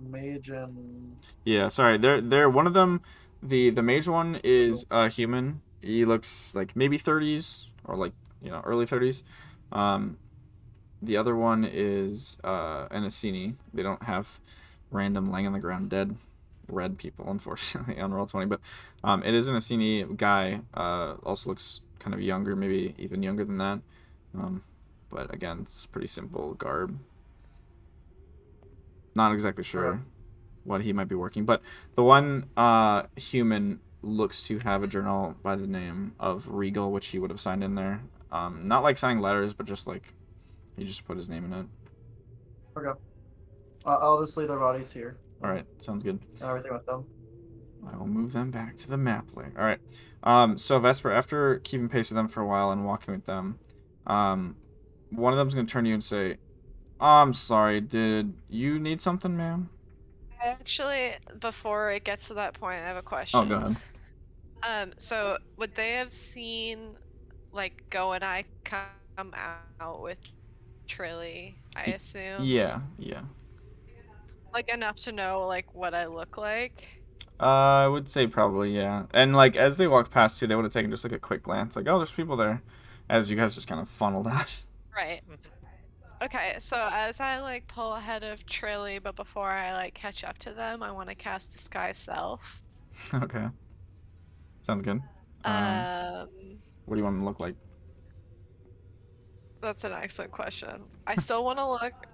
mage and Yeah, sorry. They're one of them. The mage one is a human. He looks like maybe 30s or like early 30s. The other one is an Asini. They don't have random laying on the ground dead red people, unfortunately, on Roll20. But it is an Asini guy. Also looks kind of younger, maybe even younger than that. But again, it's pretty simple garb. Not exactly sure what he might be working, but the one human looks to have a journal by the name of Regal, which he would have signed in there. Not like signing letters, but just like he just put his name in it. Okay. I'll just leave their bodies here. All right, sounds good. And everything with them. I will move them back to the map layer. All right. So Vesper, after keeping pace with them for a while and walking with them, one of them's gonna turn to you and say, "Oh, I'm sorry. Did you need something, ma'am?" Actually, before it gets to that point, I have a question. Oh, go ahead. So would they have seen, like, Go and I come out with Trili, I assume? Yeah. Like, enough to know, like, what I look like? I would say probably, yeah. And like as they walked past you, they would have taken just like a quick glance, like, "Oh, there's people there," as you guys just kind of funneled out. Right. Okay, so as I, like, pull ahead of Trili, but before I, like, catch up to them, I want to cast Disguise Self. Okay. Sounds good. What do you want to look like? That's an excellent question. I still want to look.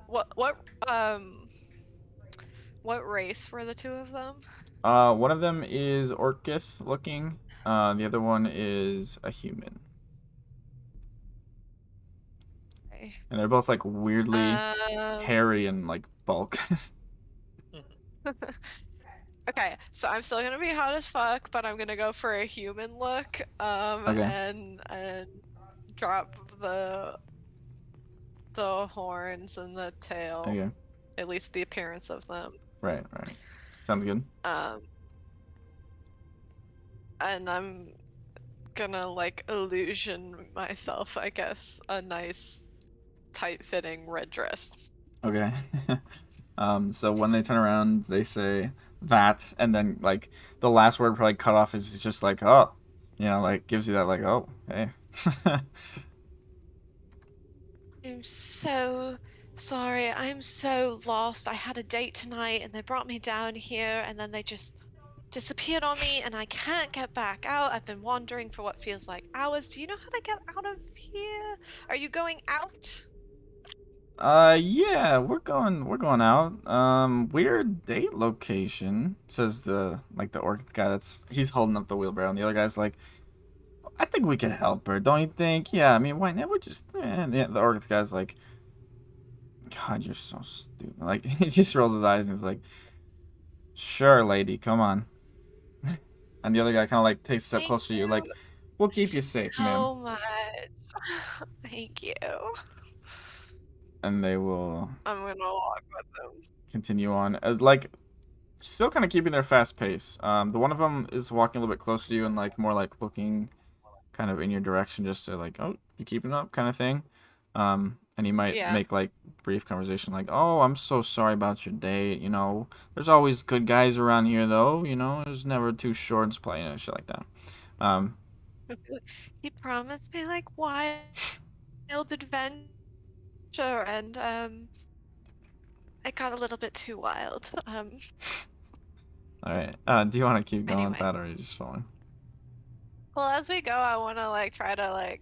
What race were the two of them? One of them is Orcith looking. The other one is a human. Okay. And they're both like weirdly hairy and like bulk. Okay, so I'm still gonna be hot as fuck, but I'm gonna go for a human look. And drop the horns and the tail. Okay. At least the appearance of them. Right. Sounds good. And I'm gonna, like, illusion myself, I guess, a nice tight-fitting red dress. Okay. So when they turn around, they say that, and then like the last word probably cut off is just like, "Oh," like gives you that like, "Oh, hey." I'm so sorry. I'm so lost. I had a date tonight and they brought me down here and then they just disappeared on me and I can't get back out. I've been wandering for what feels like hours. Do you know how to get out of here? Are you going out? Yeah, we're going out. Weird date location, says the orc guy he's holding up the wheelbarrow, and the other guy's like, "I think we can help her, don't you think?" "Yeah, I mean, why not? We're just..." The orc guy's like, "God, you're so stupid." Like, he just rolls his eyes and he's like, "Sure, lady, come on." And the other guy kind of like takes a step closer to you, like, "We'll keep you safe, ma'am." So much. Thank you. And they will I'm gonna walk with them. continue on, still kind of keeping their fast pace. The one of them is walking a little bit closer to you and like more like looking kind of in your direction, just to like, "Oh, you keeping up," kind of thing. And he might make like brief conversation, like, "Oh, I'm so sorry about your date. There's always good guys around here, though. There's never too short and supply, shit like that." He promised me, like, wild adventure, and it got a little bit too wild. All right. Do you want to keep going with that, or are you just following? Well, as we go, I want to like try to like.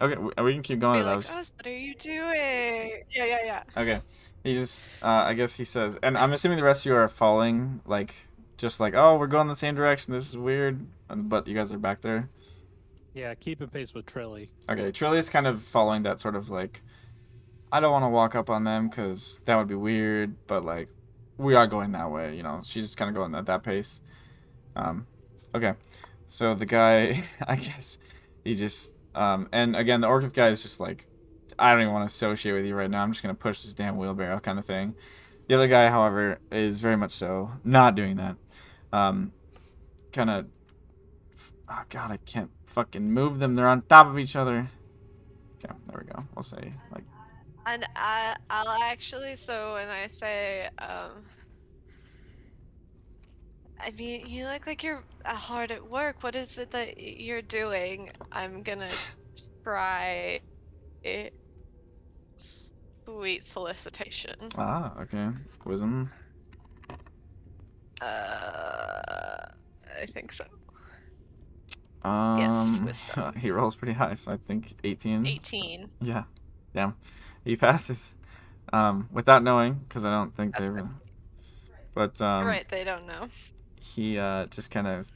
Okay, we can keep going. Be like, "Us, what are you doing?" Yeah. Okay. He just, I guess he says, and I'm assuming the rest of you are following, like, just like, "Oh, we're going the same direction. This is weird," but you guys are back there. Yeah, keep in pace with Trili. Okay, Trili is kind of following that sort of like, "I don't want to walk up on them because that would be weird, but like, we are going that way." She's just kind of going at that pace. Okay, so the guy, I guess, he just, and again, the orc guy is just like, "I don't even want to associate with you right now. I'm just gonna push this damn wheelbarrow," kind of thing. The other guy, however, is very much so not doing that. Kind of. Oh God, I can't fucking move them. They're on top of each other. Okay, there we go. We'll say like. And I'll actually, so when I say, I mean, you look like you're hard at work. What is it that you're doing? I'm gonna try sweet solicitation. Ah, okay. Wisdom. I think so. Yes, wisdom. He rolls pretty high, so I think 18. 18. Yeah, damn. He passes. Without knowing, because I don't think they really. But right, they don't know. he just kind of,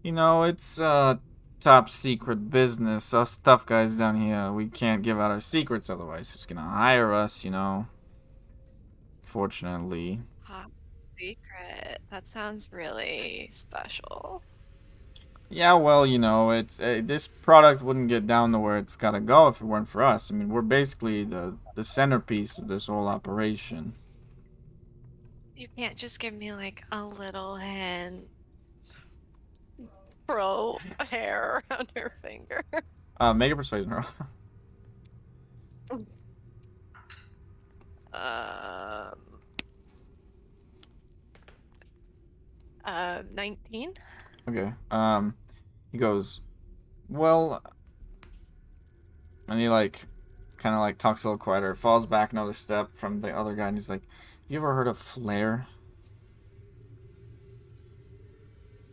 it's top secret business. Us tough guys down here, we can't give out our secrets, otherwise who's gonna hire us, Fortunately. Top secret. That sounds really special. Yeah, well, it's this product wouldn't get down to where it's gotta go if it weren't for us. I mean, we're basically the centerpiece of this whole operation. You can't just give me like a little hint. Throw a hair around her finger. Make a persuasion roll. Um. 19. Okay. He goes, well, and he kind of talks a little quieter, falls back another step from the other guy, and he's like, "You ever heard of flair?"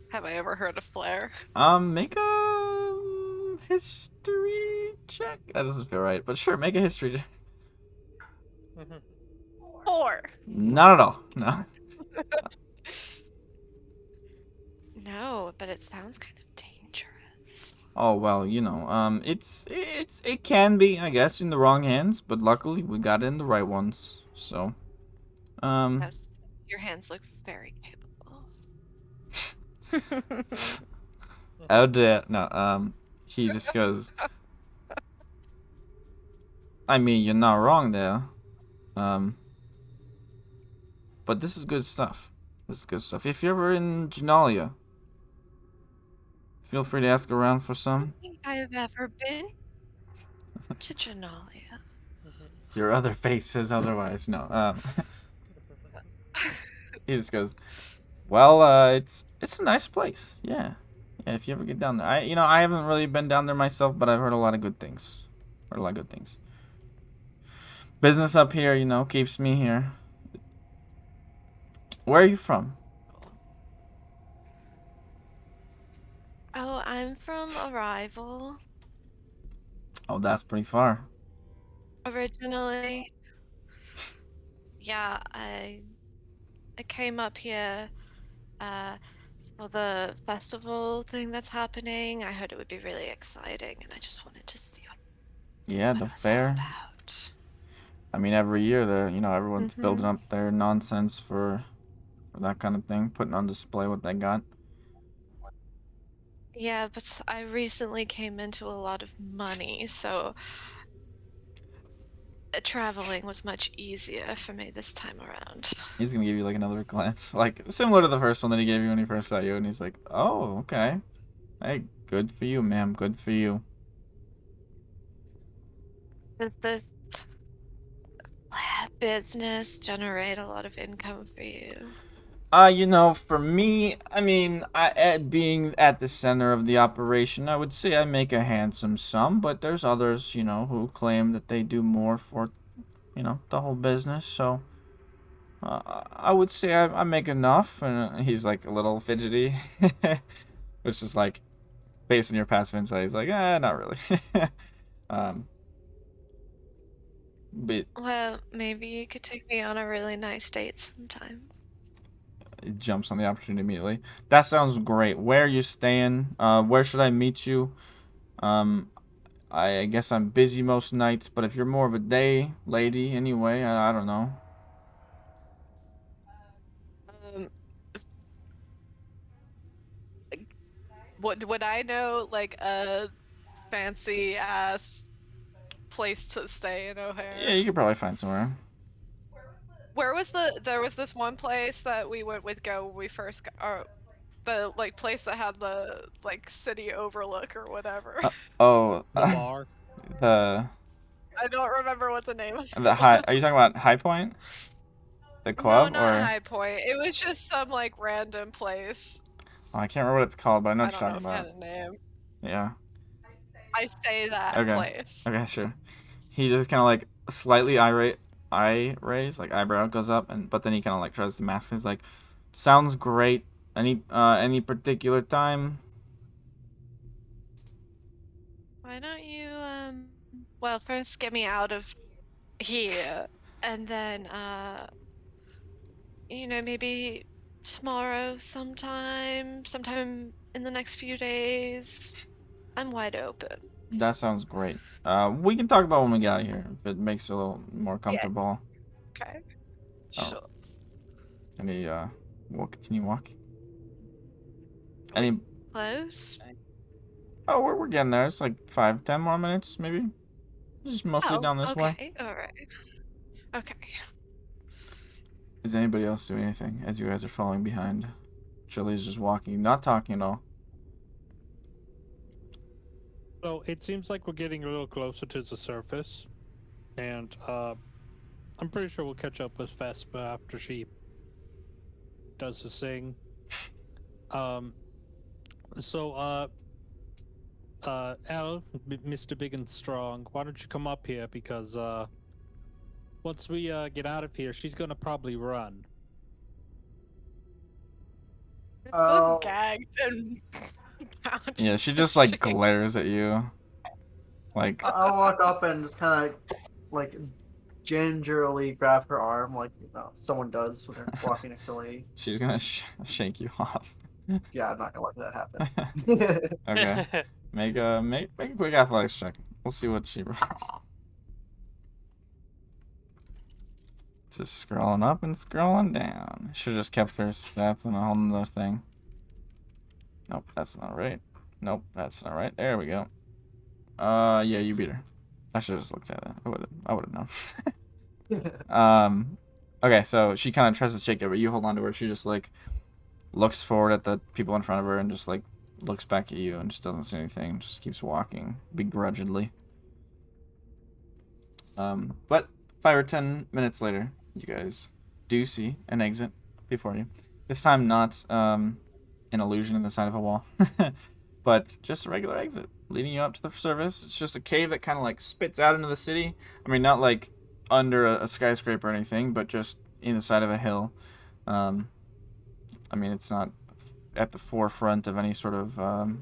Have I ever heard of Flair? Make a history check. That doesn't feel right, but sure, make a history check. 4. Not at all. No. No, but it sounds kind of dangerous. Oh well, it can be, I guess, in the wrong hands, but luckily we got it in the right ones. So, Yes, your hands look very capable. oh dear, no. He just goes, I mean, you're not wrong there. But this is good stuff. This is good stuff. If you're ever in Genalia, feel free to ask around for I some. don't think I have ever been to Genalia. Your other face says otherwise. No. He just goes, well, it's a nice place. Yeah. Yeah, if you ever get down there. I haven't really been down there myself, but I've heard a lot of good things. Business up here, keeps me here. Where are you from? Oh, I'm from Arrival. Oh, that's pretty far. Originally, yeah, I came up here for the festival thing that's happening. I heard it would be really exciting, and I just wanted to see what Yeah, it the was all fair. about. I mean, every year, everyone's building Mhm. up their nonsense for that kind of thing, putting on display what they got. Yeah, but I recently came into a lot of money, so traveling was much easier for me this time around. He's gonna give you another glance, similar to the first one that he gave you when he first saw you, and he's like, "Oh, okay. Hey, good for you, ma'am. Good for you." Does this business generate a lot of income for you? For me, I mean, being at the center of the operation, I would say I make a handsome sum, but there's others, who claim that they do more for, the whole business. So, I would say I make enough, and he's a little fidgety, which is based on your passive insight, he's not really. But Well, maybe you could take me on a really nice date sometime. it jumps on the opportunity immediately. That sounds great. Where are you staying? Where should I meet you? I guess I'm busy most nights, but if you're more of a day lady anyway, I don't know. Um, would I know a fancy ass place to stay in O'Hare? Yeah, you could probably find somewhere. Where was there was this one place that we went with Go when we first got, or the place that had the city overlook or whatever. Oh, The bar. the I don't remember what the name of the it high. was. Are you talking about High Point? The No, club, not or High Point. It was just some random place. oh, I can't remember what it's called, but I know I what don't you're know talking if it had about. a name. Yeah. I say that Okay. place. Okay, sure. He just kind of slightly irate, eye raise, eyebrow goes up, but then he kind of tries to mask it. He's like, "Sounds great. Any particular time?" Why don't you well, first get me out of here, and then maybe tomorrow sometime in the next few days. I'm wide open. That sounds great. We can talk about when we get out of here if it makes it a little more comfortable. Okay. Oh. Sure. Any we'll continue walk. Are we Any close? Oh, we're getting there. It's like 5-10 more minutes, maybe. Just mostly down this way. Okay. All right. Okay. Is anybody else doing anything as you guys are following behind? Trili's just walking, not talking at all. So it seems like we're getting a little closer to the surface, and I'm pretty sure we'll catch up with Vespa after she does the thing. So Al, Mr. Big and Strong, why don't you come up here, because once we get out of here, she's gonna probably run. It's Oh. been gagged and bound. Yeah, she to just like shape. glares at you. Like I'll walk up and just kind of like gingerly grab her arm, like someone does when they're walking next to a lady. she's gonna shake you off. Yeah, I'm not gonna let that happen. Okay. Make a quick athletics check. We'll see what she rolls. Just scrolling up and scrolling down. Should have just kept her stats in a whole nother thing. Nope, that's not right. Nope, that's not right. There we go. Yeah, you beat her. I should have just looked at it. I would have known. Okay, so she kind of tries to shake it, but you hold on to her. She just like looks forward at the people in front of her and just like looks back at you and just doesn't say anything. Just keeps walking begrudgingly. But 5 or 10 minutes later, you guys do see an exit before you. This time not an illusion in the side of a wall, but just a regular exit leading you up to the surface. It's just a cave that kind of like spits out into the city. I mean, not like under a skyscraper or anything, but just in the side of a hill. I mean, it's not at the forefront of any sort of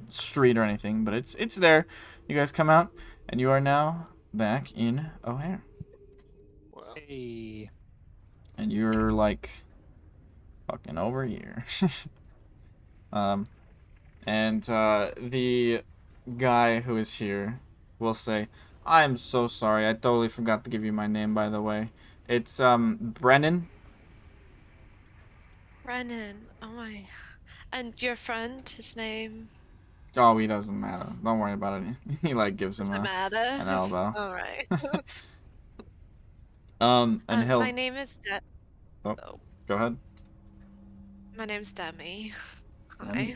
street or anything, but it's there. You guys come out, and you are now back in O'Hare. Well, Hey. And you're like fucking over here. And the guy who is here will say, "I'm so sorry. I totally forgot to give you my name, by the way. It's Brennan." Brennan. Oh my. And your friend, his name? Oh, he doesn't matter. Don't worry about it. He like gives him Doesn't matter. an elbow. All right. And he'll My name is go ahead. My name's Demi. Hi. Demi.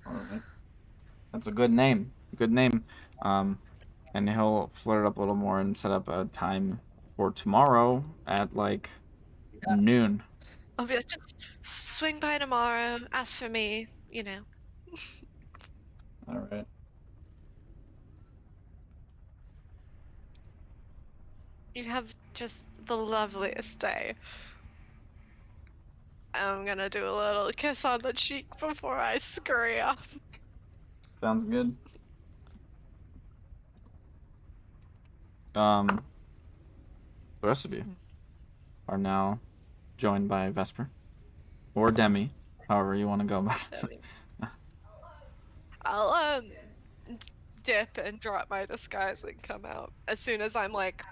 All right. That's a good name. Good name. And he'll flirt it up a little more and set up a time for tomorrow at like noon. I'll be like, just swing by tomorrow, ask for me, you know. All right. You have just the loveliest day. I'm gonna do a little kiss on the cheek before I scurry off. Sounds good. The rest of you are now joined by Vesper or Demi, however you want to go about it. I'll dip and drop my disguise and come out as soon as I'm like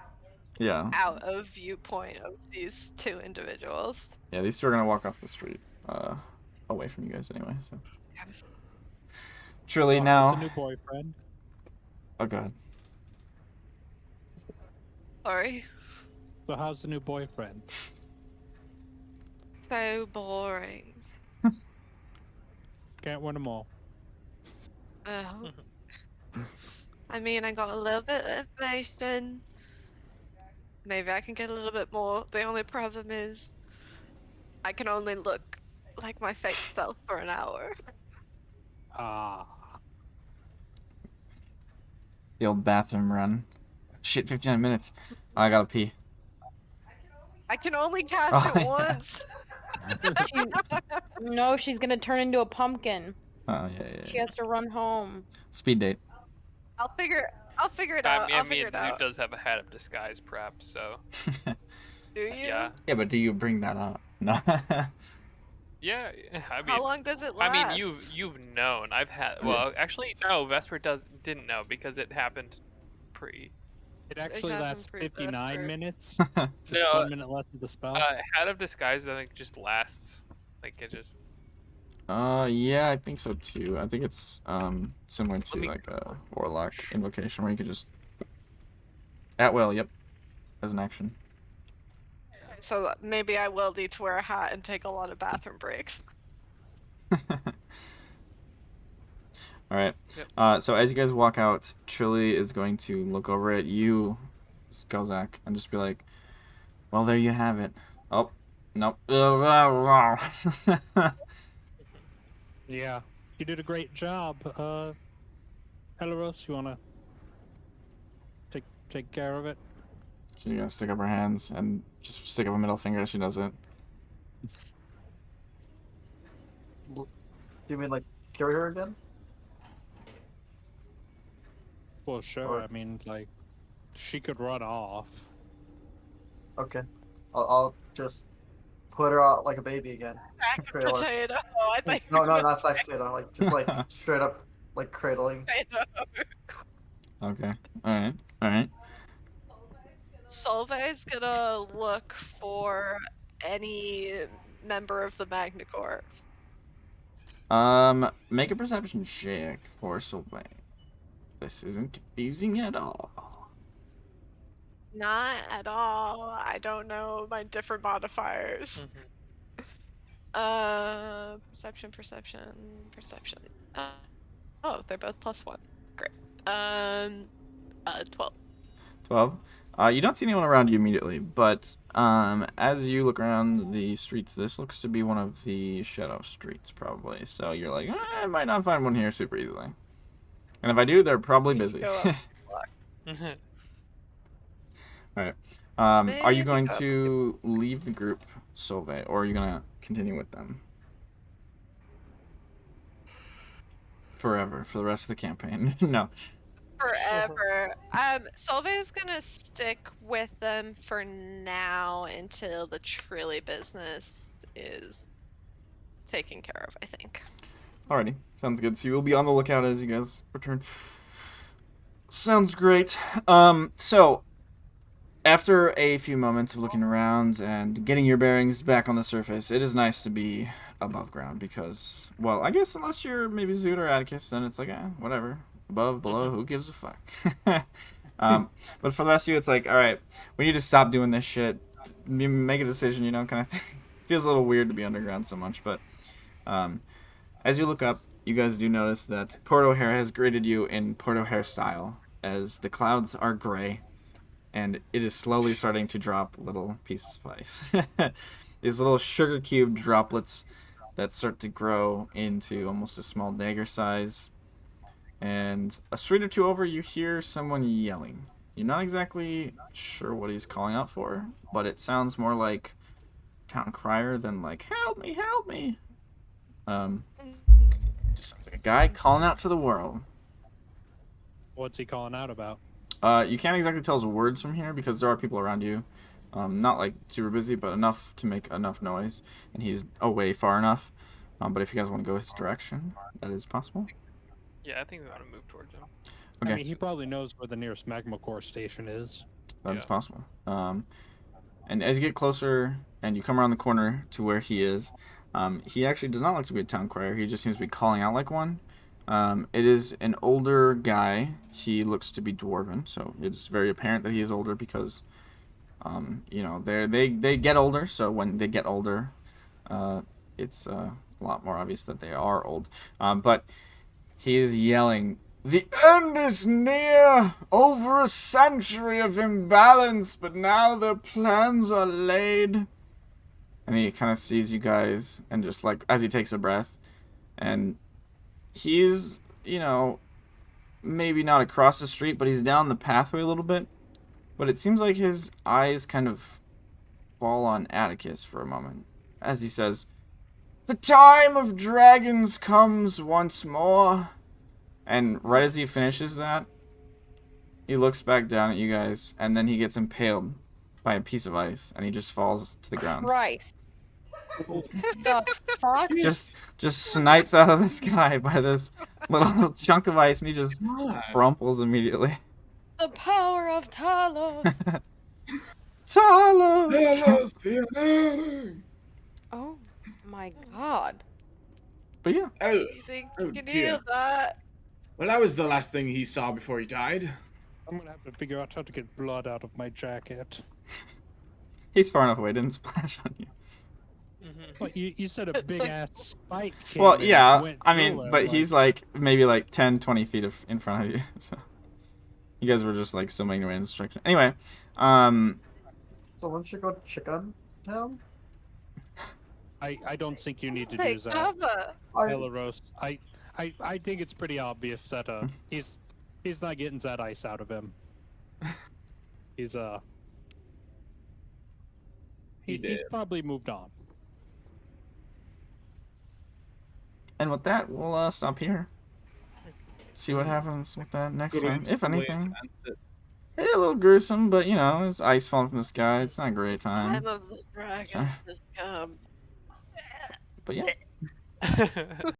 Yeah. out of viewpoint of these two individuals. Yeah, these two are gonna walk off the street, away from you guys anyway. So. Trili How's now. the new boyfriend? Oh god. Sorry. So how's the new boyfriend? So boring. Can't win them all. Oh. I mean, I got a little bit of information. Maybe I can get a little bit more. The only problem is I can only look like my fake self for an hour. Ah. The old bathroom run. Shit, 59 minutes. Oh, I gotta pee. I can only cast Oh, it yeah. once. No, she's gonna turn into a pumpkin. Oh yeah. She has to run home. Speed date. I'll figure it out. I I'll mean, figure it Zoo out. does have a hat of disguise prep, so Do you? yeah. Yeah, but do you bring that up? No. Yeah, I mean, How long does it last? I mean, you've known. I've had. Well, actually, no. Vesper didn't know because it happened pre. It actually happened lasts pre-Vesper. 59 minutes. Just No, 1 minute less of the spell. Hat of Disguise, I think, just lasts. Like it just. Yeah, I think so too. I think it's similar to me- like a warlock invocation where you could just at will, yep, as an action. So maybe I will need to wear a hat and take a lot of bathroom breaks. All right. Yep. So as you guys walk out, Trili is going to look over at you, Gosselag, and just be like, "Well, there you have it." Oh, nope. Yeah, you did a great job. Helaros, you wanna take care of it? She's gonna stick up her hands and just stick up a middle finger as she does it. Do you mean like carry her again? Well, sure. Or- I mean, like, she could run off. Okay. I'll just put her out like a baby again. Sack of Cradle her. potato. I think. No, not sack potato. Like just like straight up like cradling. Okay. All right. Solvay's gonna look for any member of the Magnacore. Make a perception check for Sylvain. This isn't confusing at all. Not at all. I don't know my different modifiers. Perception. Oh, they're both +1. Great. 12. 12. You don't see anyone around you immediately, but as you look around the streets, this looks to be one of the shadow streets, probably. So you're like, I might not find one here super easily. And if I do, they're probably busy. Go All up. right. Are you Maybe going go. to leave the group, Solvay, or are you going to continue with them? Forever, for the rest of the campaign. No. Forever. Solvay's gonna stick with them for now until the Trili business is taken care of, I think. Alrighty, sounds good. So you will be on the lookout as you guys return. Sounds great. So after a few moments of looking around and getting your bearings back on the surface, it is nice to be above ground because, well, I guess unless you're maybe Zoot or Atticus, then it's like, whatever. Above, below, who gives a fuck? But for the rest of you, it's like, all right, we need to stop doing this shit. Make a decision, you know, kind of thing. Feels a little weird to be underground so much, but as you look up, you guys do notice that Port O'Hare has greeted you in Port O'Hare style, as the clouds are gray, and it is slowly starting to drop little pieces of ice. These little sugar cube droplets that start to grow into almost a small dagger size. And a street or two over, you hear someone yelling. You're not exactly sure what he's calling out for, but it sounds more like town crier than like, help me, help me. Just sounds like a guy calling out to the world. What's he calling out about? You can't exactly tell his words from here because there are people around you. Not like super busy, but enough to make enough noise. And he's away far enough. But if you guys want to go his direction, that is possible. Yeah, I think we want to move towards him. Okay. I mean, he probably knows where the nearest magma core station is. That is Yeah. possible. And as you get closer and you come around the corner to where he is, he actually does not look to be a town crier. He just seems to be calling out like one. It is an older guy. He looks to be dwarven, so it's very apparent that he is older because, you know, they get older. So when they get older, it's a lot more obvious that they are old. But he is yelling, "The end is near! Over a century of imbalance, but now their plans are laid." And he kind of sees you guys, and just like, as he takes a breath, and he's, you know, maybe not across the street, but he's down the pathway a little bit. But it seems like his eyes kind of fall on Atticus for a moment, as he says, "The time of dragons comes once more." And right as he finishes that, he looks back down at you guys, and then he gets impaled by a piece of ice, and he just falls to the ground. Christ. The fuck? Just snipes out of the sky by this little chunk of ice, and he just God. crumples immediately. The power of Talos. Talos! Talos the Unending! Oh my god. But yeah, Oh, You think Oh, you can dear. heal that? well, that was the last thing he saw before he died. I'm gonna have to figure out how to get blood out of my jacket. he's far enough away, didn't splash on you. But you said a It's big like- ass spike came Well, and it yeah, went I mean, through him, but he's like maybe like 10, 20 feet in front of you. So you guys were just like so many random instructions. Anyway, Someone should go chicken town. I don't think you need to Hey, do that. cover. Elaros. I think it's pretty obvious that he's not getting that ice out of him. He's he's did. probably moved on. and with that, we'll stop here. See what happens with that next time, if anything. Yeah, a little gruesome, but you know, it's ice falling from the sky. It's not a great time. Time of the dragon has come. But yeah.